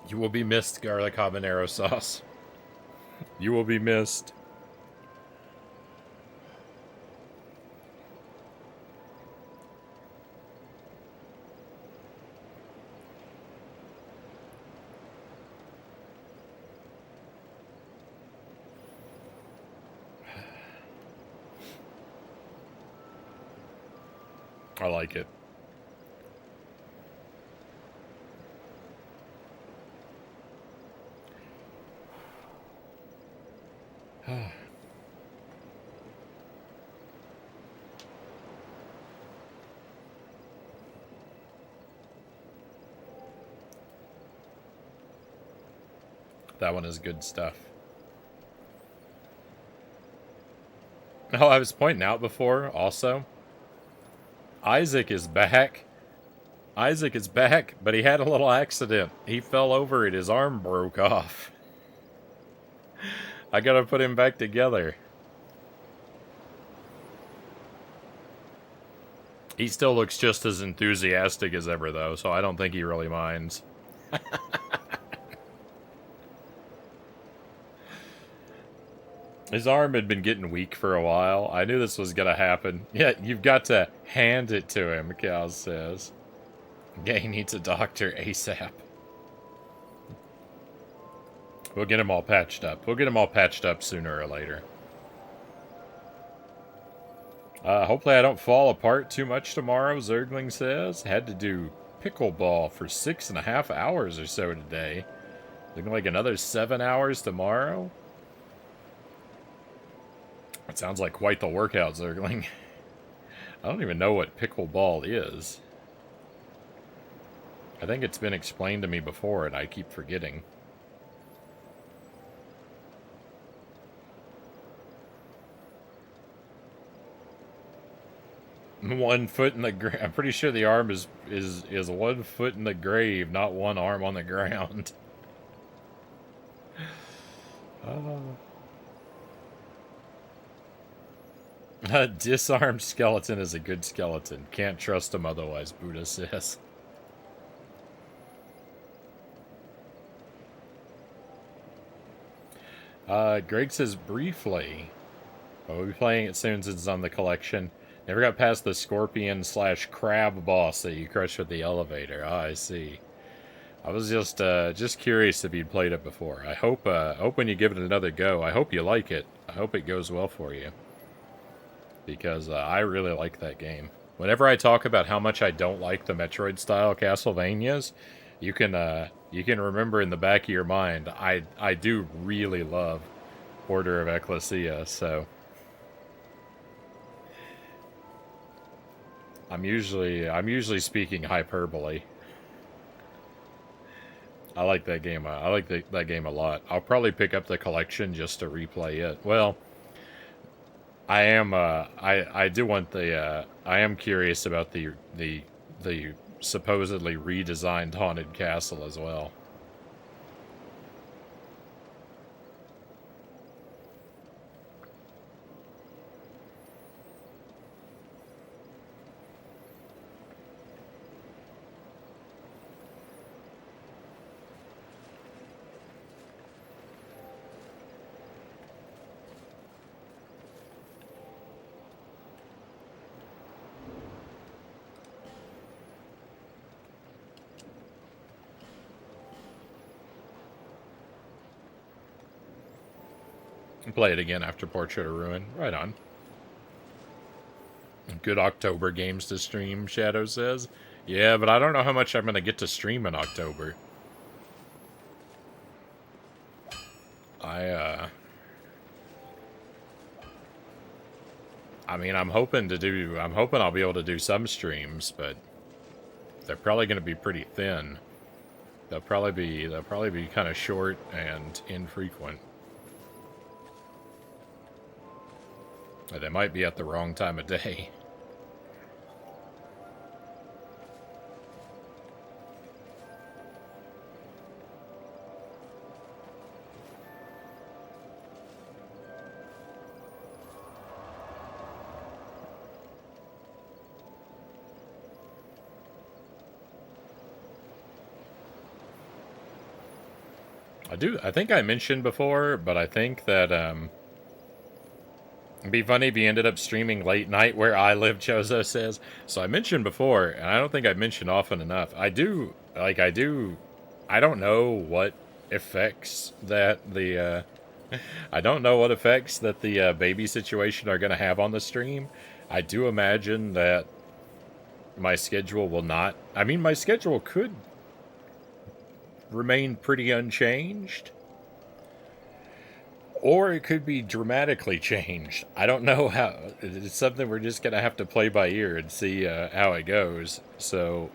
Speaker 1: You will be missed, garlic habanero sauce. You will be missed. I like it. That one is good stuff. Oh, I was pointing out before, also, Isaac is back. Isaac is back, but he had a little accident. He fell over and his arm broke off. I gotta put him back together. He still looks just as enthusiastic as ever, though, so I don't think he really minds. His arm had been getting weak for a while. I knew this was gonna happen. Yeah, you've got to hand it to him, Cal says. Yeah, he needs a doctor ASAP. We'll get him all patched up. We'll get him all patched up sooner or later. Hopefully I don't fall apart too much tomorrow, Zergling says. Had to do pickleball for 6.5 hours or so today. Looking like another 7 hours tomorrow. That sounds like quite the workout, Zergling. I don't even know what pickleball is. I think it's been explained to me before and I keep forgetting. One foot in the grave. I'm pretty sure the arm is 1 foot in the grave, not one arm on the ground. A disarmed skeleton is a good skeleton. Can't trust him otherwise, Buddha says. Greg says briefly. We'll be playing it soon since it's on the collection. Never got past the scorpion/crab boss that you crushed with the elevator. Ah, I see. I was just curious if you'd played it before. I hope when you give it another go, I hope you like it. I hope it goes well for you. Because I really like that game. Whenever I talk about how much I don't like the Metroid-style Castlevanias, you can remember in the back of your mind, I do really love Order of Ecclesia, so I'm usually speaking hyperbole. I like that game. I like that game a lot. I'll probably pick up the collection just to replay it. Well, I am I do want the I am curious about the supposedly redesigned Haunted Castle as well. Play it again after Portrait of Ruin. Right on. Good October games to stream, Shadow says. Yeah, but I don't know how much I'm going to get to stream in October. I mean, I'm hoping I'll be able to do some streams, but they're probably going to be pretty thin. They'll probably be kind of short and infrequent. They might be at the wrong time of day. I think I mentioned before, but I think that, it'd be funny if you ended up streaming late night where I live, Chozo says. So I mentioned before, and I don't think I've mentioned often enough, I don't know what effects that the, I don't know what effects that the baby situation are going to have on the stream. I do imagine that my schedule will not, I mean, my schedule could remain pretty unchanged. Or it could be dramatically changed. I don't know how. It's something we're just going to have to play by ear and see how it goes. So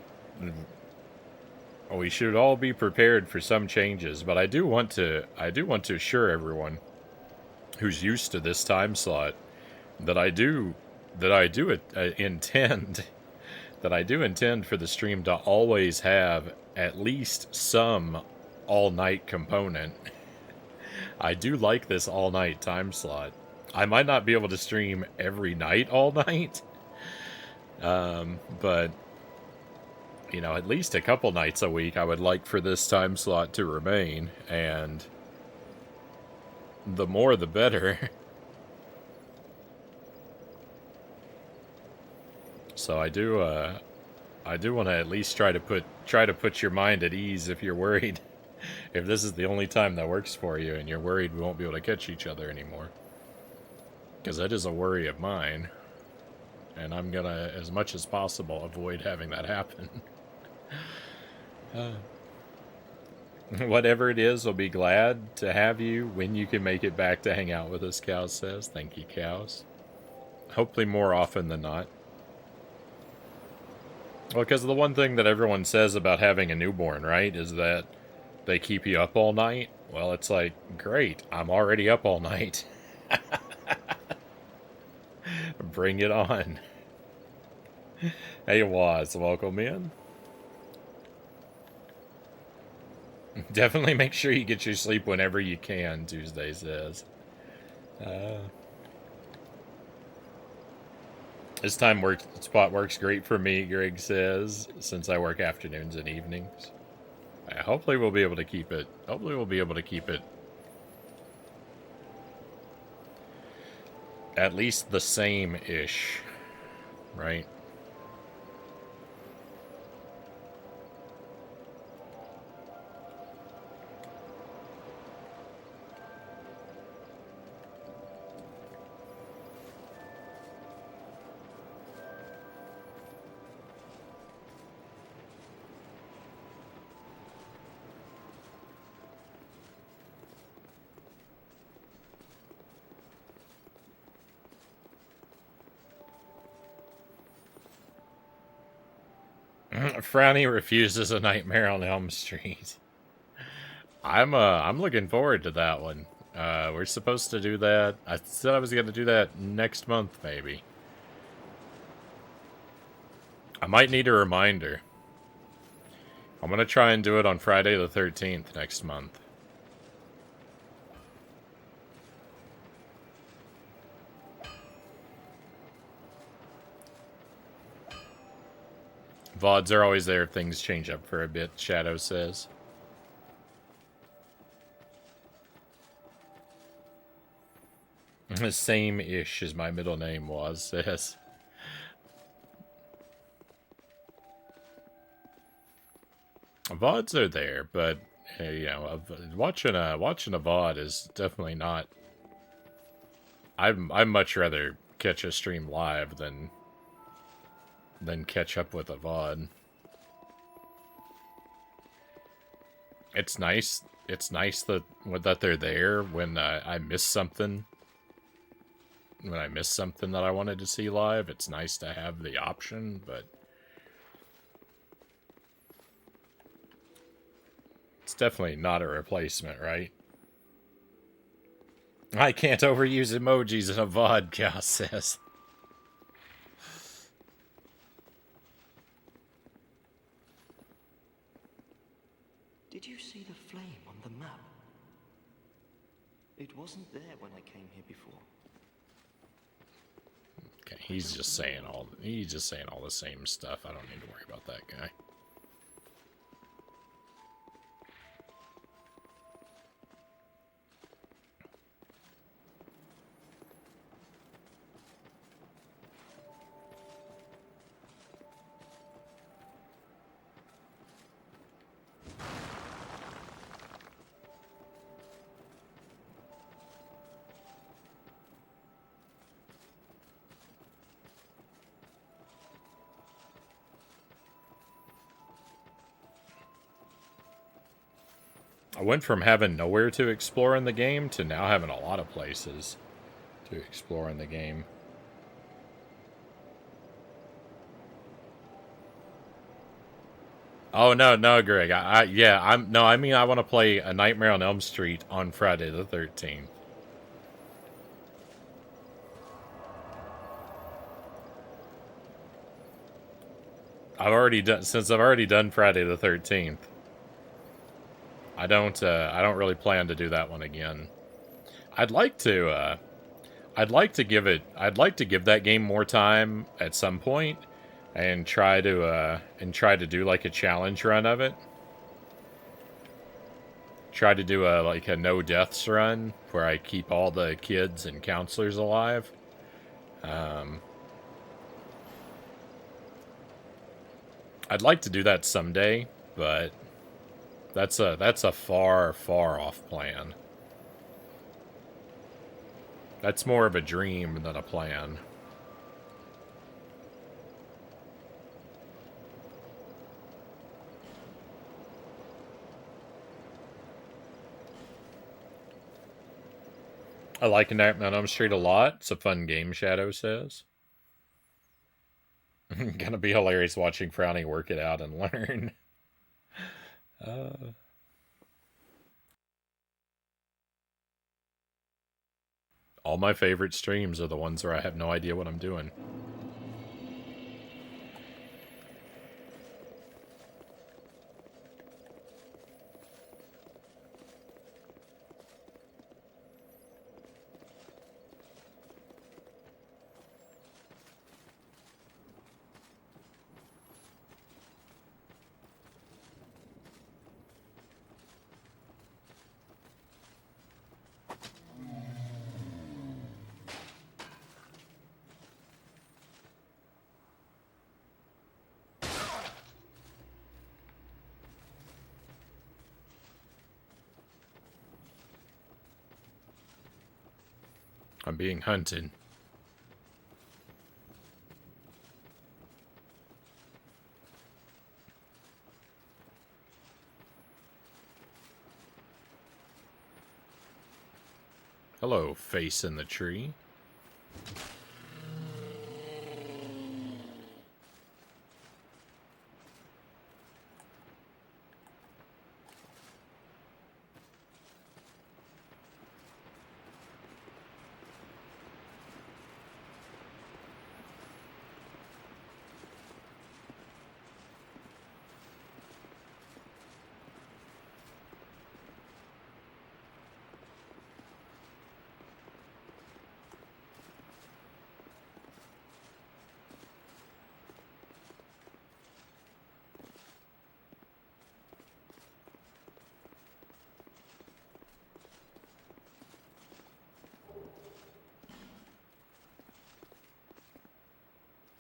Speaker 1: we should all be prepared for some changes. But I do want to assure everyone who's used to this time slot that I do intend that I do intend for the stream to always have at least some all-night component. I do like this all-night time slot. I might not be able to stream every night all night, but, you know, at least a couple nights a week I would like for this time slot to remain, and the more the better. So I do want to at least try to put your mind at ease if you're worried. If this is the only time that works for you and you're worried we won't be able to catch each other anymore. Because that is a worry of mine. And I'm gonna, as much as possible, avoid having that happen. Whatever it is, I'll be glad to have you when you can make it back to hang out with us, Cows says. Thank you, Cows. Hopefully more often than not. Well, because the one thing that everyone says about having a newborn, right, is that they keep you up all night. Well, it's like, great, I'm already up all night. Bring it on. Hey, Waz, welcome in. Definitely make sure you get your sleep whenever you can, Tuesday says. This spot works great for me, Greg says, since I work afternoons and evenings. Hopefully we'll be able to keep it. Hopefully we'll be able to keep it at least the same-ish, right? Frownie refuses a Nightmare on Elm Street. I'm looking forward to that one. We're supposed to do that. I said I was going to do that next month, maybe. I might need a reminder. I'm going to try and do it on Friday the 13th next month. VODs are always there if things change up for a bit, Shadow says. Same-ish as my middle name was, says. VODs are there, but, you know, watching a VOD is definitely not... I'd much rather catch a stream live than catch up with a VOD. It's nice that they're there when I miss something. When I miss something that I wanted to see live, it's nice to have the option, but it's definitely not a replacement, right? I can't overuse emojis in a VOD, Chaos says.
Speaker 5: Did you see the flame on the map? It wasn't there when I came here before.
Speaker 1: Okay, he's just saying all the same stuff. I don't need to worry about that guy. I went from having nowhere to explore in the game to now having a lot of places to explore in the game. Oh, no, Greg. I mean, I want to play A Nightmare on Elm Street on Friday the 13th. I've already done since I've already done Friday the 13th. I don't really plan to do that one again. I'd like to I'd like to give that game more time at some point and try to do like a challenge run of it. Try to do a like a no deaths run where I keep all the kids and counselors alive. I'd like to do that someday, but that's a far off plan. That's more of a dream than a plan. I like Nightmare on Elm Street a lot. It's a fun game, Shadow says. Gonna be hilarious watching Frownie work it out and learn. All my favorite streams are the ones where I have no idea what I'm doing. I'm being hunted. Hello, face in the tree.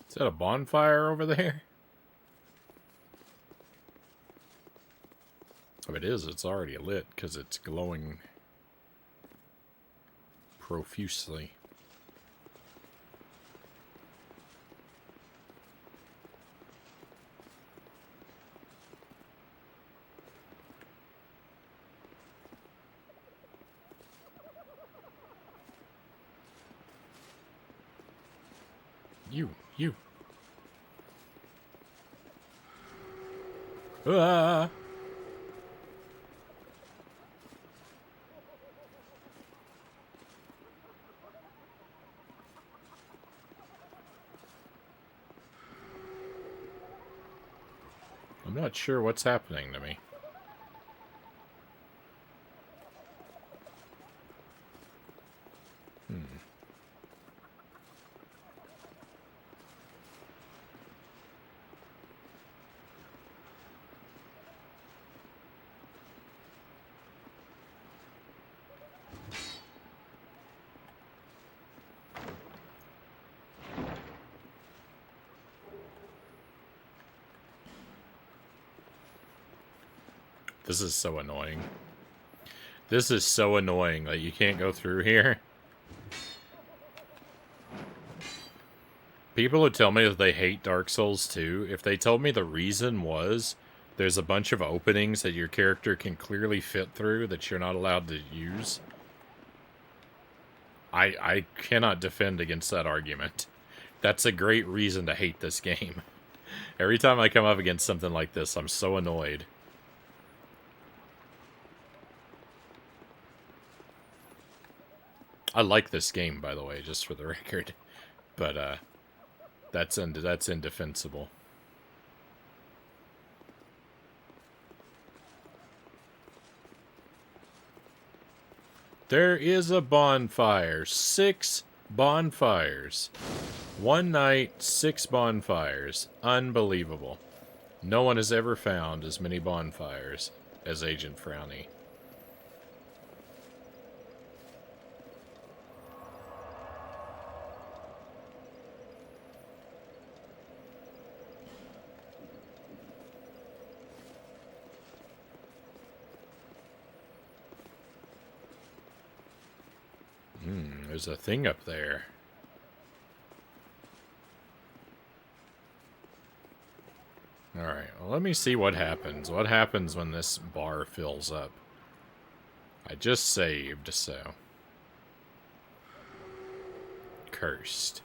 Speaker 1: Is that a bonfire over there? If it is, it's already lit because it's glowing profusely. You. Ah! I'm not sure what's happening to me. This is so annoying. This is so annoying that you can't go through here. People who tell me that they hate Dark Souls 2, if they told me the reason was there's a bunch of openings that your character can clearly fit through that you're not allowed to use, I cannot defend against that argument. That's a great reason to hate this game. Every time I come up against something like this, I'm so annoyed. I like this game, by the way, just for the record. But, that's indefensible. There is a bonfire. 6 bonfires. One night, 6 bonfires. Unbelievable. No one has ever found as many bonfires as Agent Frownie. There's a thing up there. Alright, well, let me see what happens. What happens when this bar fills up? I just saved, so... Cursed.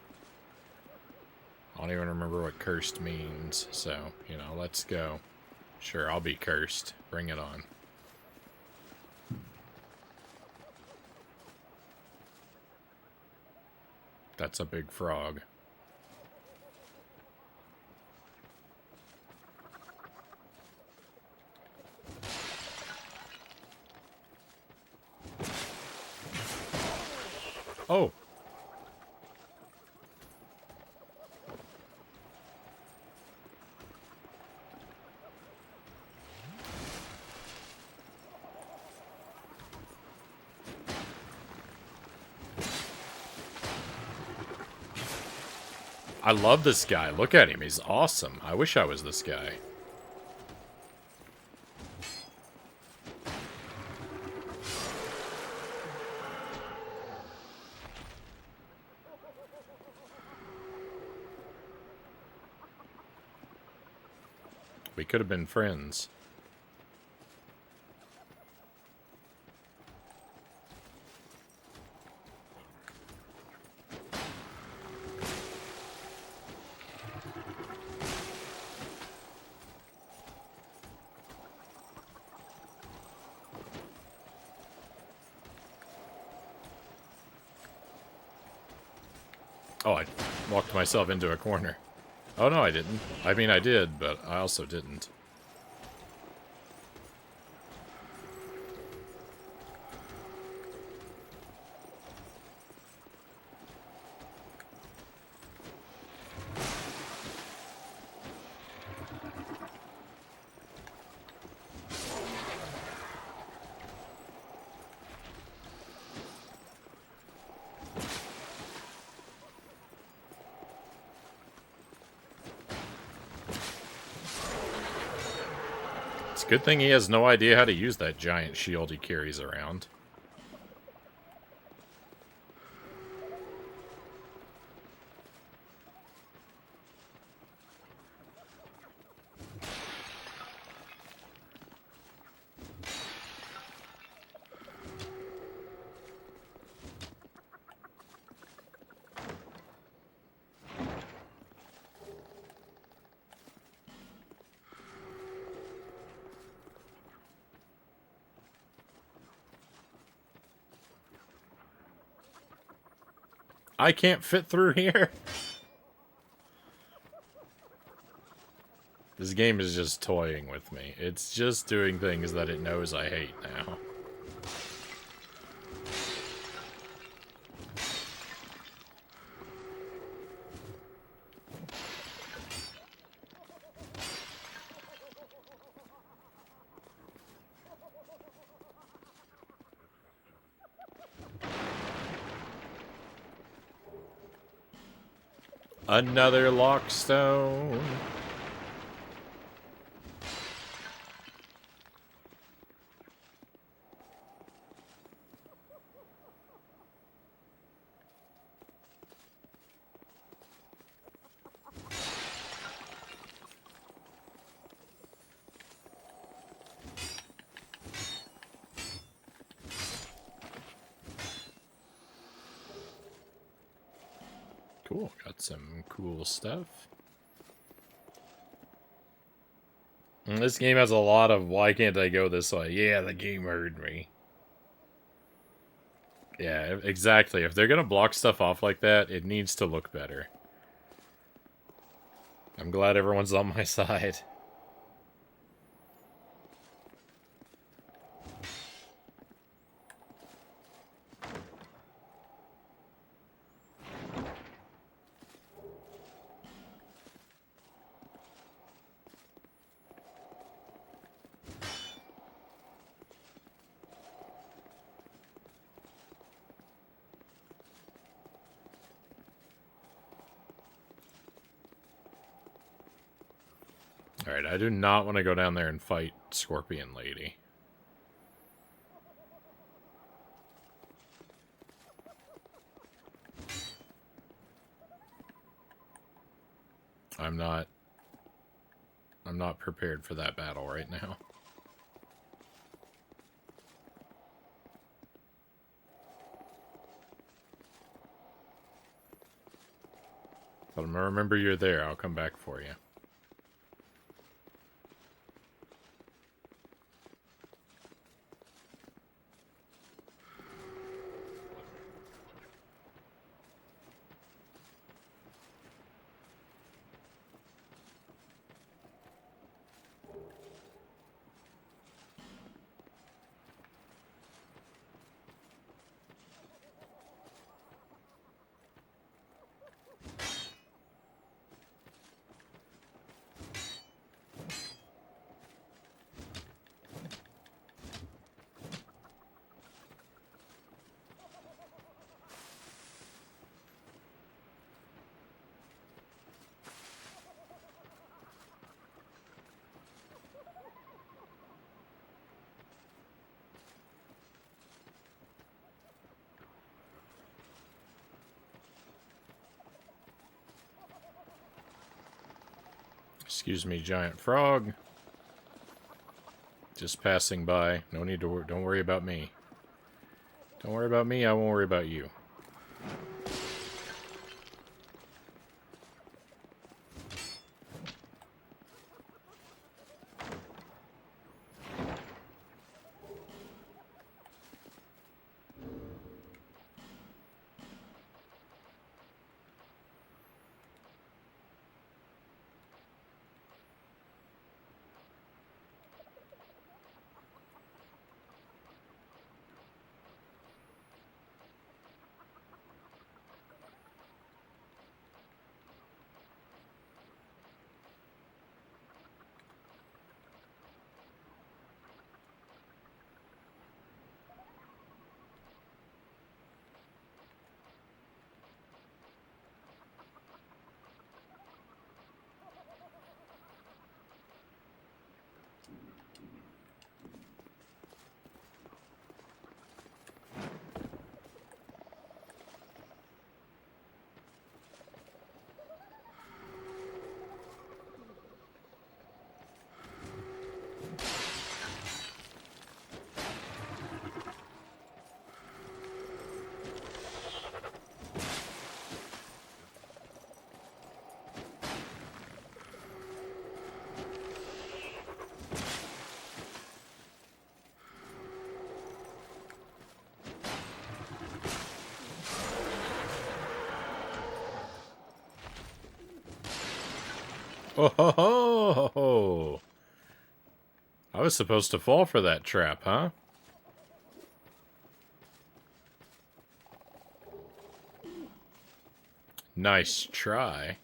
Speaker 1: I don't even remember what cursed means, so, you know, let's go. Sure, I'll be cursed. Bring it on. That's a big frog. Oh! I love this guy. Look at him. He's awesome. I wish I was this guy. We could have been friends. Oh, I walked myself into a corner. Oh, no, I didn't. I mean, I did, but I also didn't. It's a good thing he has no idea how to use that giant shield he carries around. I can't fit through here. This game is just toying with me. It's just doing things that it knows I hate now. Another lockstone. Cool, got some cool stuff. And this game has a lot of why can't I go this way? Yeah, the game heard me. Yeah, exactly. If they're gonna block stuff off like that, it needs to look better. I'm glad everyone's on my side. Alright, I do not want to go down there and fight Scorpion Lady. I'm not prepared for that battle right now. But I'm gonna remember you're there. I'll come back for you. Excuse me, giant frog. Just passing by. No need to don't worry about me. Don't worry about me, I won't worry about you. Oh ho ho ho! I was supposed to fall for that trap, huh? Nice try.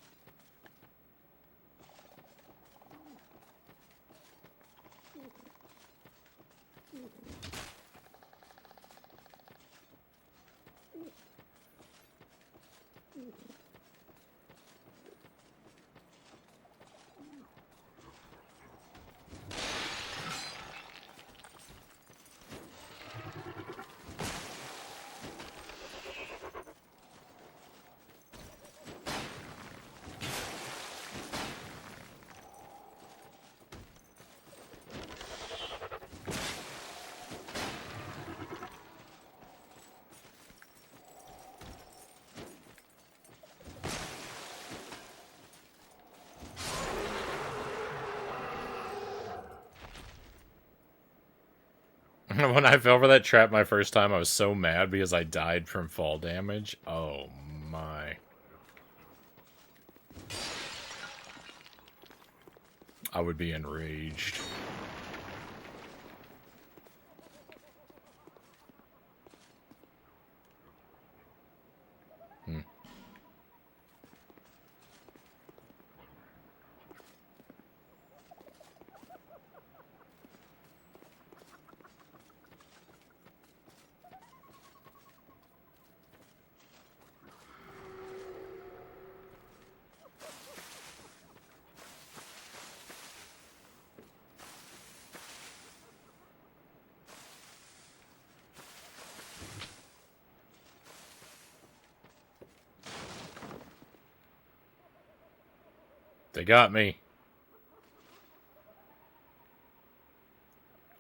Speaker 1: When I fell for that trap my first time, I was so mad because I died from fall damage. Oh my. I would be enraged. Hmm. They got me.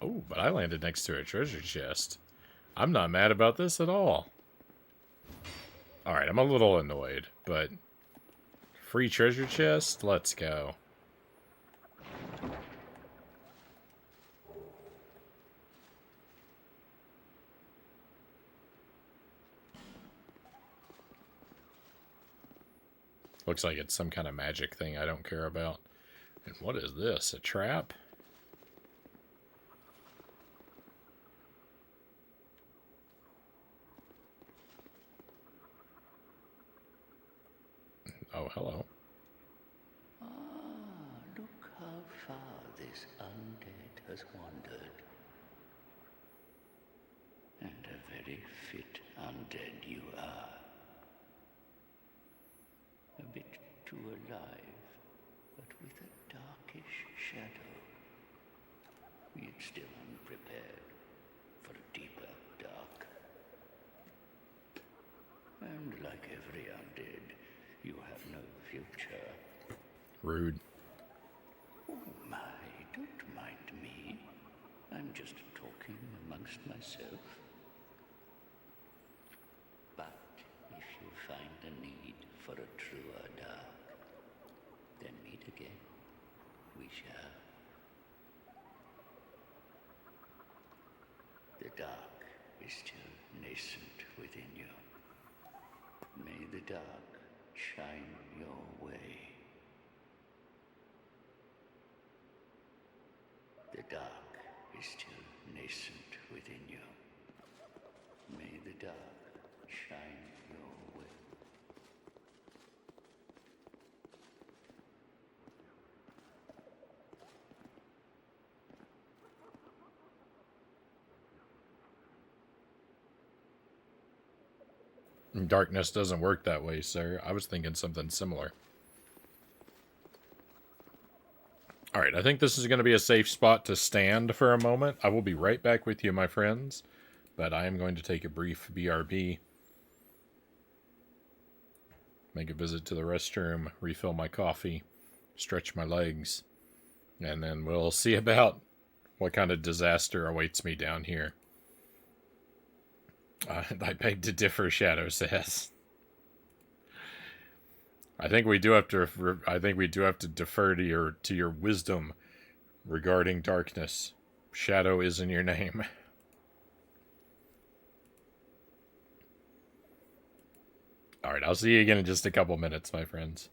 Speaker 1: Oh, but I landed next to a treasure chest. I'm not mad about this at all. Alright, I'm a little annoyed, but... Free treasure chest? Let's go. Looks like it's some kind of magic thing I don't care about. And what is this? A trap? Oh, hello.
Speaker 6: Ah, look how far this undead has wandered. And a very fit undead you are. A bit too alive, but with a darkish shadow. Yet still unprepared for a deeper dark. And like every undead, you have no future.
Speaker 1: Rude.
Speaker 6: Oh my, don't mind me. I'm just talking amongst myself. But if you find a need for a truer dark, then meet again. We shall. The dark is still nascent within you. May the dark shine your way. The dark is still nascent within you. May the dark shine your way.
Speaker 1: Darkness doesn't work that way, sir. I was thinking something similar. Alright, I think this is going to be a safe spot to stand for a moment. I will be right back with you, my friends. But I am going to take a brief BRB. Make a visit to the restroom, refill my coffee, stretch my legs. And then we'll see about what kind of disaster awaits me down here. I beg to differ, Shadow says. I think we do have to defer to your wisdom regarding darkness. Shadow is in your name. All right, I'll see you again in just a couple minutes, my friends.